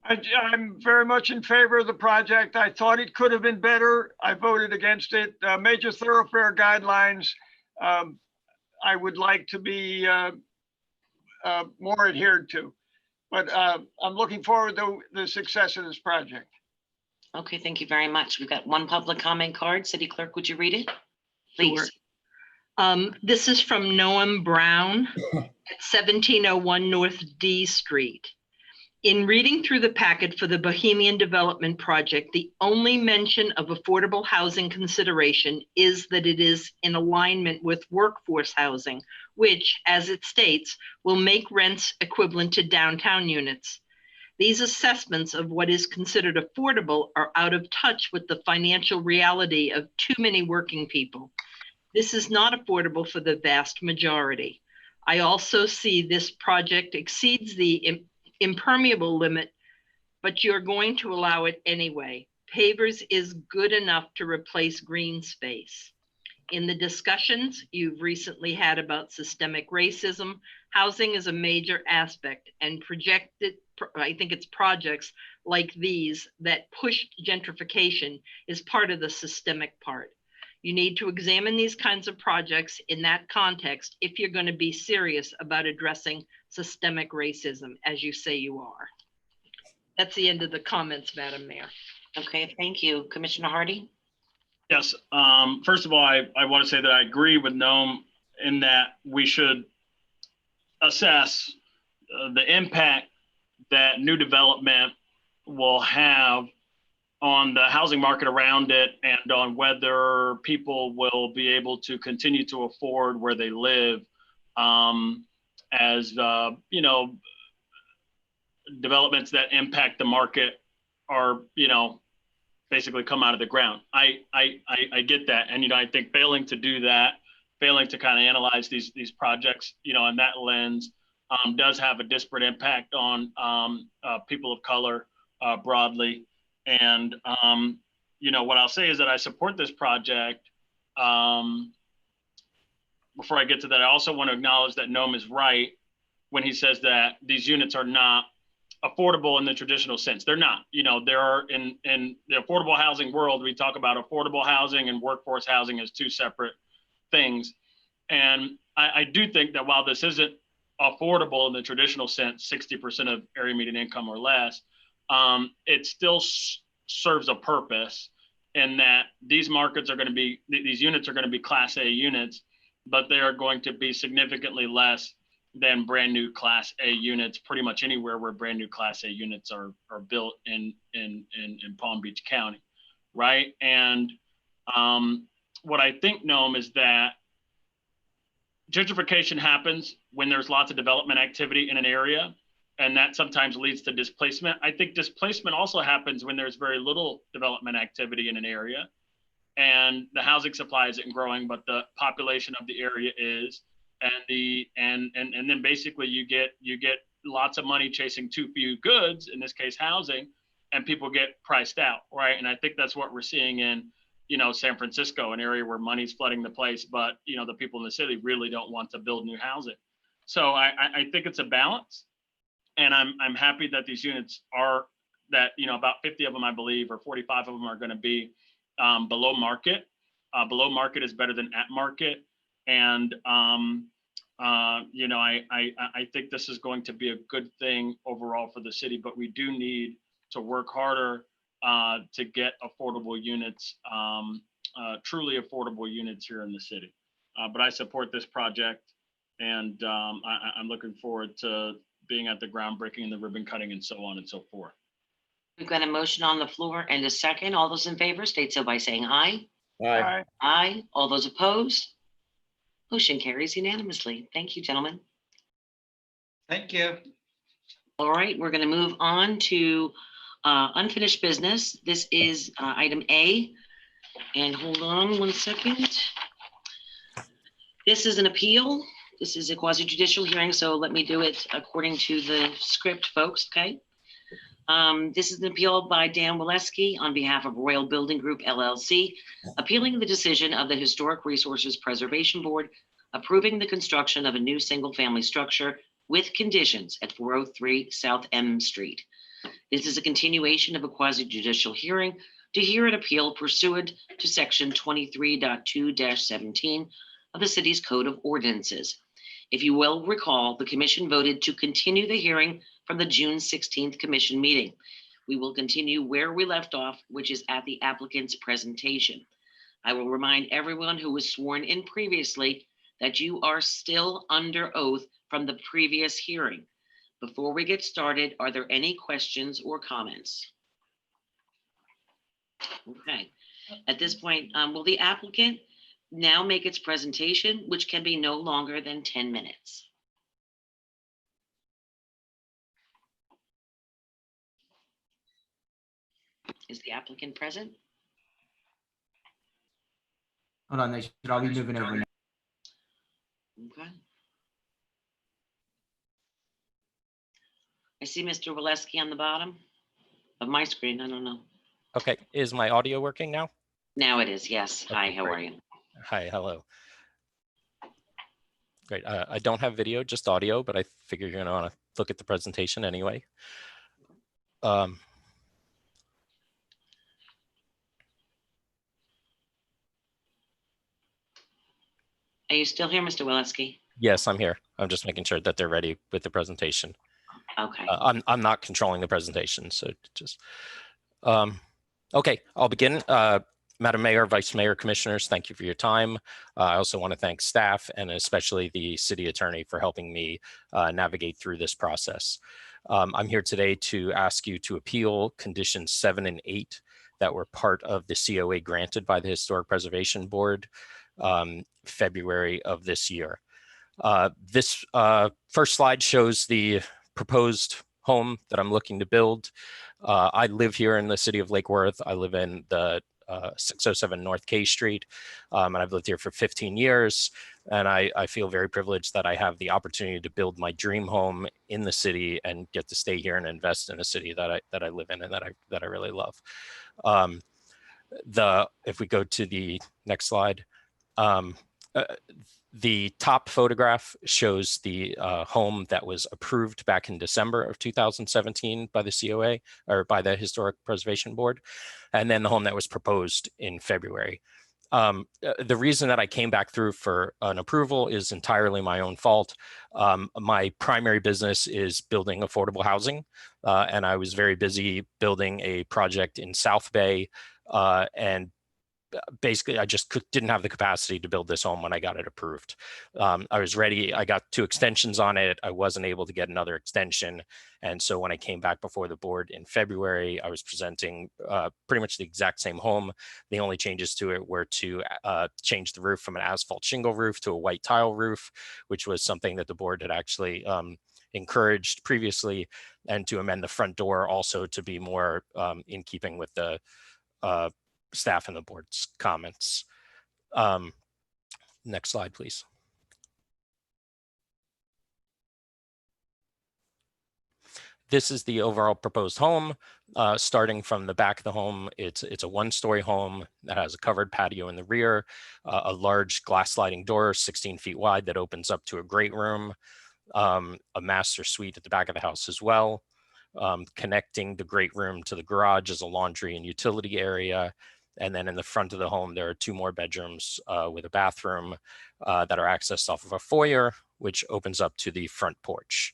I'm very much in favor of the project. I thought it could have been better. I voted against it. Major thoroughfare guidelines, I would like to be more adhered to. But I'm looking forward to the success of this project. Okay, thank you very much. We've got one public comment card. City Clerk, would you read it? Please. Sure. This is from Noam Brown at 1701 North D Street. In reading through the packet for the Bohemian Development Project, the only mention of affordable housing consideration is that it is in alignment with workforce housing, which, as it states, will make rents equivalent to downtown units. These assessments of what is considered affordable are out of touch with the financial reality of too many working people. This is not affordable for the vast majority. I also see this project exceeds the impermeable limit, but you're going to allow it anyway. Pavers is good enough to replace green space. In the discussions you've recently had about systemic racism, housing is a major aspect, and I think it's projects like these that push gentrification is part of the systemic part. You need to examine these kinds of projects in that context if you're going to be serious about addressing systemic racism, as you say you are. That's the end of the comments, Madam Mayor. Okay, thank you. Commissioner Hardy? Yes. First of all, I want to say that I agree with Noam in that we should assess the impact that new development will have on the housing market around it and on whether people will be able to continue to afford where they live as, you know, developments that impact the market are, you know, basically come out of the ground. I get that. And, you know, I think failing to do that, failing to kind of analyze these projects, you know, in that lens does have a disparate impact on people of color broadly. And, you know, what I'll say is that I support this project. Before I get to that, I also want to acknowledge that Noam is right when he says that these units are not affordable in the traditional sense. They're not. You know, there are in the affordable housing world, we talk about affordable housing and workforce housing as two separate things. And I do think that while this isn't affordable in the traditional sense, 60% of area median income or less, it still serves a purpose in that these markets are going to be, these units are going to be Class A units, but they are going to be significantly less than brand new Class A units pretty much anywhere where brand new Class A units are built in Palm Beach County, right? And what I think, Noam, is that gentrification happens when there's lots of development activity in an area, and that sometimes leads to displacement. I think displacement also happens when there's very little development activity in an area, and the housing supply isn't growing, but the population of the area is. And then basically you get lots of money chasing too few goods, in this case housing, and people get priced out, right? And I think that's what we're seeing in, you know, San Francisco, an area where money's flooding the place, but, you know, the people in the city really don't want to build new housing. So I think it's a balance, and I'm happy that these units are, that, you know, about 50 of them, I believe, or 45 of them are going to be below market. Below market is better than at market. And, you know, I think this is going to be a good thing overall for the city, but we do need to work harder to get affordable units, truly affordable units here in the city. But I support this project, and I'm looking forward to being at the groundbreaking and the ribbon cutting and so on and so forth. We've got a motion on the floor and a second. All those in favor state so by saying aye. Aye. Aye. All those opposed? Motion carries unanimously. Thank you, gentlemen. Thank you. All right, we're going to move on to unfinished business. This is item A. And hold on one second. This is an appeal. This is a quasi-judicial hearing, so let me do it according to the script, folks, okay? This is an appeal by Dan Waleski on behalf of Royal Building Group LLC, appealing the decision of the Historic Resources Preservation Board approving the construction of a new single-family structure with conditions at 403 South M Street. This is a continuation of a quasi-judicial hearing to hear an appeal pursuant to section 23.2-17 of the city's Code of Ordinances. If you will recall, the commission voted to continue the hearing from the June 16th commission meeting. We will continue where we left off, which is at the applicant's presentation. I will remind everyone who was sworn in previously that you are still under oath from the previous hearing. Before we get started, are there any questions or comments? Okay, at this point, will the applicant now make its presentation, which can be no longer than 10 minutes. Is the applicant present? Hold on, they should all be moving over now. Okay. I see Mr. Waleski on the bottom of my screen. I don't know. Okay, is my audio working now? Now it is, yes. Hi, Okay, how great. are you? Hi, hello. Great. I don't have video, just audio, but I figure you're gonna want to look at the presentation anyway. Um, Are you still here, Mr. Walensky? yes, I'm here. I'm just making sure that they're ready with the presentation. Okay. I'm not controlling the presentation, so just okay. I'll begin. Madam Mayor, Vice Mayor, Commissioners, thank you for your time. I also want to thank staff and especially the City Attorney for helping me navigate through this process. I'm here today to ask you to appeal conditions 7 and 8 that were part of the COA granted by the Historic Preservation Board February of this year. This first slide shows the proposed home that I'm looking to build. I live here in the city of Lake Worth. I live in the 607 North K Street, and I've lived here for 15 years. And I feel very privileged that I have the opportunity to build my dream home in the city and get to stay here and invest in a city that I live in and that I really love. If we go to the next slide. The top photograph shows the home that was approved back in December of 2017 by the COA or by the Historic Preservation Board, and then the home that was proposed in February. The reason that I came back through for an approval is entirely my own fault. My primary business is building affordable housing, and I was very busy building a project in South Bay, and basically I just didn't have the capacity to build this home when I got it approved. I was ready. I got 2 extensions on it. I wasn't able to get another extension. And so when I came back before the board in February, I was presenting pretty much the exact same home. The only changes to it were to change the roof from an asphalt shingle roof to a white tile roof, which was something that the board had actually encouraged previously, and to amend the front door also to be more in keeping with the staff and the board's comments. Next slide, please. This is the overall proposed home. Starting from the back of the home, it's a 1-story home that has a covered patio in the rear, a large glass sliding door 16 feet wide that opens up to a great room, a master suite at the back of the house as well. Connecting the great room to the garage is a laundry and utility area. And then in the front of the home, there are 2 more bedrooms with a bathroom that are accessed off of a foyer, which opens up to the front porch.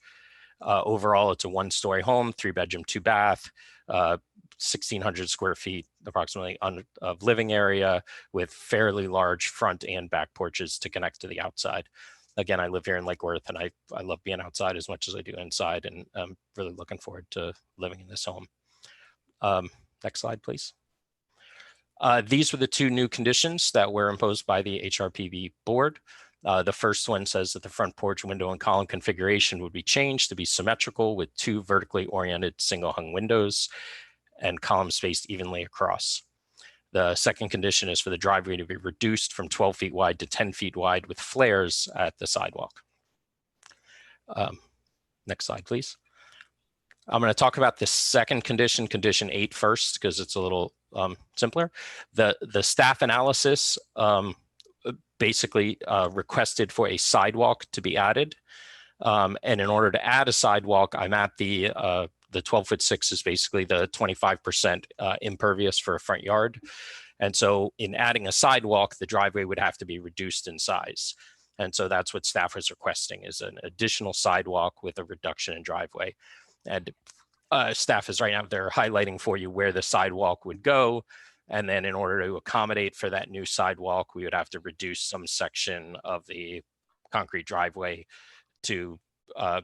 Overall, it's a 1-story home, 3-bedroom, 2-bath, 1,600 square feet approximately of living area with fairly large front and back porches to connect to the outside. Again, I live here in Lake Worth, and I love being outside as much as I do inside, and I'm really looking forward to living in this home. Next slide, please. These were the 2 new conditions that were imposed by the HRPB board. The first one says that the front porch window and column configuration would be changed to be symmetrical with 2 vertically oriented single hung windows and columns spaced evenly across. The second condition is for the driveway to be reduced from 12 feet wide to 10 feet wide with flares at the sidewalk. Next slide, please. I'm going to talk about the second condition, condition 8 first, because it's a little simpler. The staff analysis basically requested for a sidewalk to be added. And in order to add a sidewalk, I'm at the 12'6" is basically the 25% impervious for a front yard. And so in adding a sidewalk, the driveway would have to be reduced in size. And so that's what staff is requesting, is an additional sidewalk with a reduction in driveway. And staff is right now, they're highlighting for you where the sidewalk would go. And then in order to accommodate for that new sidewalk, we would have to reduce some section of the concrete driveway to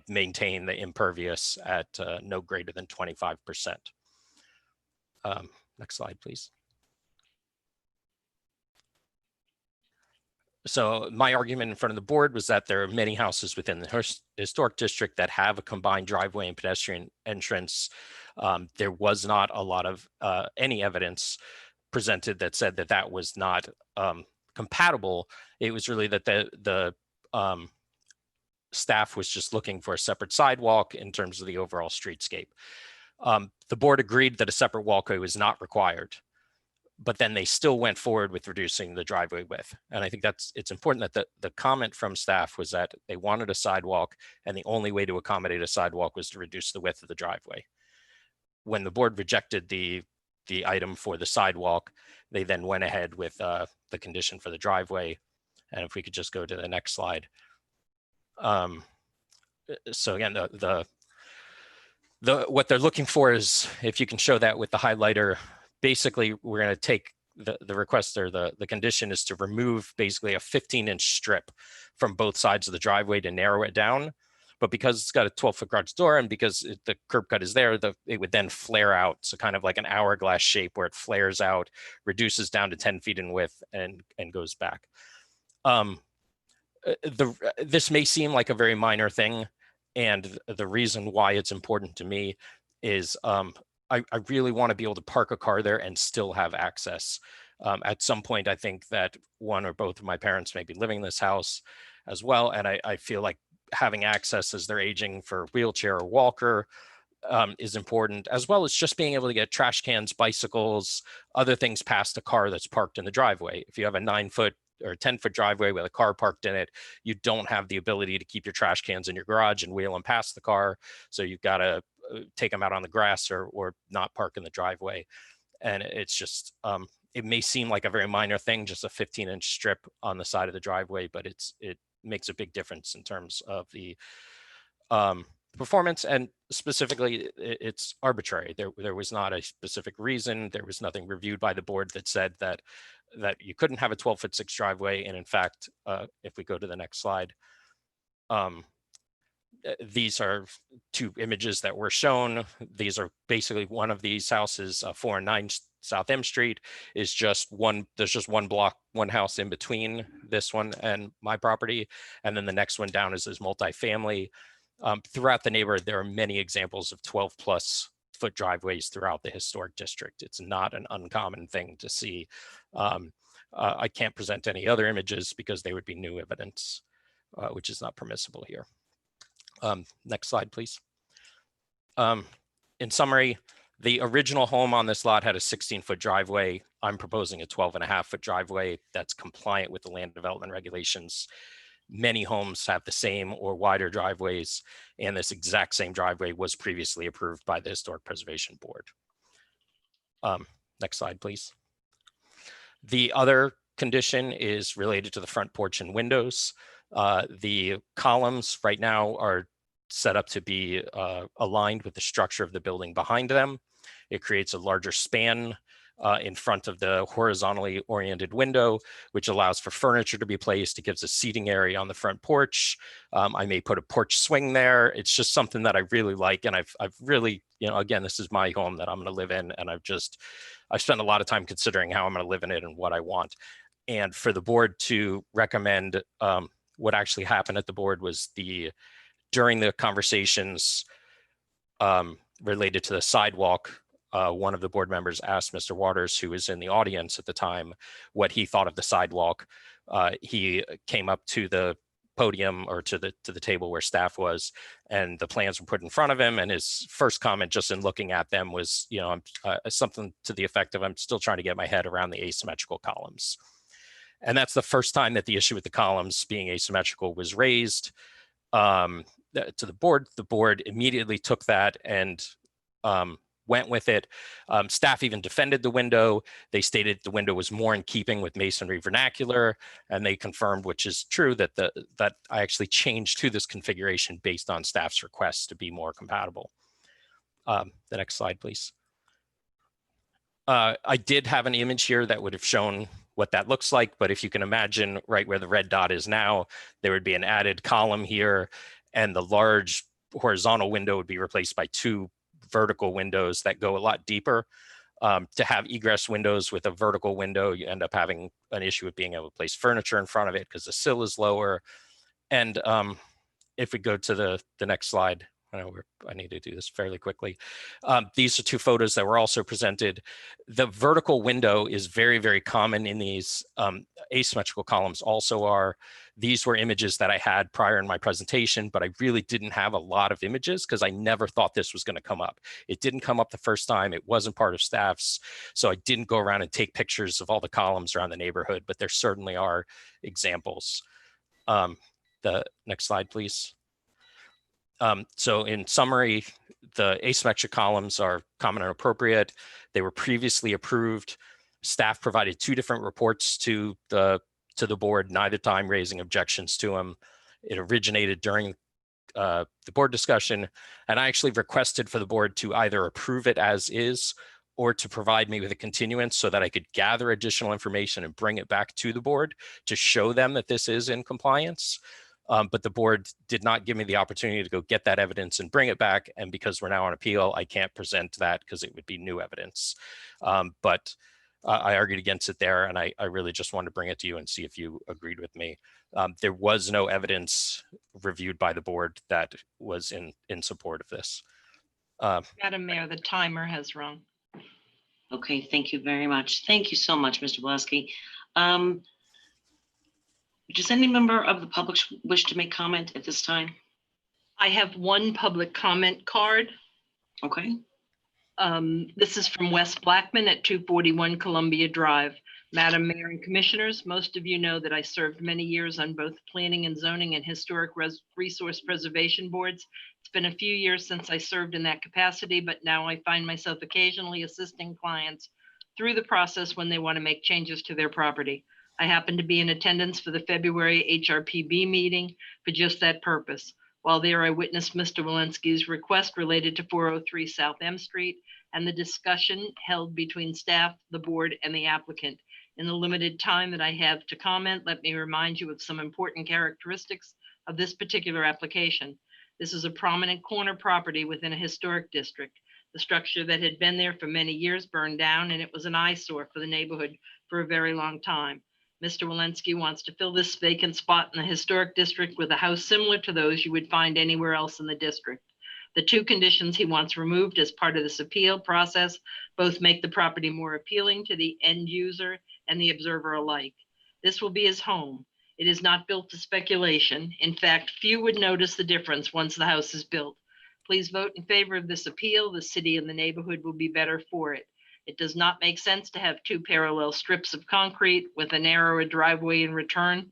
maintain the impervious at no greater than 25%. Next slide, please. So my argument in front of the board was that there are many houses within the historic district that have a combined driveway and pedestrian entrance. There was not a lot of any evidence presented that said that that was not compatible. It was really that the staff was just looking for a separate sidewalk in terms of the overall streetscape. The board agreed that a separate walkway was not required, but then they still went forward with reducing the driveway width. And I think it's important that the comment from staff was that they wanted a sidewalk, and the only way to accommodate a sidewalk was to reduce the width of the driveway. When the board rejected the item for the sidewalk, they then went ahead with the condition for the driveway. And if we could just go to the next slide. So again, what they're looking for is, if you can show that with the highlighter, basically we're going to take the request, or the condition is to remove basically a 15-inch strip from both sides of the driveway to narrow it down. But because it's got a 12-foot garage door, and because the curb cut is there, it would then flare out. So kind of like an hourglass shape where it flares out, reduces down to 10 feet in width, and goes back. This may seem like a very minor thing, and the reason why it's important to me is I really want to be able to park a car there and still have access. At some point, I think that one or both of my parents may be living in this house as well, and I feel like having access as they're aging for wheelchair or walker is important, as well as just being able to get trash cans, bicycles, other things past a car that's parked in the driveway. If you have a 9-foot or 10-foot driveway with a car parked in it, you don't have the ability to keep your trash cans in your garage and wheel them past the car. So you've got to take them out on the grass or not park in the driveway. And it's just, it may seem like a very minor thing, just a 15-inch strip on the side of the driveway, but it makes a big difference in terms of the performance. And specifically, it's arbitrary. There was not a specific reason. There was nothing reviewed by the board that said that you couldn't have a 12'6" driveway. And in fact, if we go to the next slide, these are two images that were shown. These are basically, one of these houses, 4 and 9 South M Street, is just one. There's just one block, one house in between this one and my property, and then the next one down is multifamily. Throughout the neighborhood, there are many examples of 12+ foot driveways throughout the historic district. It's not an uncommon thing to see. I can't present any other images because they would be new evidence, which is not permissible here. Next slide, please. In summary, the original home on this lot had a 16-foot driveway. I'm proposing a 12.5-foot driveway that's compliant with the land development regulations. Many homes have the same or wider driveways, and this exact same driveway was previously approved by the Historic Preservation Board. Next slide, please. The other condition is related to the front porch and windows. The columns right now are set up to be aligned with the structure of the building behind them. It creates a larger span in front of the horizontally oriented window, which allows for furniture to be placed. It gives a seating area on the front porch. I may put a porch swing there. It's just something that I really like. And I've really, again, this is my home that I'm going to live in. And I've spent a lot of time considering how I'm going to live in it and what I want. And for the board to recommend, what actually happened at the board was during the conversations related to the sidewalk, one of the board members asked Mr. Waters, who was in the audience at the time, what he thought of the sidewalk. He came up to the podium, or to the table where staff was, and the plans were put in front of him. And his first comment, just in looking at them, was, something to the effect of, "I'm still trying to get my head around the asymmetrical columns." And that's the first time that the issue with the columns being asymmetrical was raised to the board. The board immediately took that and went with it. Staff even defended the window. They stated the window was more in keeping with masonry vernacular, and they confirmed, which is true, that that I actually changed to this configuration based on staff's requests to be more compatible. The next slide, please. I did have an image here that would have shown what that looks like, but if you can imagine right where the red dot is now, there would be an added column here, and the large horizontal window would be replaced by 2 vertical windows that go a lot deeper. To have egress windows with a vertical window, you end up having an issue with being able to place furniture in front of it because the sill is lower. And if we go to the next slide, I need to do this fairly quickly. These are 2 photos that were also presented. The vertical window is very, very common in these. Asymmetrical columns also are. These were images that I had prior in my presentation, but I really didn't have a lot of images because I never thought this was going to come up. It didn't come up the first time. It wasn't part of staff's, so I didn't go around and take pictures of all the columns around the neighborhood, but there certainly are examples. The next slide, please. So in summary, the asymmetric columns are common and appropriate. They were previously approved. Staff provided 2 different reports to the board, neither time raising objections to them. It originated during the board discussion, and I actually requested for the board to either approve it as is or to provide me with a continuance so that I could gather additional information and bring it back to the board to show them that this is in compliance. But the board did not give me the opportunity to go get that evidence and bring it back. And because we're now on appeal, I can't present that because it would be new evidence. But I argued against it there, and I really just wanted to bring it to you and see if you agreed with me. There was no evidence reviewed by the board that was in support of this. Madam Mayor, the timer has run. Okay, thank you very much. Thank you so much, Mr. Boleski. Does any member of the public wish to make comment at this time? I have one public comment card. Okay. This is from Wes Blackman at 241 Columbia Drive. Madam Mayor and Commissioners, most of you know that I served many years on both Planning and Zoning and Historic Resource Preservation Boards. It's been a few years since I served in that capacity, but now I find myself occasionally assisting clients through the process when they want to make changes to their property. I happened to be in attendance for the February HRPB meeting for just that purpose. While there, I witnessed Mr. Walensky's request related to 403 South M Street and the discussion held between staff, the board, and the applicant. In the limited time that I have to comment, let me remind you of some important characteristics of this particular application. This is a prominent corner property within a historic district. The structure that had been there for many years burned down, and it was an eyesore for the neighborhood for a very long time. Mr. Walensky wants to fill this vacant spot in the historic district with a house similar to those you would find anywhere else in the district. The 2 conditions he wants removed as part of this appeal process both make the property more appealing to the end user and the observer alike. This will be his home. It is not built to speculation. In fact, few would notice the difference once the house is built. Please vote in favor of this appeal. The city and the neighborhood will be better for it. It does not make sense to have 2 parallel strips of concrete with a narrower driveway in return.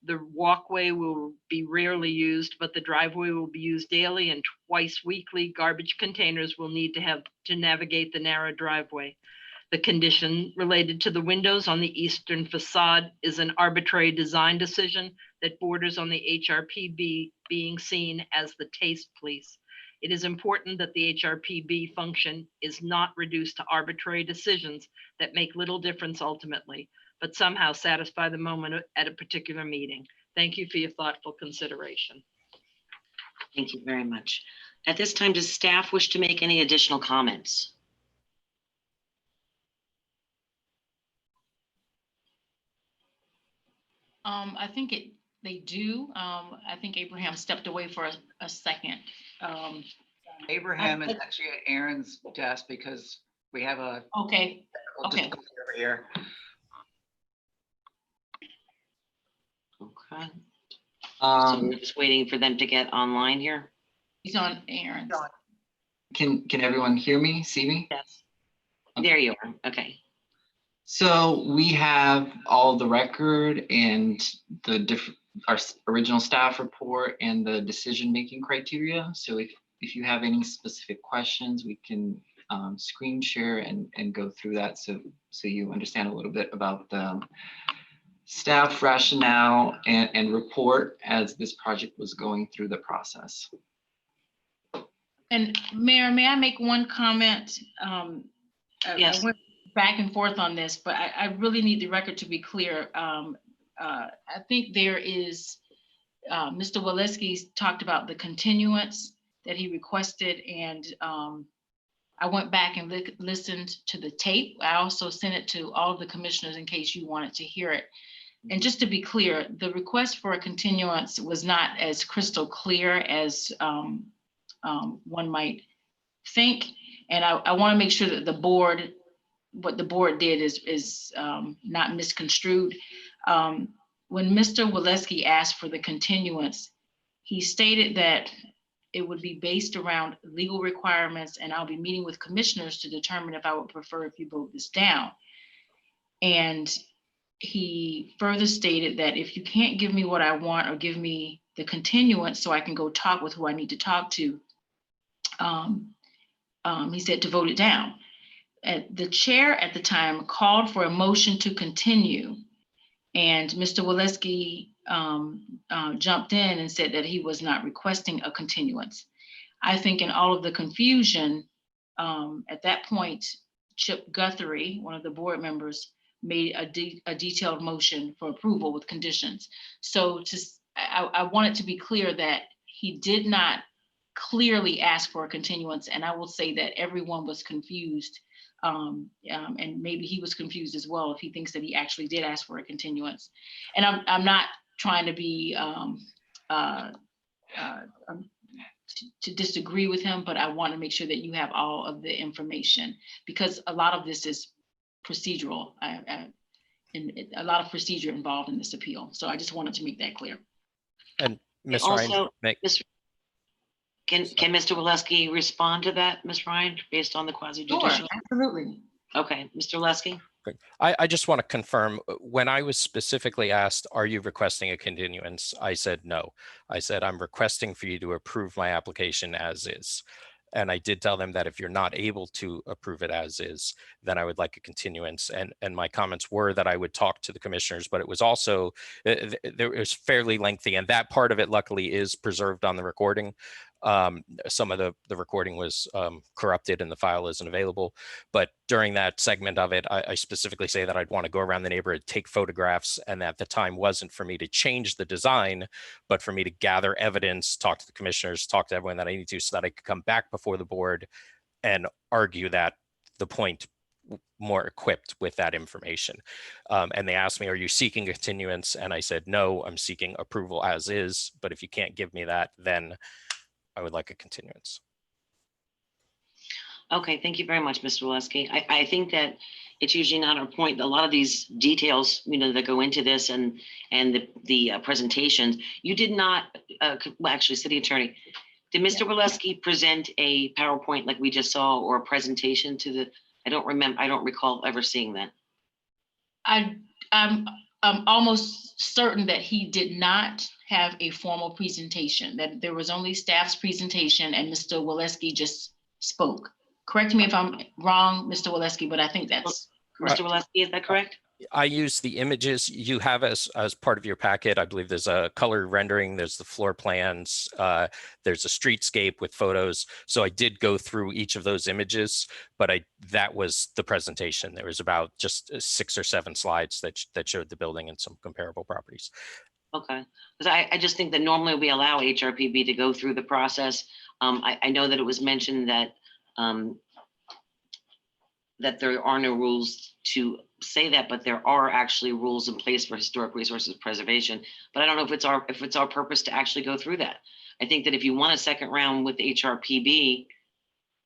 The walkway will be rarely used, but the driveway will be used daily, and twice weekly garbage containers will need to have to navigate the narrow driveway. The condition related to the windows on the eastern facade is an arbitrary design decision that borders on the HRPB being seen as the taste police. It is important that the HRPB function is not reduced to arbitrary decisions that make little difference ultimately, but somehow satisfy the moment at a particular meeting. Thank you for your thoughtful consideration. Thank you very much. At this time, does staff wish to make any additional comments? I think they do. I think Abraham stepped away for a second. Abraham is actually at Aaron's desk because we have a okay. Okay. over here. Okay. So we're just waiting for them to get online here. He's on Aaron's. Can everyone hear me, see me? Yes. Okay. There you are. Okay. So we have all the record and our original staff report and the decision-making criteria. So if you have any specific questions, we can screen share and go through that so you understand a little bit about the staff rationale and report as this project was going through the process. And Mayor, may I make one comment? Yes. I went back and forth on this, but I really need the record to be clear. I think there is, Mr. Walensky talked about the continuance that he requested, and I went back and listened to the tape. I also sent it to all of the commissioners in case you wanted to hear it. And just to be clear, the request for a continuance was not as crystal clear as one might think. And I want to make sure that what the board did is not misconstrued. when Mr. Waleski asked for the continuance, he stated that it would be based around legal requirements, and I'll be meeting with commissioners to determine if I would prefer if you vote this down. And he further stated that if you can't give me what I want or give me the continuance so I can go talk with who I need to talk to, he said to vote it down. The chair at the time called for a motion to continue, and Mr. Waleski jumped in and said that he was not requesting a continuance. I think in all of the confusion, at that point, Chip Guthrie, one of the board members, made a detailed motion for approval with conditions. So I want it to be clear that he did not clearly ask for a continuance, and I will say that everyone was confused, and maybe he was confused as well if he thinks that he actually did ask for a continuance. And I'm not trying to be to disagree with him, but I want to make sure that you have all of the information, because a lot of this is procedural, and a lot of procedure involved in this appeal. So I just wanted to make that clear. And Ms. Also, Ryan, can Mr. Waleski respond to that, Ms. Ryan, based on the quasi Sure, judicial? absolutely. Okay, Mr. Waleski. I just want to confirm, when I was specifically asked, are you requesting a continuance? I said no. I said, I'm requesting for you to approve my application as is. And I did tell them that if you're not able to approve it as is, then I would like a continuance. And my comments were that I would talk to the commissioners, but it was also, it was fairly lengthy. And that part of it, luckily, is preserved on the recording. Some of the recording was corrupted and the file isn't available. But during that segment of it, I specifically say that I'd want to go around the neighborhood, take photographs, and that the time wasn't for me to change the design, but for me to gather evidence, talk to the commissioners, talk to everyone that I need to, so that I could come back before the board and argue that the point more equipped with that information. And they asked me, are you seeking a continuance? And I said, no, I'm seeking approval as is. But if you can't give me that, then I would like a continuance. Okay, thank you very much, Mr. Waleski. I think that it's usually not our point. A lot of these details, that go into this and the presentations, you did not, well, actually, City Attorney, did Mr. Waleski present a PowerPoint like we just saw, or a presentation to the, I don't recall ever seeing that. I'm almost certain that he did not have a formal presentation, that there was only staff's presentation and Mr. Waleski just spoke. Correct me if I'm wrong, Mr. Waleski, but I think that's correct. Mr. Waleski, is that correct? I use the images you have as part of your packet. I believe there's a color rendering, there's the floor plans, there's a streetscape with photos. So I did go through each of those images, but that was the presentation. There was about just 6 or 7 slides that showed the building and some comparable properties. Okay, because I just think that normally we allow HRPB to go through the process. I know that it was mentioned that that there are no rules to say that, but there are actually rules in place for historic resources preservation. But I don't know if it's our purpose to actually go through that. I think that if you want a second round with HRPB,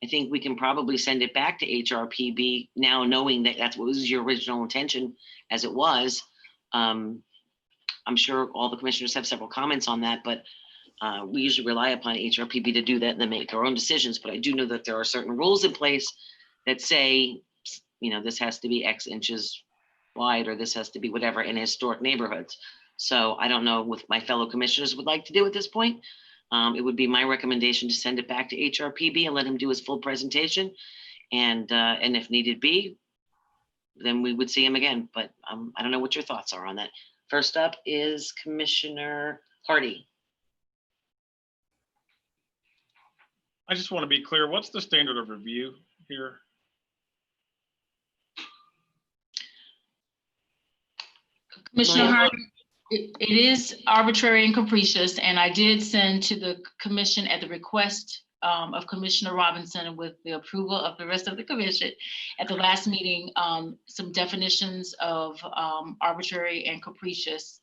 I think we can probably send it back to HRPB now, knowing that that's what was your original intention as it was. I'm sure all the commissioners have several comments on that, but we usually rely upon HRPB to do that and then make our own decisions. But I do know that there are certain rules in place that say, this has to be X inches wide, or this has to be whatever in historic neighborhoods. So I don't know what my fellow commissioners would like to do at this point. It would be my recommendation to send it back to HRPB and let him do his full presentation. And if needed be, then we would see him again. But I don't know what your thoughts are on that. First up is Commissioner Hardy. I just want to be clear, what's the standard of review here? Commissioner Hardy, it is arbitrary and capricious, and I did send to the commission at the request of Commissioner Robinson, with the approval of the rest of the commission at the last meeting, some definitions of arbitrary and capricious.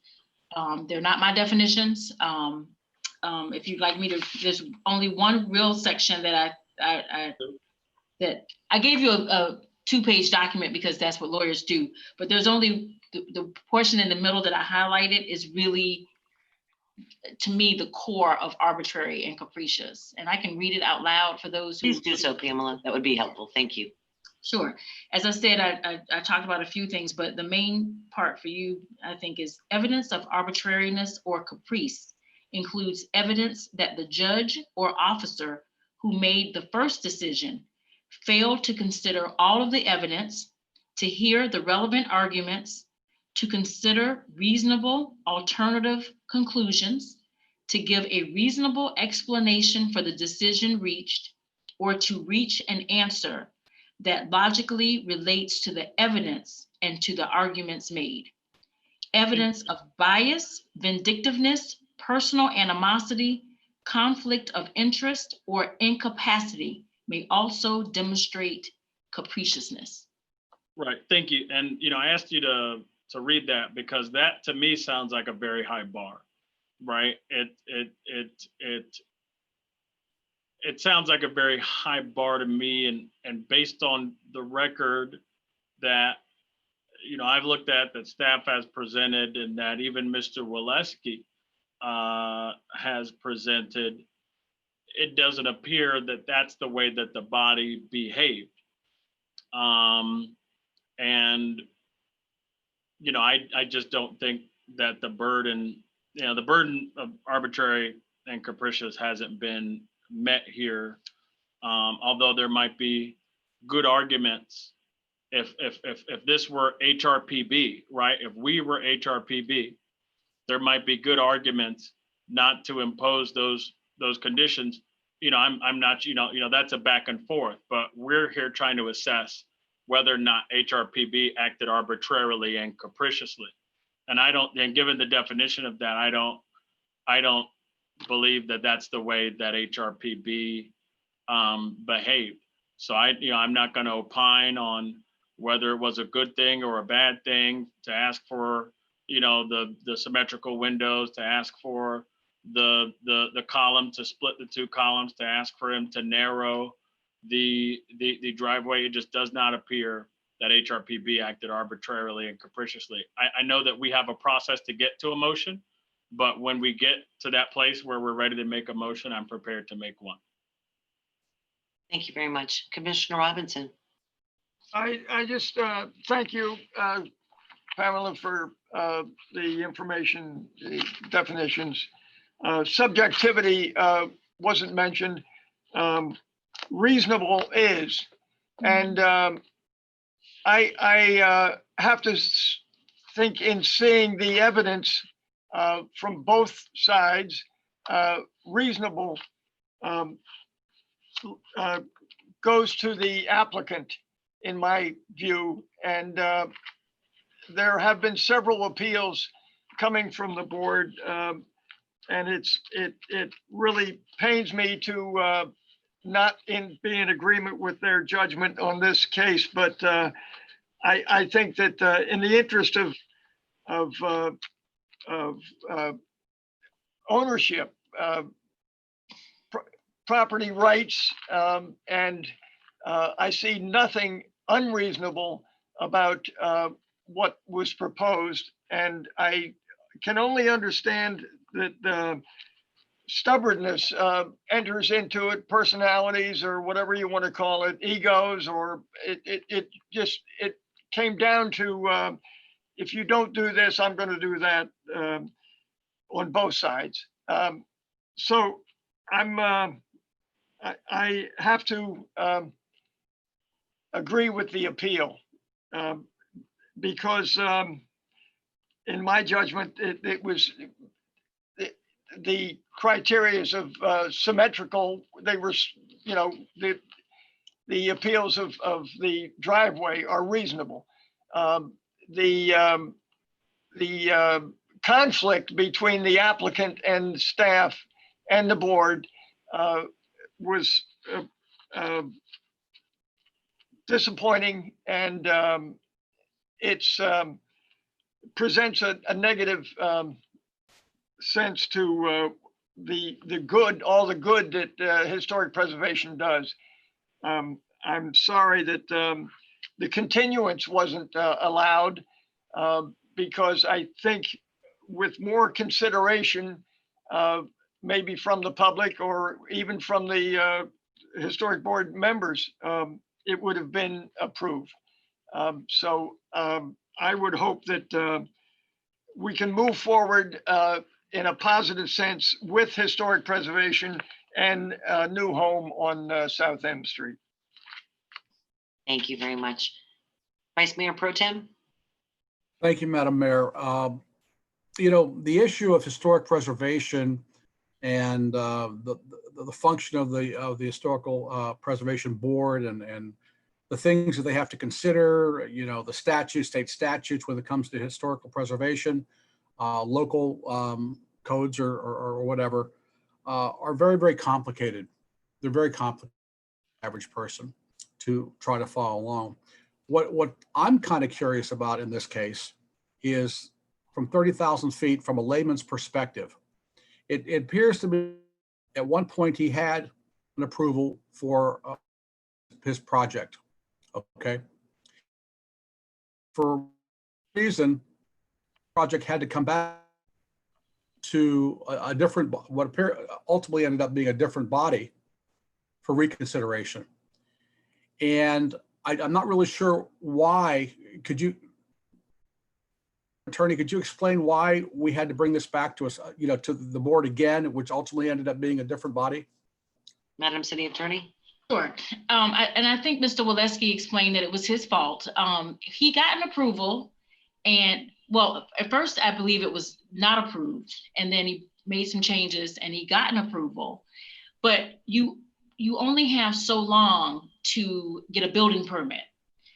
They're not my definitions. If you'd like me to, there's only one real section that I gave you a 2-page document, because that's what lawyers do, but there's only the portion in the middle that I highlighted is really, to me, the core of arbitrary and capricious. And I can read it out loud for those who. Please do so, Pamela. That would be helpful. Thank you. Sure. As I said, I talked about a few things, but the main part for you, I think, is evidence of arbitrariness or caprice includes evidence that the judge or officer who made the first decision failed to consider all of the evidence, to hear the relevant arguments, to consider reasonable alternative conclusions, to give a reasonable explanation for the decision reached, or to reach an answer that logically relates to the evidence and to the arguments made. Evidence of bias, vindictiveness, personal animosity, conflict of interest, or incapacity may also demonstrate capriciousness. Right, thank you. And, I asked you to read that because that to me sounds like a very high bar, right? It sounds like a very high bar to me, and based on the record that I've looked at, that staff has presented, and that even Mr. Waleski has presented, it doesn't appear that that's the way that the body behaved. And I just don't think that the burden of arbitrary and capricious hasn't been met here, although there might be good arguments if this were HRPB, right? If we were HRPB, there might be good arguments not to impose those conditions. I'm not, that's a back and forth, but we're here trying to assess whether or not HRPB acted arbitrarily and capriciously. And given the definition of that, I don't believe that that's the way that HRPB behaved. So I'm not going to opine on whether it was a good thing or a bad thing to ask for, the symmetrical windows, to ask for the column, to split the two columns, to ask for him to narrow the driveway. It just does not appear that HRPB acted arbitrarily and capriciously. I know that we have a process to get to a motion, but when we get to that place where we're ready to make a motion, I'm prepared to make one. Thank you very much. Commissioner Robinson. I just thank you, Pamela, for the information, the definitions. Subjectivity wasn't mentioned. Reasonable is, and I have to think, in seeing the evidence from both sides, reasonable goes to the applicant, in my view, and there have been several appeals coming from the board, and it really pains me to not be in agreement with their judgment on this case, but I think that in the interest of ownership, property rights, and I see nothing unreasonable about what was proposed, and I can only understand that the stubbornness enters into it, personalities or whatever you want to call it, egos, or it came down to if you don't do this, I'm going to do that on both sides. So I have to agree with the appeal because in my judgment, it was the criteria of symmetrical. They were, the appeals of the driveway are reasonable. The conflict between the applicant and staff and the board was disappointing, and it's presents a negative sense to the good, all the good that historic preservation does. I'm sorry that the continuance wasn't allowed because I think with more consideration, maybe from the public or even from the historic board members, it would have been approved. I would hope that we can move forward in a positive sense with historic preservation and a new home on South M Street. Thank you very much. Vice Mayor Pro Tem? Thank you, Madam Mayor. You know, the issue of historic preservation and the function of the historical preservation board and the things that they have to consider, you know, the statutes, state statutes when it comes to historical preservation, local codes or whatever, are very, very complicated. They're very complicated for the average person to try to follow along. What I'm kind of curious about in this case is from 30,000 feet from a layman's perspective. It appears to me at one point he had an approval for his project, okay? For a reason, project had to come back to a different, what ultimately ended up being a different body for reconsideration. And I'm not really sure why. Attorney, could you explain why we had to bring this back to us, you know, to the board again, which ultimately ended up being a different body? Madam City Attorney? Sure. And I think Mr. Walewski explained that it was his fault. He got an approval, and well, at first I believe it was not approved, and then he made some changes and he got an approval. But you only have so long to get a building permit.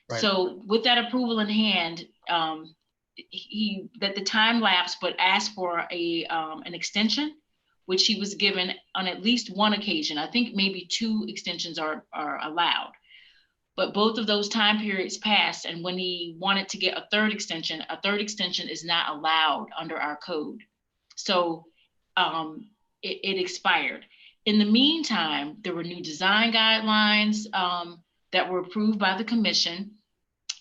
Right. So with that approval in hand, he let the time lapse, but asked for an extension, which he was given on at least one occasion. I think maybe 2 extensions are allowed, but both of those time periods passed. And when he wanted to get a third extension is not allowed under our code. So it expired. In the meantime, there were new design guidelines that were approved by the commission,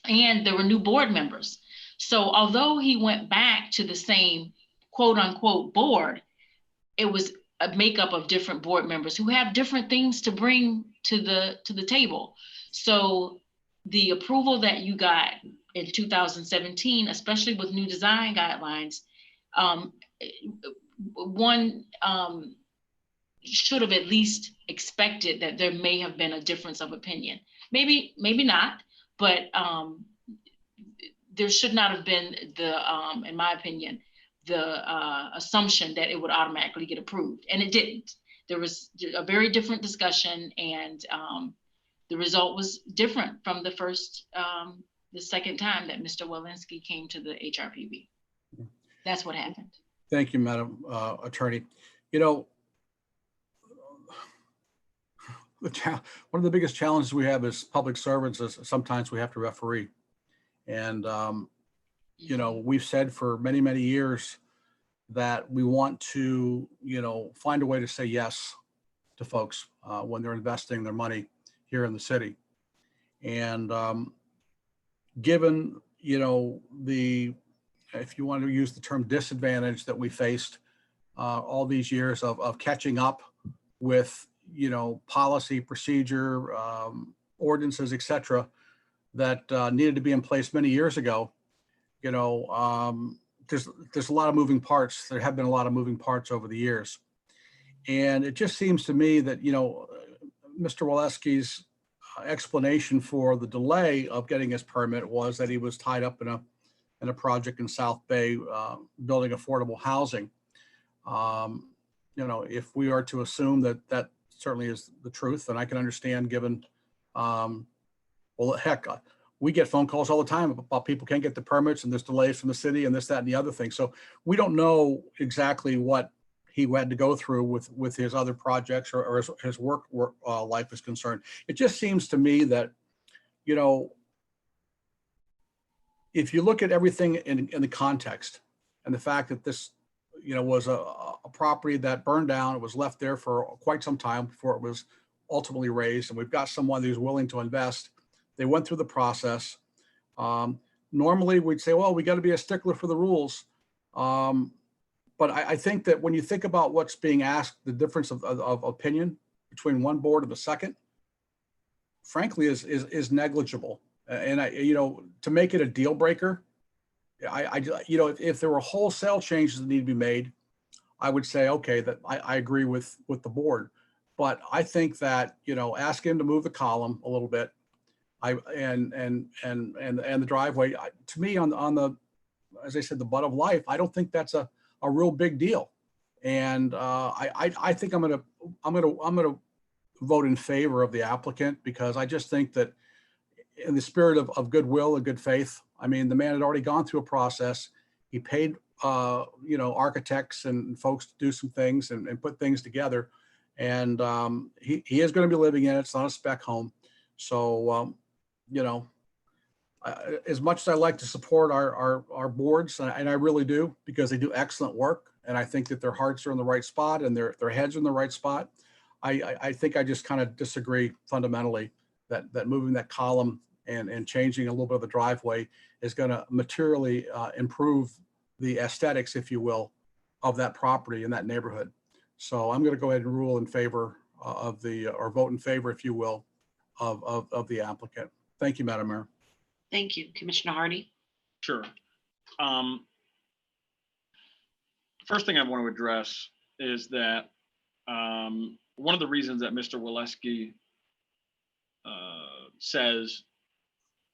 and there were new board members. So although he went back to the same quote unquote board, it was a makeup of different board members who have different things to bring to the table. So the approval that you got in 2017, especially with new design guidelines, one should have at least expected that there may have been a difference of opinion. Maybe not, but there should not have been in my opinion, the assumption that it would automatically get approved, and it didn't. There was a very different discussion, and the result was different from the second time that Mr. Walensky came to the HRPB. That's what happened. Thank you, Madam Attorney. You know, one of the biggest challenges we have as public servants is sometimes we have to referee. And, you know, we've said for many, many years that we want to, you know, find a way to say yes to folks when they're investing their money here in the city. And given, you know, if you want to use the term disadvantage that we faced all these years of catching up with, you know, policy, procedure, ordinances, et cetera, that needed to be in place many years ago, you know, there's a lot of moving parts. There have been a lot of moving parts over the years. And it just seems to me that, you know, Mr. Walewski's explanation for the delay of getting his permit was that he was tied up in a project in South Bay building affordable housing. You know, if we are to assume that that certainly is the truth, then I can understand given, well, heck, we get phone calls all the time about people can't get the permits and there's delays from the city and this, that, and the other thing. So we don't know exactly what he had to go through with his other projects or his work life is concerned. It just seems to me that, you know, if you look at everything in the context and the fact that this, you know, was a property that burned down, it was left there for quite some time before it was ultimately raised, and we've got someone who's willing to invest. They went through the process. normally we'd say, well, we got to be a stickler for the rules. But I think that when you think about what's being asked, the difference of opinion between one board and the second, frankly, is negligible. And to make it a deal breaker, if there were wholesale changes that need to be made, I would say, okay, that I agree with the board. But I think that, ask him to move the column a little bit. And the driveway, to me, on the, as I said, the butt of life, I don't think that's a real big deal. And I think I'm gonna vote in favor of the applicant, because I just think that in the spirit of goodwill and good faith, I mean, the man had already gone through a process. He paid architects and folks to do some things and put things together. And he is going to be living in it. It's not a spec home. So, as much as I like to support our boards, and I really do, because they do excellent work, and I think that their hearts are in the right spot and their heads are in the right spot, I think I just kind of disagree fundamentally that moving that column and changing a little bit of the driveway is going to materially improve the aesthetics, if you will, of that property in that neighborhood. So I'm going to go ahead and rule in favor or vote in favor, if you will, of the applicant. Thank you, Madam Mayor. Thank you. Commissioner Hardy? Sure. First thing I want to address is that one of the reasons that Mr. Waleski says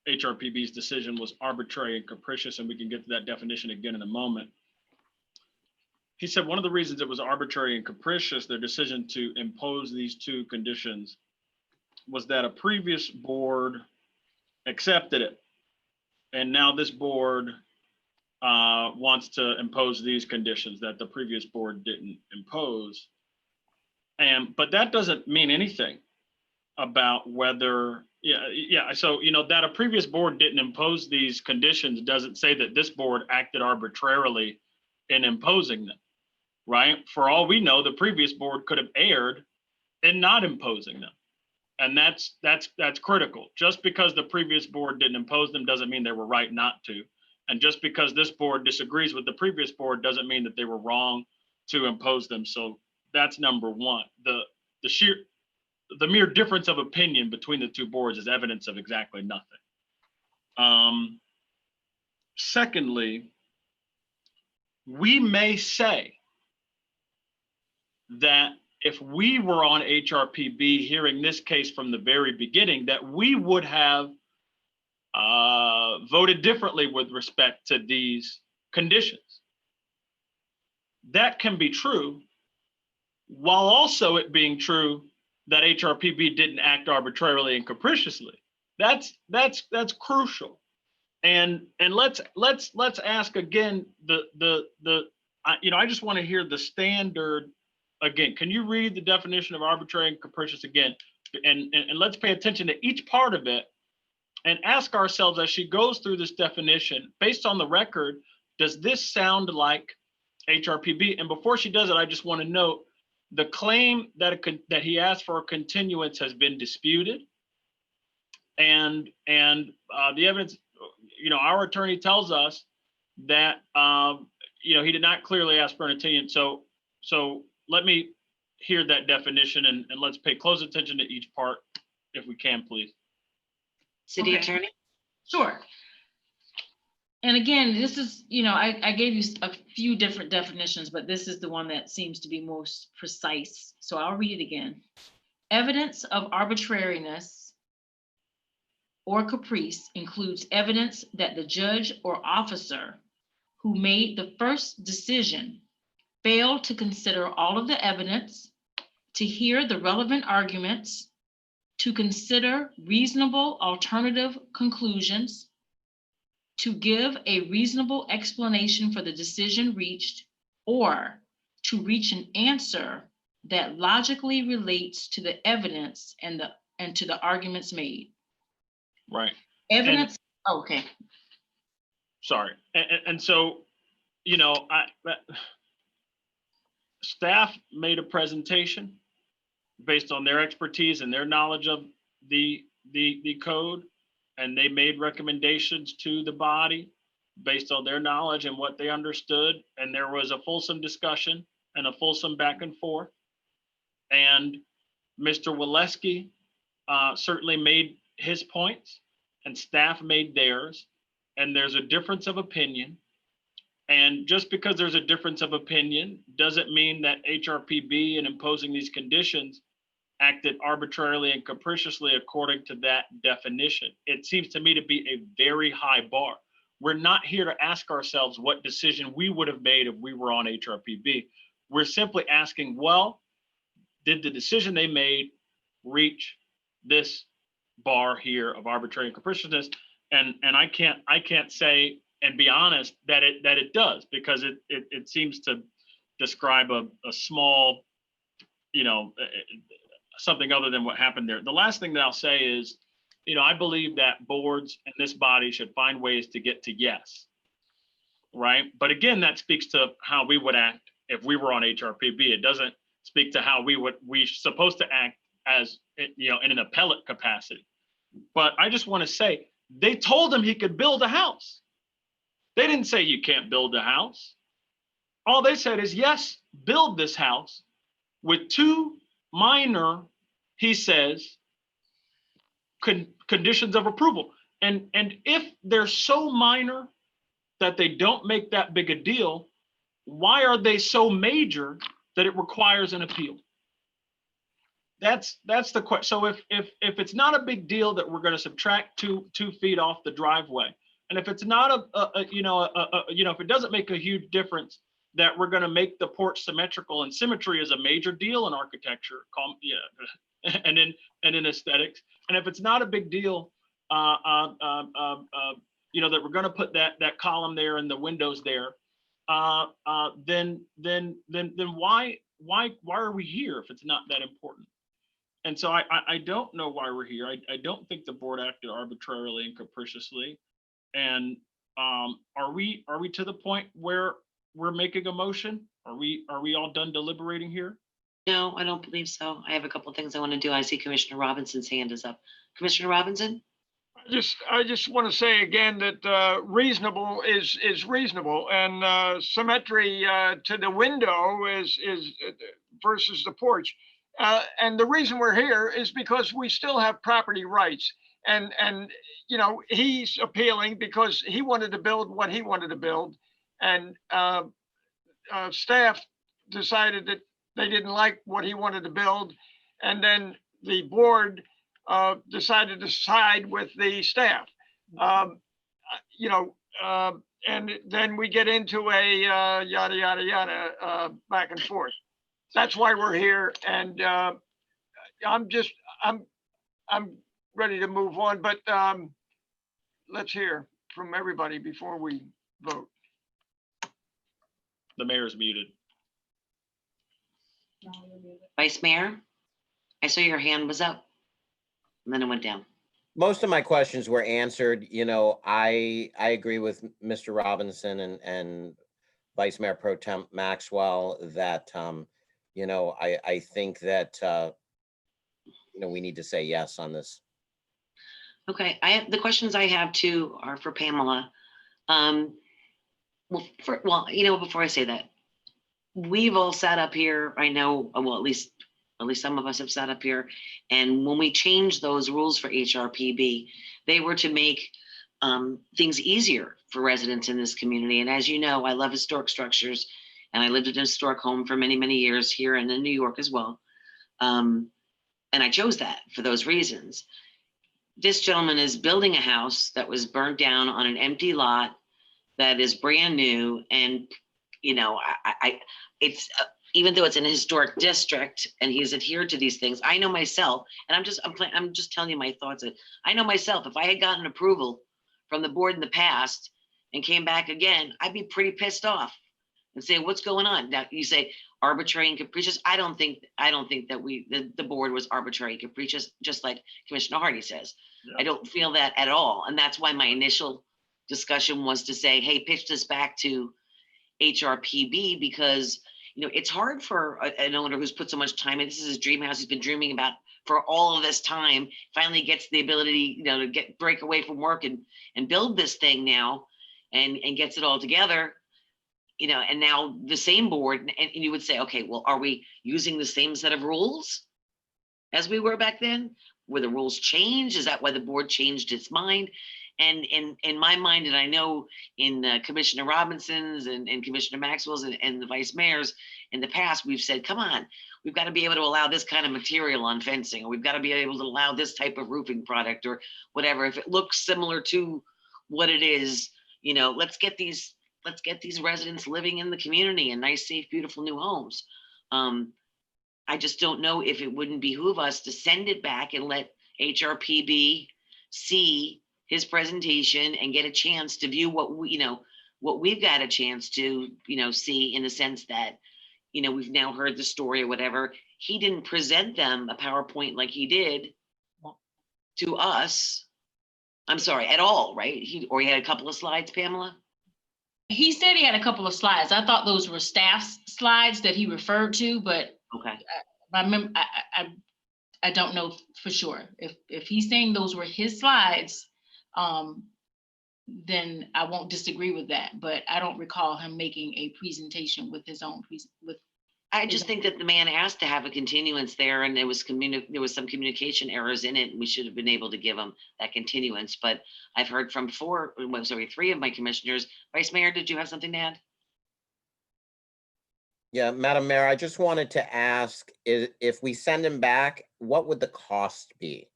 HRPB's decision was arbitrary and capricious, and we can get to that definition again in a moment. He said one of the reasons it was arbitrary and capricious, their decision to impose these two conditions, was that a previous board accepted it. And now this board wants to impose these conditions that the previous board didn't impose. But that doesn't mean anything about whether, so, that a previous board didn't impose these conditions doesn't say that this board acted arbitrarily in imposing them, right? For all we know, the previous board could have erred in not imposing them. And that's critical. Just because the previous board didn't impose them doesn't mean they were right not to. And just because this board disagrees with the previous board doesn't mean that they were wrong to impose them. So that's number one. The mere difference of opinion between the two boards is evidence of exactly nothing. Secondly, we may say that if we were on HRPB hearing this case from the very beginning, that we would have voted differently with respect to these conditions. That can be true, while also it being true that HRPB didn't act arbitrarily and capriciously. That's crucial. And let's ask again I just want to hear the standard again. Can you read the definition of arbitrary and capricious again? And let's pay attention to each part of it and ask ourselves, as she goes through this definition, based on the record, does this sound like HRPB? And before she does it, I just want to note the claim that he asked for a continuance has been disputed. And the evidence, our attorney tells us that, he did not clearly ask for an continuance. So let me hear that definition and let's pay close attention to each part if we can, please. City Attorney? Sure. And again, this is, I gave you a few different definitions, but this is the one that seems to be most precise. So I'll read it again. Evidence of arbitrariness or caprice includes evidence that the judge or officer who made the first decision failed to consider all of the evidence, to hear the relevant arguments, to consider reasonable alternative conclusions, to give a reasonable explanation for the decision reached, or to reach an answer that logically relates to the evidence and to the arguments made. Right. Evidence. Okay. Sorry. And so, staff made a presentation based on their expertise and their knowledge of the code. and they made recommendations to the body based on their knowledge and what they understood. And there was a fulsome discussion and a fulsome back and forth. And Mr. Waleski certainly made his points, and staff made theirs. And there's a difference of opinion. And just because there's a difference of opinion doesn't mean that HRPB in imposing these conditions acted arbitrarily and capriciously according to that definition. It seems to me to be a very high bar. We're not here to ask ourselves what decision we would have made if we were on HRPB. We're simply asking, well, did the decision they made reach this bar here of arbitrary and capriciousness? And I can't say and be honest that it does, because it seems to describe a small, something other than what happened there. The last thing that I'll say is, I believe that boards and this body should find ways to get to yes, right? But again, that speaks to how we would act if we were on HRPB. It doesn't speak to how we're supposed to act as, in an appellate capacity. But I just want to say, they told him he could build a house. They didn't say you can't build a house. All they said is, yes, build this house with two minor, he says, conditions of approval. And if they're so minor that they don't make that big a deal, why are they so major that it requires an appeal? That's the question. So if it's not a big deal that we're going to subtract two feet off the driveway, and if it's not if it doesn't make a huge difference that we're going to make the porch symmetrical, and symmetry is a major deal in architecture, and in aesthetics. And if it's not a big deal, that we're going to put that column there and the windows there, then why are we here if it's not that important? And so I don't know why we're here. I don't think the board acted arbitrarily and capriciously. And are we to the point where we're making a motion? Are we all done deliberating here? No, I don't believe so. I have a couple of things I want to do. I see Commissioner Robinson's hand is up. Commissioner Robinson? I just want to say again that reasonable is reasonable, and symmetry to the window is versus the porch. And the reason we're here is because we still have property rights, and he's appealing because he wanted to build what he wanted to build, and staff decided that they didn't like what he wanted to build, and then the board decided to side with the staff. And then we get into a yada yada yada back and forth. That's why we're here, and I'm ready to move on, but let's hear from everybody before we vote. The mayor's muted. Vice Mayor, I saw your hand was up, and then it went down. Most of my questions were answered. I agree with Mr. Robinson and Vice Mayor Pro Tem Maxwell that, I think that, we need to say yes on this. Okay, the questions I have too are for Pamela. Before I say that, we've all sat up here. I know, well, at least some of us have sat up here. And when we changed those rules for HRPB, they were to make things easier for residents in this community. And as you know, I love historic structures, and I lived in a historic home for many, many years here and in New York as well. And I chose that for those reasons. This gentleman is building a house that was burnt down on an empty lot that is brand new. And, it's even though it's in a historic district and he's adhered to these things, I know myself, and I'm just telling you my thoughts. I know myself, if I had gotten approval from the board in the past and came back again, I'd be pretty pissed off and say, what's going on? Now you say arbitrary and capricious. I don't think that the board was arbitrary and capricious, just like Commissioner Hardy says. Yeah. I don't feel that at all. And that's why my initial discussion was to say, hey, pitch this back to HRPB, because it's hard for an owner who's put so much time in. This is his dream house he's been dreaming about for all of this time, finally gets the ability, to break away from work and build this thing now and gets it all together, and now the same board, and you would say, okay, well, are we using the same set of rules as we were back then? Were the rules changed? Is that why the board changed its mind? And in my mind, and I know in Commissioner Robinson's and Commissioner Maxwell's and the vice mayors in the past, we've said, come on, we've got to be able to allow this kind of material on fencing, or we've got to be able to allow this type of roofing product or whatever. If it looks similar to what it is, let's get these residents living in the community in nice, safe, beautiful new homes. I just don't know if it wouldn't behoove us to send it back and let HRPB see his presentation and get a chance to view what we've got a chance to, see, in the sense that, we've now heard the story or whatever. He didn't present them a PowerPoint like he did to us. I'm sorry, at all, right? He had a couple of slides, Pamela? He said he had a couple of slides. I thought those were staff's slides that he referred to, but okay. I don't know for sure. If he's saying those were his slides, then I won't disagree with that. But I don't recall him making a presentation with his own I just think that the man asked to have a continuance there, and there was some communication errors in it, and we should have been able to give him that continuance. But I've heard from three of my commissioners. Vice Mayor, did you have something to add? Yeah, Madam Mayor, I just wanted to ask, if we send him back, what would the cost be?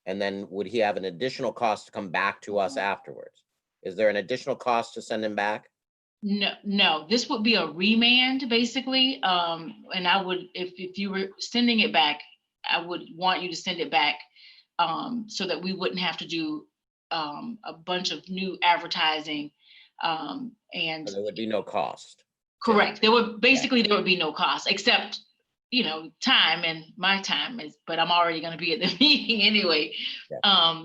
And then would he have an additional cost to come back to us afterwards? Is there an additional cost to send him back? No, this would be a remand basically. And I would, if you were sending it back, I would want you to send it back so that we wouldn't have to do a bunch of new advertising. And so there would be no cost. Correct. There would be no cost except, time, and my time is, but I'm already going to be at the meeting anyway. Yeah.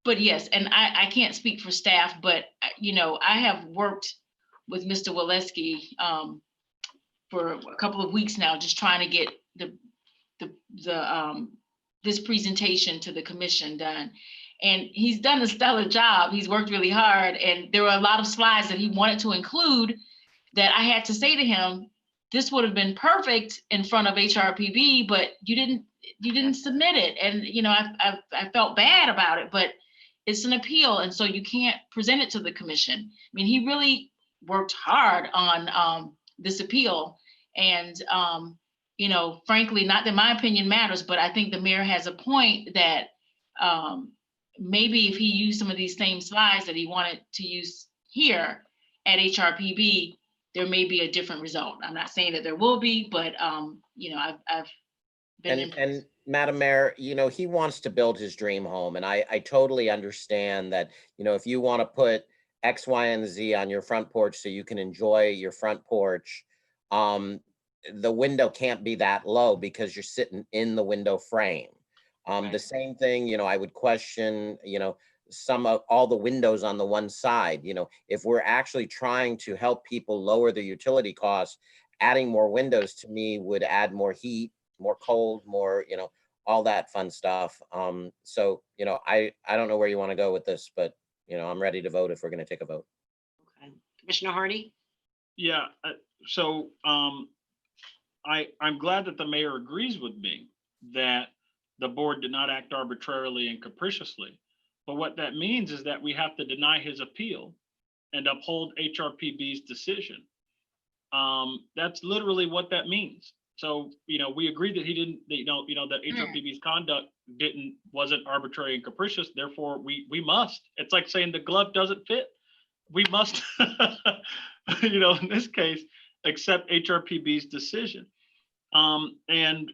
But yes, and I can't speak for staff, but I have worked with Mr. Waleski for a couple of weeks now, just trying to get this presentation to the commission done. And he's done a stellar job. He's worked really hard, and there were a lot of slides that he wanted to include that I had to say to him, this would have been perfect in front of HRPB, but you didn't submit it. And I felt bad about it, but it's an appeal, and so you can't present it to the commission. I mean, he really worked hard on this appeal, and frankly, not that my opinion matters, but I think the mayor has a point that maybe if he used some of these same slides that he wanted to use here at HRPB, there may be a different result. I'm not saying that there will be, but I've been and Madam Mayor, he wants to build his dream home, and I totally understand that. If you want to put X, Y, and Z on your front porch so you can enjoy your front porch, the window can't be that low because you're sitting in the window frame. Right. The same thing, I would question, some of all the windows on the one side. If we're actually trying to help people lower their utility costs, adding more windows to me would add more heat, more cold, more, all that fun stuff. So, I don't know where you want to go with this, but, I'm ready to vote if we're going to take a vote. Okay. Commissioner Hardy? Yeah. So I'm glad that the mayor agrees with me that the board did not act arbitrarily and capriciously. But what that means is that we have to deny his appeal and uphold HRPB's decision. That's literally what that means. So, we agree that he didn't, that HRPB's conduct wasn't arbitrary and capricious. Therefore, we must. It's like saying the glove doesn't fit. We must, in this case, accept HRPB's decision. And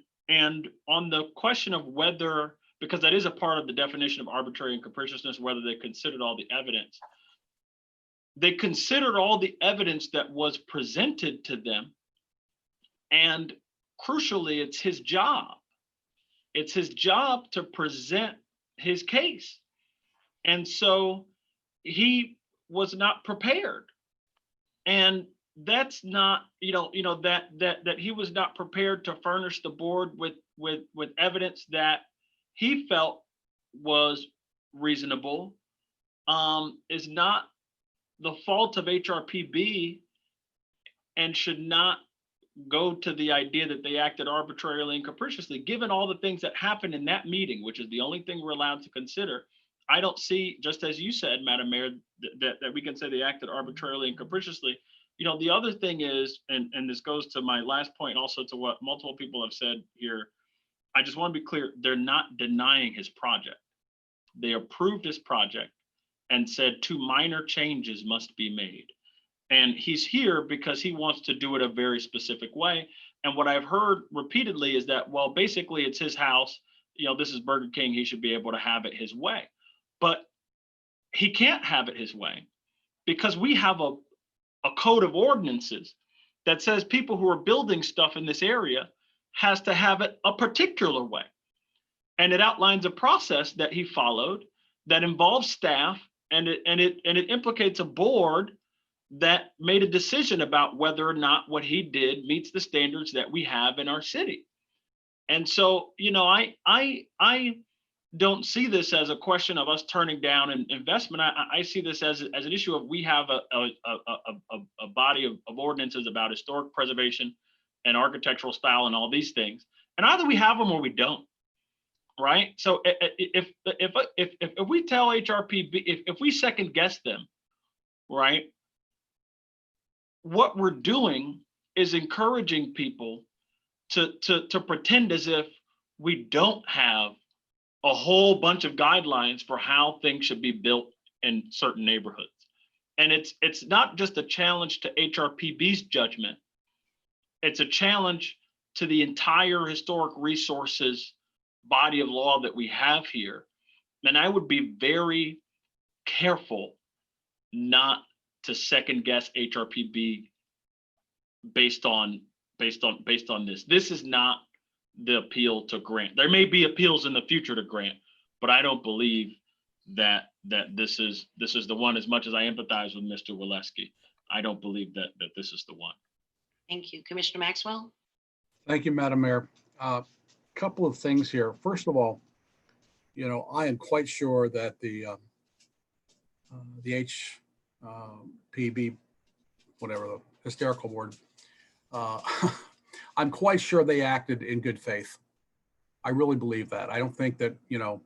on the question of whether, because that is a part of the definition of arbitrary and capriciousness, whether they considered all the evidence. They considered all the evidence that was presented to them. And crucially, it's his job. It's his job to present his case. And so he was not prepared. And that's not, that he was not prepared to furnish the board with with evidence that he felt was reasonable, is not the fault of HRPB and should not go to the idea that they acted arbitrarily and capriciously. Given all the things that happened in that meeting, which is the only thing we're allowed to consider, I don't see, just as you said, Madam Mayor, that we can say they acted arbitrarily and capriciously. You know, the other thing is, and this goes to my last point, also to what multiple people have said here, I just want to be clear, they're not denying his project. They approved his project and said 2 minor changes must be made. And he's here because he wants to do it a very specific way. And what I've heard repeatedly is that, well, basically it's his house. You know, this is Burger King. He should be able to have it his way. But he can't have it his way because we have a code of ordinances that says people who are building stuff in this area has to have it a particular way. And it outlines a process that he followed that involves staff, and it implicates a board that made a decision about whether or not what he did meets the standards that we have in our city. And so, you know, I don't see this as a question of us turning down an investment. I see this as an issue of we have a body of ordinances about historic preservation and architectural style and all these things. And either we have them or we don't, right? So if we tell HRPB, if we second guess them, right, what we're doing is encouraging people to pretend as if we don't have a whole bunch of guidelines for how things should be built in certain neighborhoods. And it's not just a challenge to HRPB's judgment, it's a challenge to the entire historic resources body of law that we have here. And I would be very careful not to second guess HRPB based on this. This is not the appeal to Grant. There may be appeals in the future to Grant, but I don't believe that this is the one. As much as I empathize with Mr. Waleski, I don't believe that this is the one. Thank you. Commissioner Maxwell? Thank you, Madam Mayor. Couple of things here. First of all, you know, I am quite sure that the HPB, whatever, the hysterical board, I'm quite sure they acted in good faith. I really believe that. I don't think that, you know,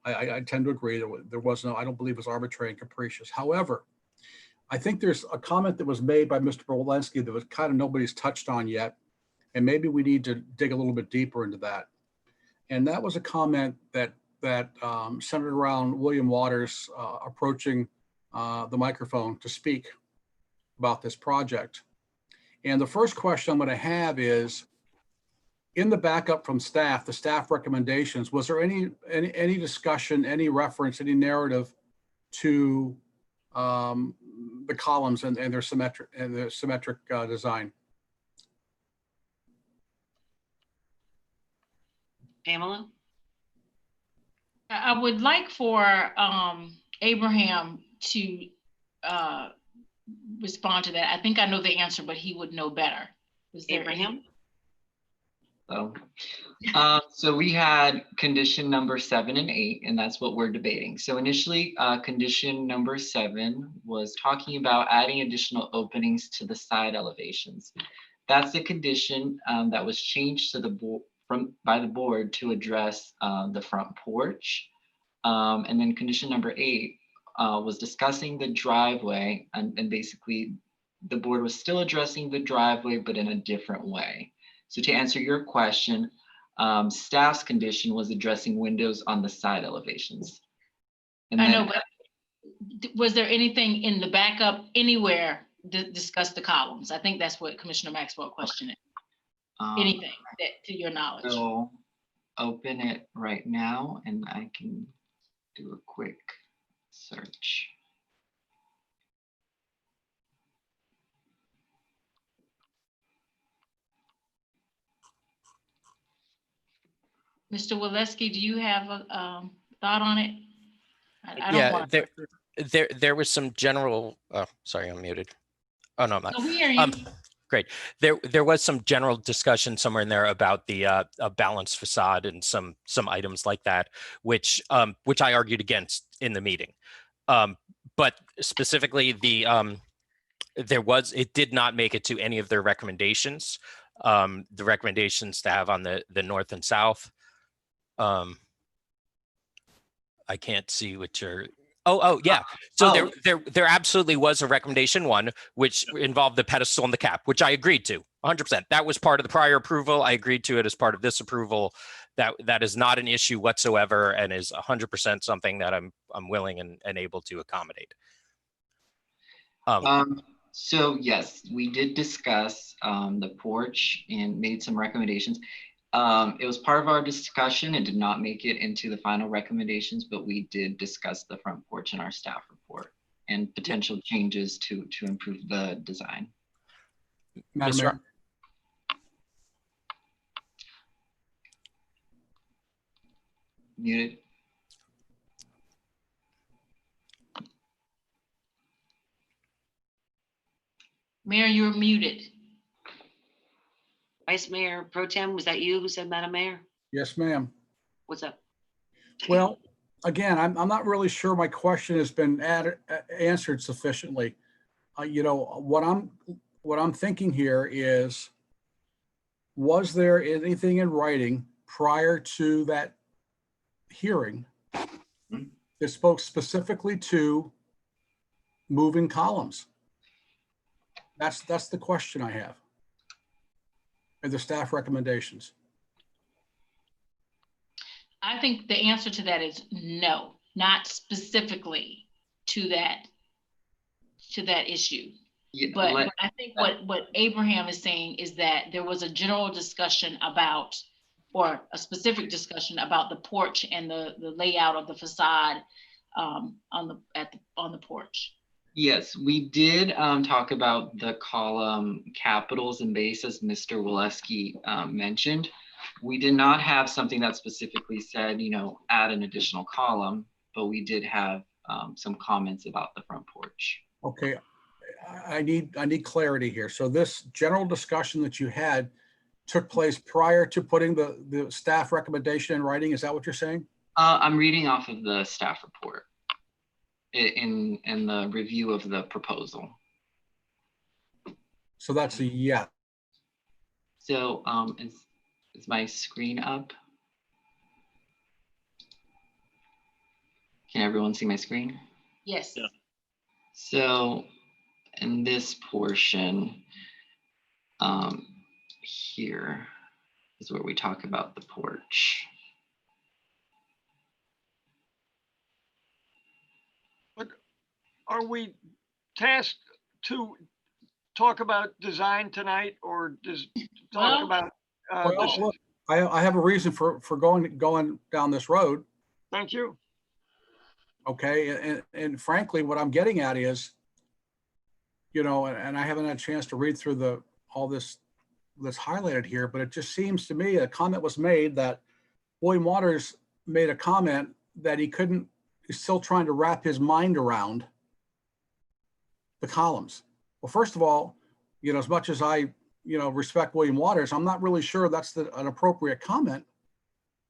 I tend to agree that there was no, I don't believe it was arbitrary and capricious. However, I think there's a comment that was made by Mr. Walensky that was kind of nobody's touched on yet. And maybe we need to dig a little bit deeper into that. And that was a comment that centered around William Waters approaching the microphone to speak about this project. And the first question I'm going to have is, in the backup from staff, the staff recommendations, was there any discussion, any reference, any narrative to the columns and their symmetric design? Pamela? I would like for Abraham to respond to that. I think I know the answer, but he would know better. Is there Abraham? So we had condition number 7 and 8, and that's what we're debating. So initially, condition number 7 was talking about adding additional openings to the side elevations. That's the condition that was changed to the board by the board to address the front porch. And then condition number 8 was discussing the driveway, and basically the board was still addressing the driveway, but in a different way. So to answer your question, staff's condition was addressing windows on the side elevations. And I know, but was there anything in the backup anywhere to discuss the columns? I think that's what Commissioner Maxwell questioned. Anything that, to your knowledge? So open it right now and I can do a quick search. Mr. Waleski, do you have a thought on it? I don't Yeah, want there was some general, oh, sorry, I'm muted. Oh, no, I'm not. to hear you. Great. There was some general discussion somewhere in there about the a balanced facade and some items like that, which I argued against in the meeting. But specifically, it did not make it to any of their recommendations. The recommendations to have on the north and south. I can't see what you're. Oh yeah. So there absolutely was a recommendation one, which involved the pedestal and the cap, which I agreed to 100%. That was part of the prior approval. I agreed to it as part of this approval. That is not an issue whatsoever, and is 100% something that I'm willing and able to accommodate. So yes, we did discuss the porch and made some recommendations. It was part of our discussion and did not make it into the final recommendations, but we did discuss the front porch in our staff report and potential changes to improve the design. Madam Mayor. Muted. Mayor, you're muted. Vice Mayor Pro Tem, was that you who said Madam Mayor? Yes, ma'am. What's up? Well, again, I'm not really sure my question has been answered sufficiently. You know, what I'm thinking here is, was there anything in writing prior to that hearing that spoke specifically to moving columns? That's the question I have. And the staff recommendations. I think the answer to that is no, not specifically to that issue. Yeah, but I think what Abraham is saying is that there was a general discussion about, or a specific discussion about the porch and the layout of the facade on the porch. Yes, we did talk about the column capitals and base, as Mr. Waleski mentioned. We did not have something that specifically said, you know, add an additional column, but we did have some comments about the front porch. Okay, I need clarity here. So this general discussion that you had took place prior to putting the staff recommendation in writing. Is that what you're saying? I'm reading off of the staff report in the review of the proposal. So that's a yes. So is my screen up? Can everyone see my screen? Yes. Yeah. So in this portion, here is where we talk about the porch. But are we tasked to talk about design tonight, or just talk about? Well, look, I have a reason for going down this road. Thank you. Okay, and frankly, what I'm getting at is, you know, and I haven't had a chance to read through all this that's highlighted here, but it just seems to me a comment was made that William Waters made a comment that he's still trying to wrap his mind around the columns. Well, first of all, you know, as much as I, you know, respect William Waters, I'm not really sure that's an appropriate comment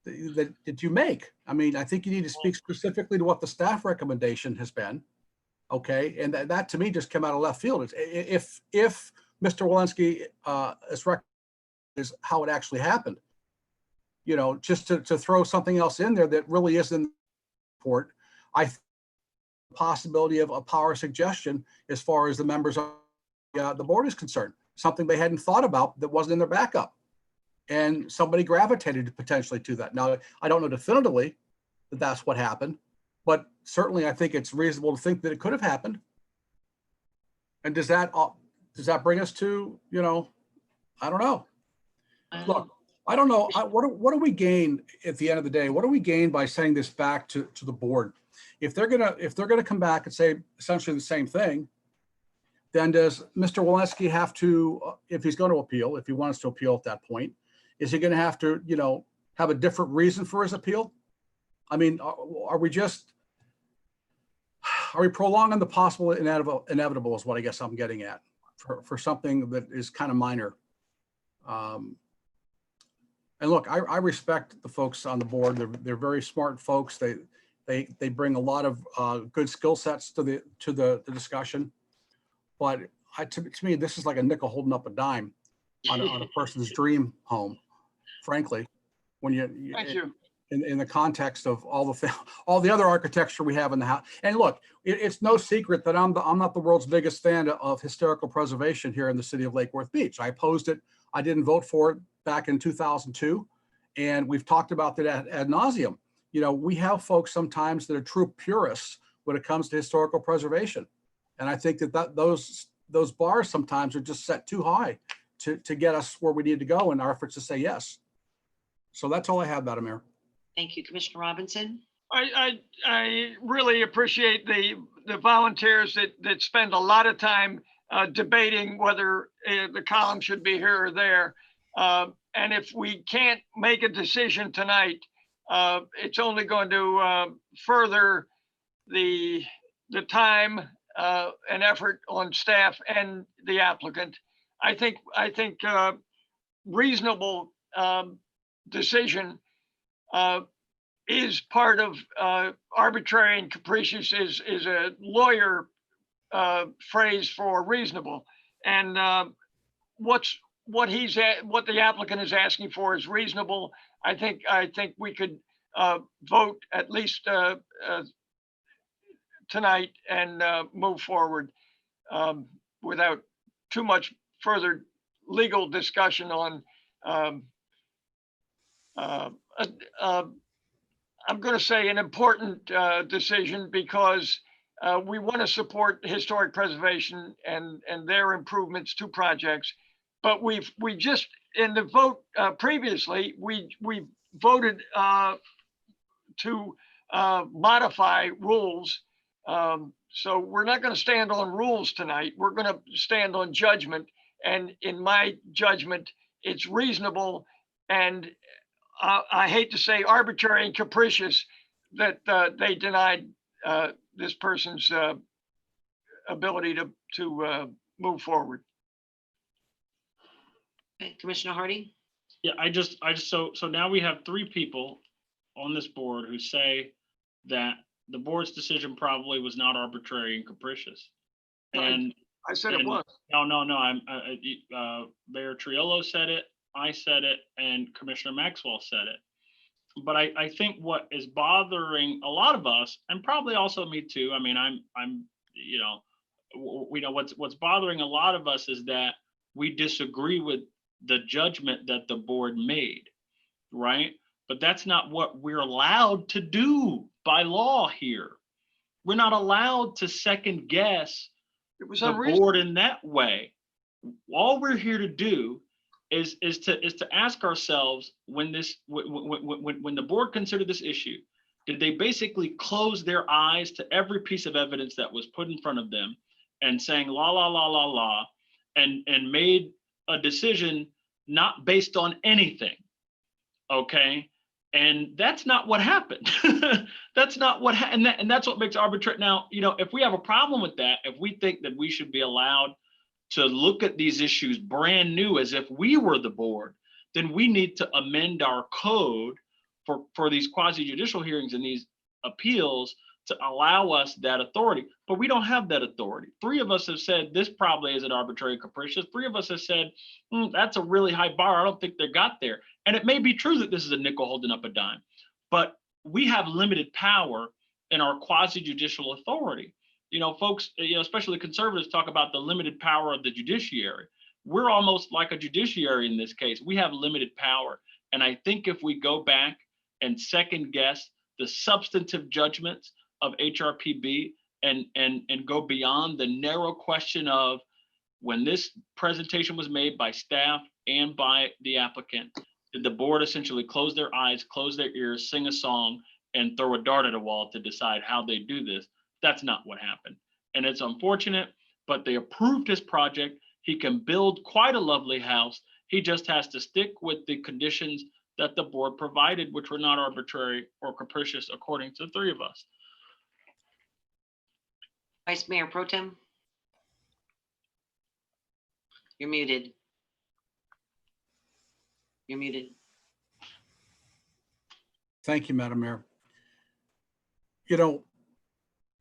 that you make. I mean, I think you need to speak specifically to what the staff recommendation has been. Okay, and that to me just came out of left field. If Mr. Walensky is how it actually happened, you know, just to throw something else in there that really isn't in the report, I think the possibility of a power suggestion as far as the members of the board is concerned, something they hadn't thought about that wasn't in their backup, and somebody gravitated potentially to that. Now, I don't know definitively that that's what happened, but certainly I think it's reasonable to think that it could have happened. And does that bring us to, you know, I don't know. Look, I don't know. What do we gain at the end of the day? What do we gain by sending this back to the board? If they're gonna come back and say essentially the same thing, then does Mr. Walensky have to, if he's going to appeal, if he wants to appeal at that point, is he going to have to, you know, have a different reason for his appeal? I mean, are we prolonging the possible inevitable is what I guess I'm getting at. for something that is kind of minor. And look, I respect the folks on the board. They're very smart folks. They bring a lot of good skill sets to the discussion. But to me, this is like a nickel holding up a dime on a person's dream home, frankly. When Thank you. In the context of all the other architecture we have in the house. And look, it's no secret that I'm not the world's biggest fan of historical preservation here in the city of Lake Worth Beach. I opposed it. I didn't vote for it back in 2002. And we've talked about that ad nauseum. You know, we have folks sometimes that are true purists when it comes to historical preservation. And I think that those bars sometimes are just set too high to get us where we need to go in our efforts to say yes. So that's all I have, Madam Mayor. Thank you, Commissioner Robinson. I really appreciate the volunteers that spend a lot of time debating whether the column should be here or there. And if we can't make a decision tonight, it's only going to further the time and effort on staff and the applicant. I think reasonable decision is part of arbitrary and capricious is a lawyer phrase for reasonable. And what the applicant is asking for is reasonable. I think we could vote at least tonight and move forward without too much further legal discussion on I'm going to say an important decision, because we want to support historic preservation and their improvements to projects. But we just in the vote previously, we voted to modify rules. So we're not going to stand on rules tonight. We're going to stand on judgment. And in my judgment, it's reasonable and I hate to say arbitrary and capricious that they denied this person's ability to move forward. Okay, Commissioner Hardy. Yeah, I just so now we have 3 people on this board who say that the board's decision probably was not arbitrary and capricious. And I said it was. No. Mayor Triolo said it. I said it, and Commissioner Maxwell said it. But I think what is bothering a lot of us, and probably also me too. I mean, I'm you know what's bothering a lot of us is that we disagree with the judgment that the board made, right? But that's not what we're allowed to do by law here. We're not allowed to second guess the board in that way. All we're here to do is to ask ourselves, when the board considered this issue, did they basically close their eyes to every piece of evidence that was put in front of them and saying la la la la la and made a decision not based on anything? Okay. And that's not what happened. That's not what happened. And that's what makes arbitrary. Now, you know, if we have a problem with that, if we think that we should be allowed to look at these issues brand new as if we were the board, then we need to amend our code for these quasi-judicial hearings and these appeals to allow us that authority. But we don't have that authority. 3 of us have said this probably isn't arbitrary and capricious. 3 of us have said that's a really high bar. I don't think they got there. And it may be true that this is a nickel holding up a dime, but we have limited power in our quasi-judicial authority. You know, folks, you know, especially conservatives talk about the limited power of the judiciary. We're almost like a judiciary in this case. We have limited power. And I think if we go back and second guess the substantive judgments of HRPB and go beyond the narrow question of when this presentation was made by staff and by the applicant, did the board essentially close their eyes, close their ears, sing a song, and throw a dart at a wall to decide how they do this? That's not what happened. And it's unfortunate, but they approved his project. He can build quite a lovely house. He just has to stick with the conditions that the board provided, which were not arbitrary or capricious, according to the 3 of us. Vice Mayor Pro Tem. You're muted. You're muted. Thank you, Madam Mayor. You know,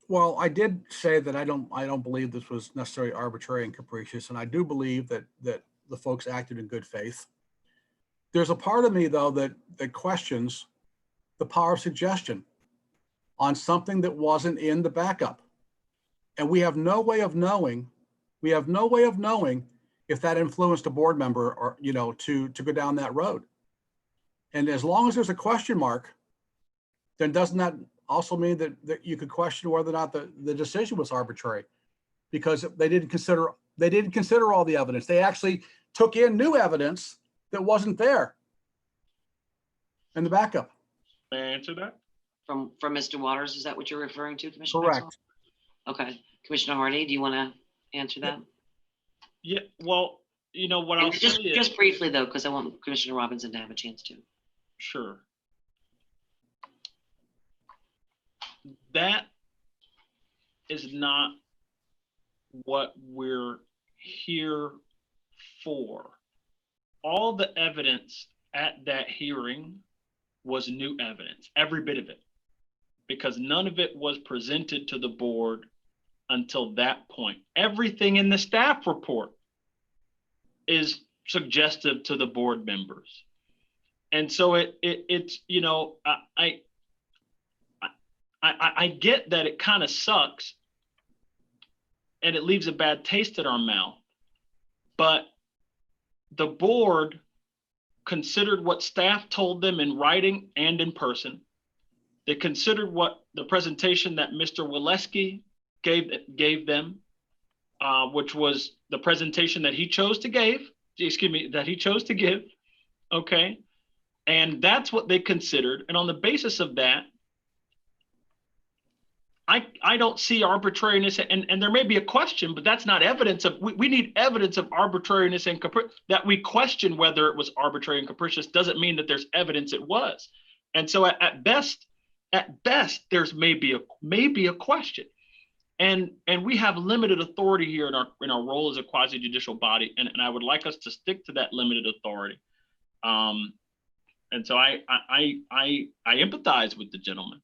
well, I did say that I don't believe this was necessarily arbitrary and capricious, and I do believe that the folks acted in good faith. There's a part of me though that questions the power of suggestion on something that wasn't in the backup. And we have no way of knowing, if that influenced a board member or, you know, to go down that road. And as long as there's a question mark, then doesn't that also mean that you could question whether or not the decision was arbitrary? Because they didn't consider all the evidence. They actually took in new evidence that wasn't there in the backup. May I answer that? From Mr. Waters, is that what you're referring to, Commissioner? Correct. Maxwell? Okay, Commissioner Hardy, do you want to answer that? Yeah, well, you know what I'll And just say is, just briefly though, because I want Commissioner Robinson to have a chance to. sure. That is not what we're here for. All the evidence at that hearing was new evidence, every bit of it, because none of it was presented to the board until that point. Everything in the staff report is suggestive to the board members. And so it's, you know, I get that it kind of sucks and it leaves a bad taste in our mouth, but the board considered what staff told them in writing and in person. They considered what the presentation that Mr. Waleski gave them, which was the presentation that he chose to give, okay? And that's what they considered. And on the basis of that, I don't see arbitrariness, and there may be a question, but that's not evidence of, we need evidence of arbitrariness and that we question whether it was arbitrary and capricious doesn't mean that there's evidence it was. And so at best, there's maybe a question. And we have limited authority here in our role as a quasi judicial body, and I would like us to stick to that limited authority. And so I empathize with the gentleman,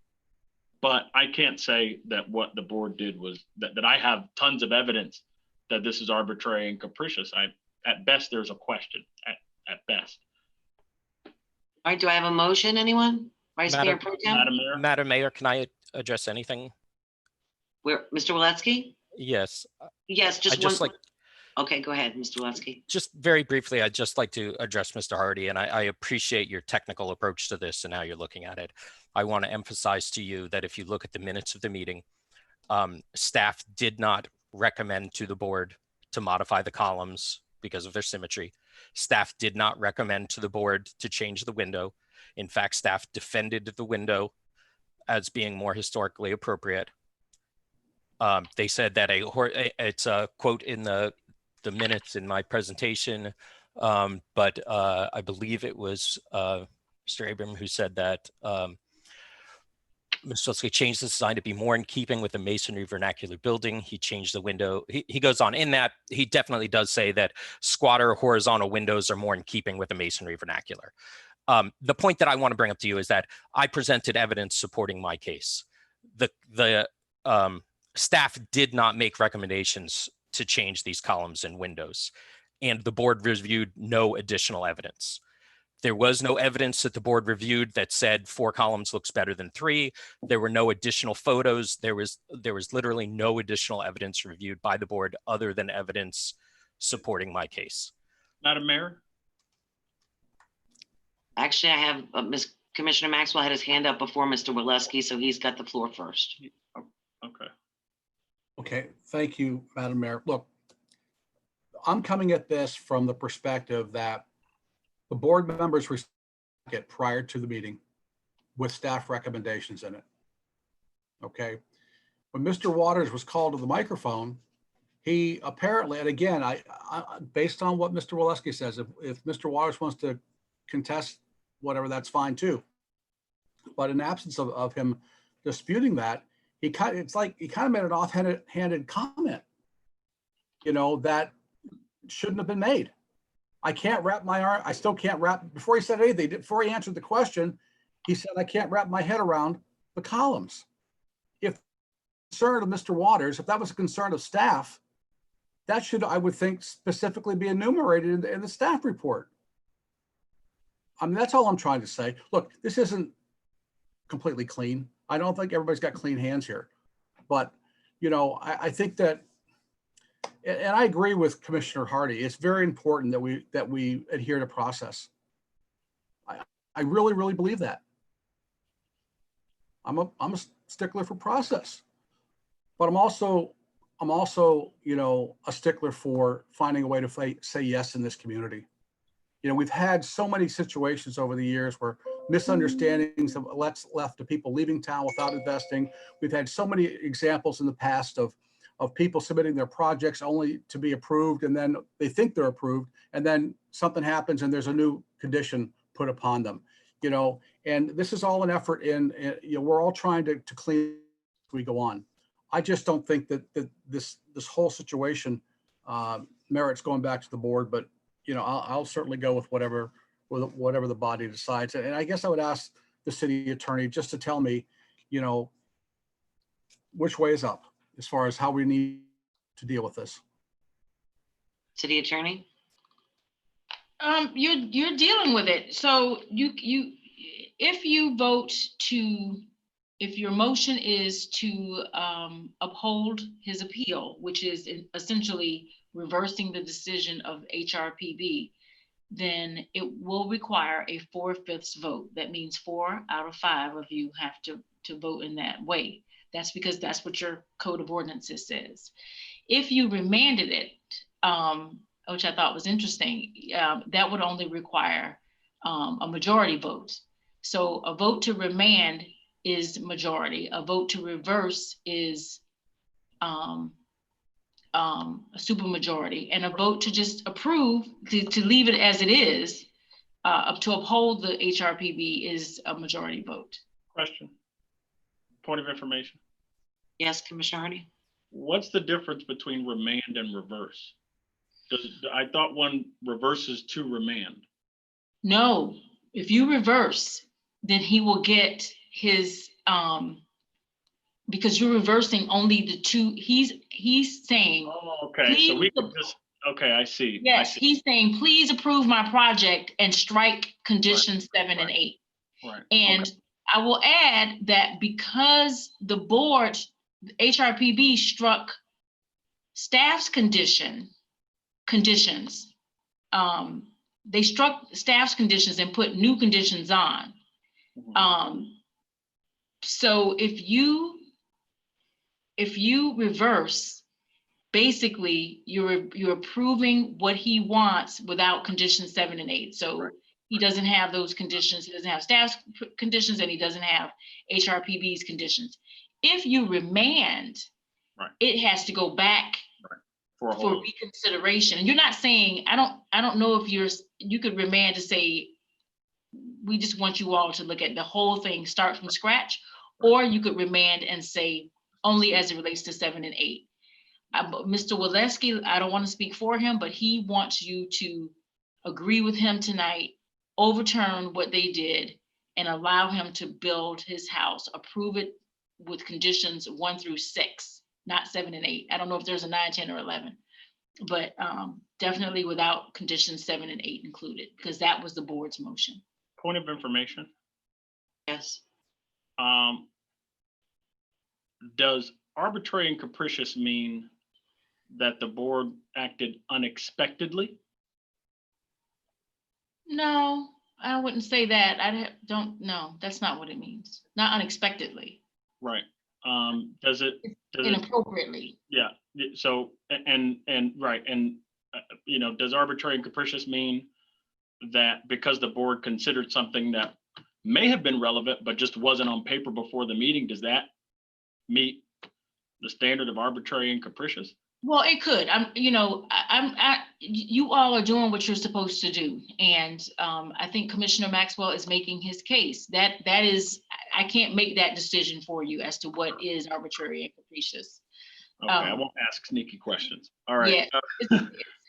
but I can't say that what the board did was that I have tons of evidence that this is arbitrary and capricious. At best, there's a question at best. All right, do I have a motion, anyone? Vice Mayor Pro Tem? Madam Mayor, can I address anything? Where, Mr. Walensky? Yes. Yes, I just one. Okay, go ahead, Mr. Walensky. Just very briefly, I'd just like to address Mr. Hardy, and I appreciate your technical approach to this and how you're looking at it. I want to emphasize to you that if you look at the minutes of the meeting, staff did not recommend to the board to modify the columns because of their symmetry. Staff did not recommend to the board to change the window. In fact, staff defended the window as being more historically appropriate. They said that it's a quote in the minutes in my presentation, but I believe it was Mr. Abram who said that Mr. Solsky changed the design to be more in keeping with the masonry vernacular building. He changed the window. He goes on in that he definitely does say that squatter horizontal windows are more in keeping with the masonry vernacular. The point that I want to bring up to you is that I presented evidence supporting my case. The staff did not make recommendations to change these columns and windows, and the board reviewed no additional evidence. There was no evidence that the board reviewed that said 4 columns looks better than 3. There were no additional photos. There was literally no additional evidence reviewed by the board other than evidence supporting my case. Madam Mayor? Actually, I have Commissioner Maxwell had his hand up before Mr. Walensky, so he's got the floor first. Okay. Okay, thank you, Madam Mayor. Look, I'm coming at this from the perspective that the board members get prior to the meeting with staff recommendations in it. Okay, when Mr. Waters was called to the microphone, he apparently, and again, I based on what Mr. Walensky says, if Mr. Waters wants to contest whatever, that's fine too. But in absence of him disputing that, he kind of made an offhanded comment, you know, that It shouldn't have been made. I can't wrap my arm. I still can't wrap, before he said anything, before he answered the question, he said, I can't wrap my head around the columns. If concern of Mr. Waters, if that was a concern of staff, that should, I would think, specifically be enumerated in the staff report. I mean, that's all I'm trying to say. Look, this isn't completely clean. I don't think everybody's got clean hands here, but you know, I think that, and I agree with Commissioner Hardy. It's very important that we adhere to process. I really, really believe that. I'm a stickler for process, but I'm also, you know, a stickler for finding a way to say yes in this community. You know, we've had so many situations over the years where misunderstandings have left to people leaving town without investing. We've had so many examples in the past of people submitting their projects only to be approved, and then they think they're approved, and then something happens and there's a new condition put upon them. You know, and this is all an effort in, you know, we're all trying to clean as we go on. I just don't think that this whole situation merits going back to the board, but you know, I'll certainly go with whatever the body decides. And I guess I would ask the city attorney just to tell me, you know, which way is up as far as how we need to deal with this. City attorney? You're dealing with it. So if you vote to, if your motion is to uphold his appeal, which is essentially reversing the decision of HRPB, then it will require a 4/5 vote. That means 4 out of 5 of you have to vote in that way. That's because that's what your code of ordinances says. If you remanded it, which I thought was interesting, that would only require a majority vote. So a vote to remand is majority. A vote to reverse is a super majority, and a vote to just approve, to leave it as it is, to uphold the HRPB is a majority vote. Question. Point of information. Yes, Commissioner Hardy. What's the difference between remand and reverse? I thought one reverses to remand. No, if you reverse, then he will get his, because you're reversing only the two, he's saying. Oh, okay, so we could just, okay, I see. Yes, I see. he's saying, please approve my project and strike conditions 7 and 8. Right. And okay. I will add that because the board, HRPB struck staff's conditions, they struck staff's conditions and put new conditions on. So if you reverse, basically you're approving what he wants without conditions 7 and 8. So right. He doesn't have those conditions. He doesn't have staff's conditions, and he doesn't have HRPB's conditions. If you remand, right. It has to go back right. for reconsideration. And you're not saying, I don't know if you could remand to say, we just want you all to look at the whole thing, start from scratch, or you could remand and say only as it relates to 7 and 8. Mr. Waleski, I don't want to speak for him, but he wants you to agree with him tonight, overturn what they did, and allow him to build his house, approve it with conditions 1 through 6, not 7 and 8. I don't know if there's a 9, 10, or 11, but definitely without conditions 7 and 8 included, because that was the board's motion. Point of information. Yes. Does arbitrary and capricious mean that the board acted unexpectedly? No, I wouldn't say that. I don't know. That's not what it means. Not unexpectedly. Right. Does it inappropriately? Yeah. So and right, and you know, does arbitrary and capricious mean that because the board considered something that may have been relevant but just wasn't on paper before the meeting, does that meet the standard of arbitrary and capricious? Well, it could. You all are doing what you're supposed to do, and I think Commissioner Maxwell is making his case. That is, I can't make that decision for you as to what is arbitrary and capricious. Okay, I won't ask sneaky questions. All right. Yeah,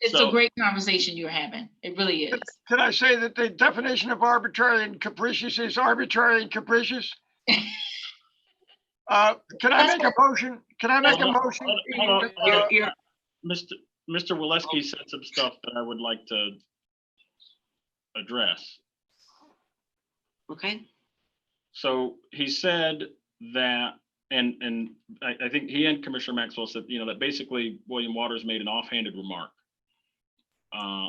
It's a great conversation you're having. It really is. Can I say that the definition of arbitrary and capricious is arbitrary and capricious? Can I make a motion? Can I make a motion? Hold on. Mr. Waleski said some stuff that I would like to address. Okay. So he said that, and I think he and Commissioner Maxwell said, that basically William Waters made an offhanded remark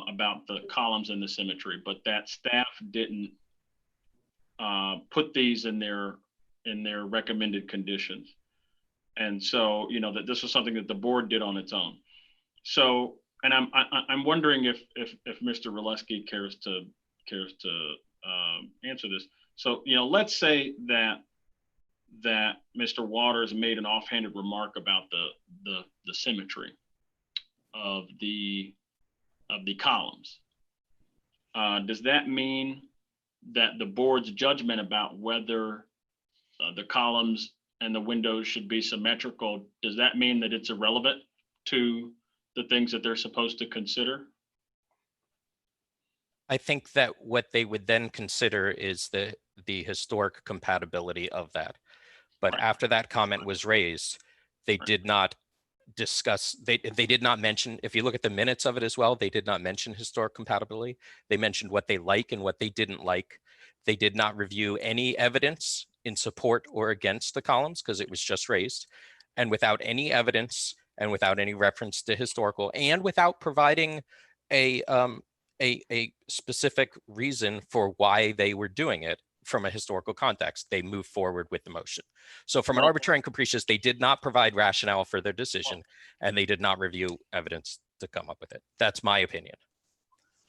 about the columns and the symmetry, but that staff didn't put these in their recommended conditions. And so, that this was something that the board did on its own. So, and I'm wondering if Mr. Waleski cares to answer this. So, let's say that Mr. Waters made an offhanded remark about the symmetry of the columns. Does that mean that the board's judgment about whether the columns and the windows should be symmetrical, does that mean that it's irrelevant to the things that they're supposed to consider? I think that what they would then consider is the historic compatibility of that. But Right. after that comment was raised, they did not discuss, they did not mention, if you look at the minutes of it as well, they did not mention historic compatibility. They mentioned what they like and what they didn't like. They did not review any evidence in support or against the columns because it was just raised. And without any evidence and without any reference to historical and without providing a specific reason for why they were doing it from a historical context, they move forward with the motion. So from an arbitrary and capricious, they did not provide rationale for their decision and they did not review evidence to come up with it. That's my opinion.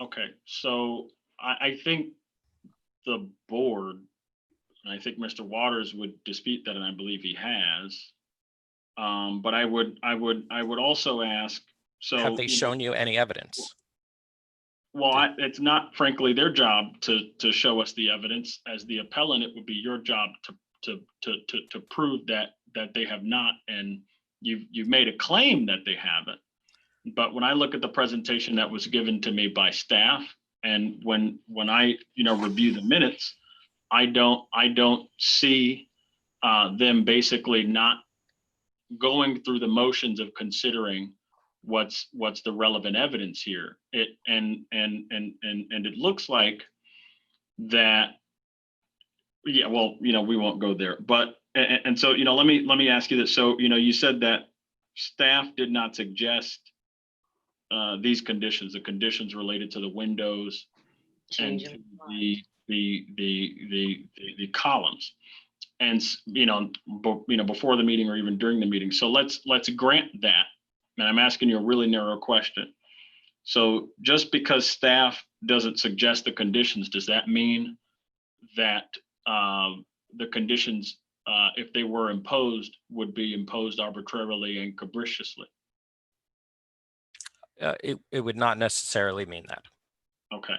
Okay, so I think the board, and I think Mr. Waters would dispute that, and I believe he has. But I would also ask, so have they shown you any evidence? Well, it's not, frankly, their job to show us the evidence. As the appellant, it would be your job to prove that they have not, and you've made a claim that they haven't. But when I look at the presentation that was given to me by staff, and when I review the minutes, I don't see them basically not going through the motions of considering what's the relevant evidence here. And it looks like that, yeah, well, we won't go there, but and so let me ask you this. So you said that staff did not suggest these conditions, the conditions related to the windows and to the columns, and before the meeting or even during the meeting. So let's grant that. And I'm asking you a really narrow question. So just because staff doesn't suggest the conditions, does that mean that the conditions, if they were imposed, would be imposed arbitrarily and capriciously? It would not necessarily mean that. Okay.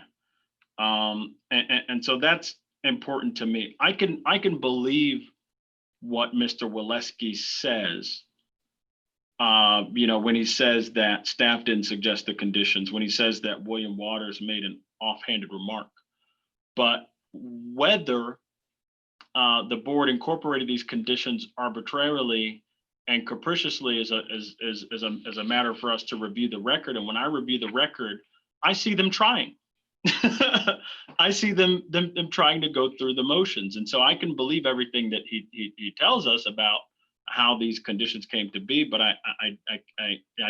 And so that's important to me. I can believe what Mr. Waleski says, when he says that staff didn't suggest the conditions, when he says that William Waters made an offhanded remark. But whether the board incorporated these conditions arbitrarily and capriciously is a matter for us to review the record. And when I review the record, I see them trying. I see them trying to go through the motions. And so I can believe everything that he tells us about how these conditions came to be, but I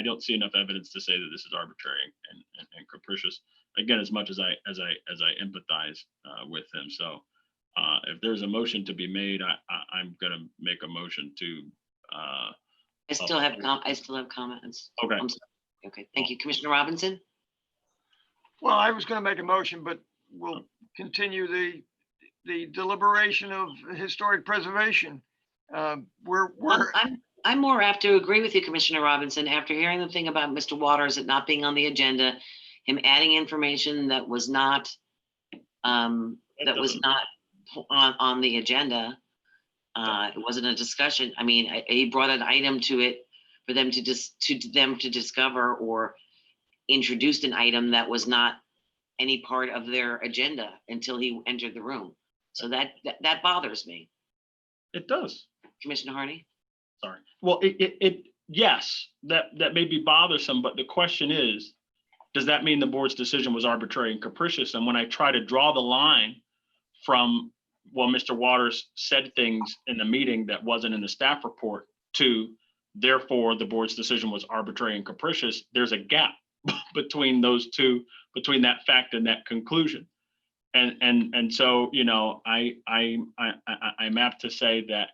don't see enough evidence to say that this is arbitrary and capricious. Again, as much as I empathize with him. So if there's a motion to be made, I'm going to make a motion to. I still have comments. Okay. I'm sorry. Okay. Thank you, Commissioner Robinson. Well, I was going to make a motion, but we'll continue the deliberation of historic preservation. I'm more apt to agree with you, Commissioner Robinson, after hearing the thing about Mr. Waters, it not being on the agenda, him adding information that was not on the agenda. It wasn't a discussion. I mean, he brought an item to it for them to discover or introduced an item that was not any part of their agenda until he entered the room. So that bothers me. It does. Commissioner Harney? Sorry. Well, yes, that may be bothersome, but the question is, does that mean the board's decision was arbitrary and capricious? And when I try to draw the line from, well, Mr. Waters said things in the meeting that wasn't in the staff report to, therefore, the board's decision was arbitrary and capricious, there's a gap between those two, between that fact and that conclusion. And so, you know, I'm apt to say that,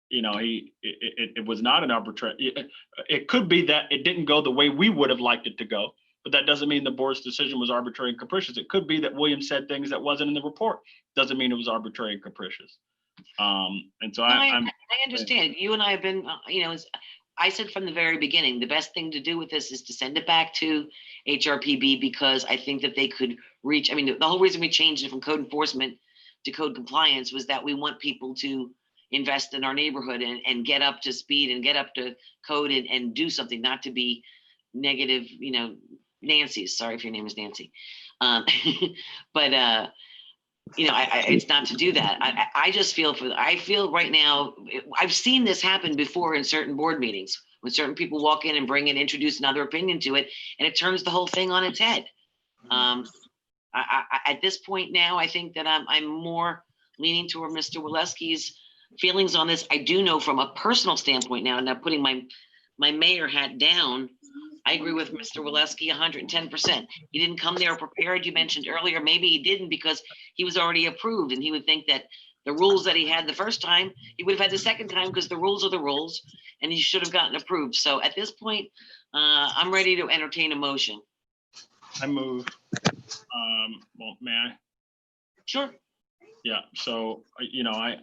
you know, it was not an arbitrary. It could be that it didn't go the way we would have liked it to go, but that doesn't mean the board's decision was arbitrary and capricious. It could be that William said things that wasn't in the report. Doesn't mean it was arbitrary and capricious. And so I understand. You and I have been, you know, I said from the very beginning, the best thing to do with this is to send it back to HRPB, because I think that they could reach, I mean, the whole reason we changed it from code enforcement to code compliance was that we want people to invest in our neighborhood and get up to speed and get up to code and do something, not to be negative, you know, Nancy's, sorry if your name is Nancy. But you know, it's not to do that. I just feel I feel right now, I've seen this happen before in certain board meetings when certain people walk in and introduce another opinion to it, and it turns the whole thing on its head. At this point now, I think that I'm more leaning toward Mr. Walewski's feelings on this. I do know from a personal standpoint now, putting my mayor hat down, I agree with Mr. Walewski 110%. He didn't come there prepared. You mentioned earlier, maybe he didn't because he was already approved, and he would think that the rules that he had the first time, he would have had the second time because the rules are the rules, and he should have gotten approved. So at this point, I'm ready to entertain a motion. I move. Well, may I? Sure. Yeah. So, you know, I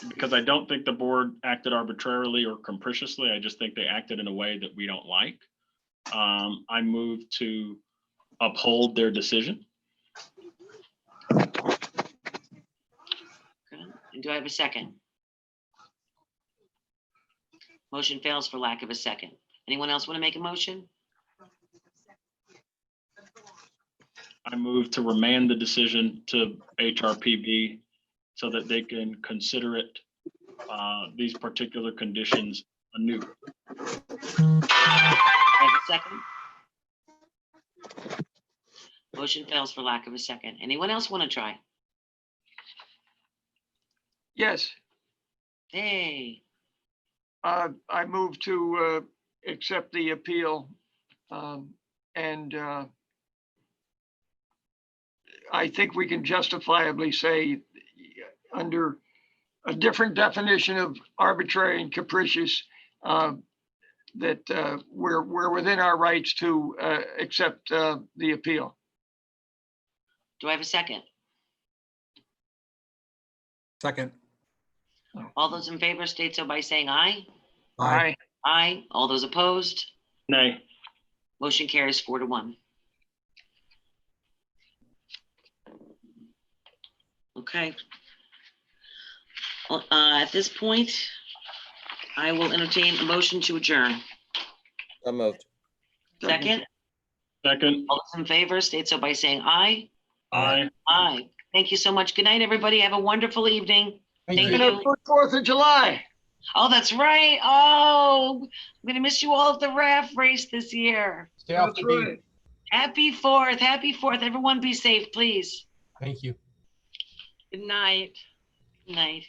because I don't think the board acted arbitrarily or capriciously. I just think they acted in a way that we don't like. I move to uphold their decision. Okay. And do I have a second? Motion fails for lack of a second. Anyone else want to make a motion? I move to remand the decision to HRPB so that they can consider it, these particular conditions anew. I have a second. Motion fails for lack of a second. Anyone else want to try? Yes, Hey, I move to accept the appeal. And I think we can justifiably say, under a different definition of arbitrary and capricious, that we're within our rights to accept the appeal. do I have a second? Second. All those in favor state so by saying aye. Aye. Aye. All those opposed? Nay. Motion carries 4-1. Okay. Well, at this point, I will entertain a motion to adjourn. So moved. Second, Second. all those in favor state so by saying aye. Aye. Aye. Thank you so much. Good night, everybody. Have a wonderful evening. Thank And you. a good 4th of July. Oh, that's right. Oh, I'm gonna miss you all at the RAF race this year. Stay off That's the beat. right. Happy 4th. Happy 4th. Everyone be safe, please. Thank you. Good night. Good night.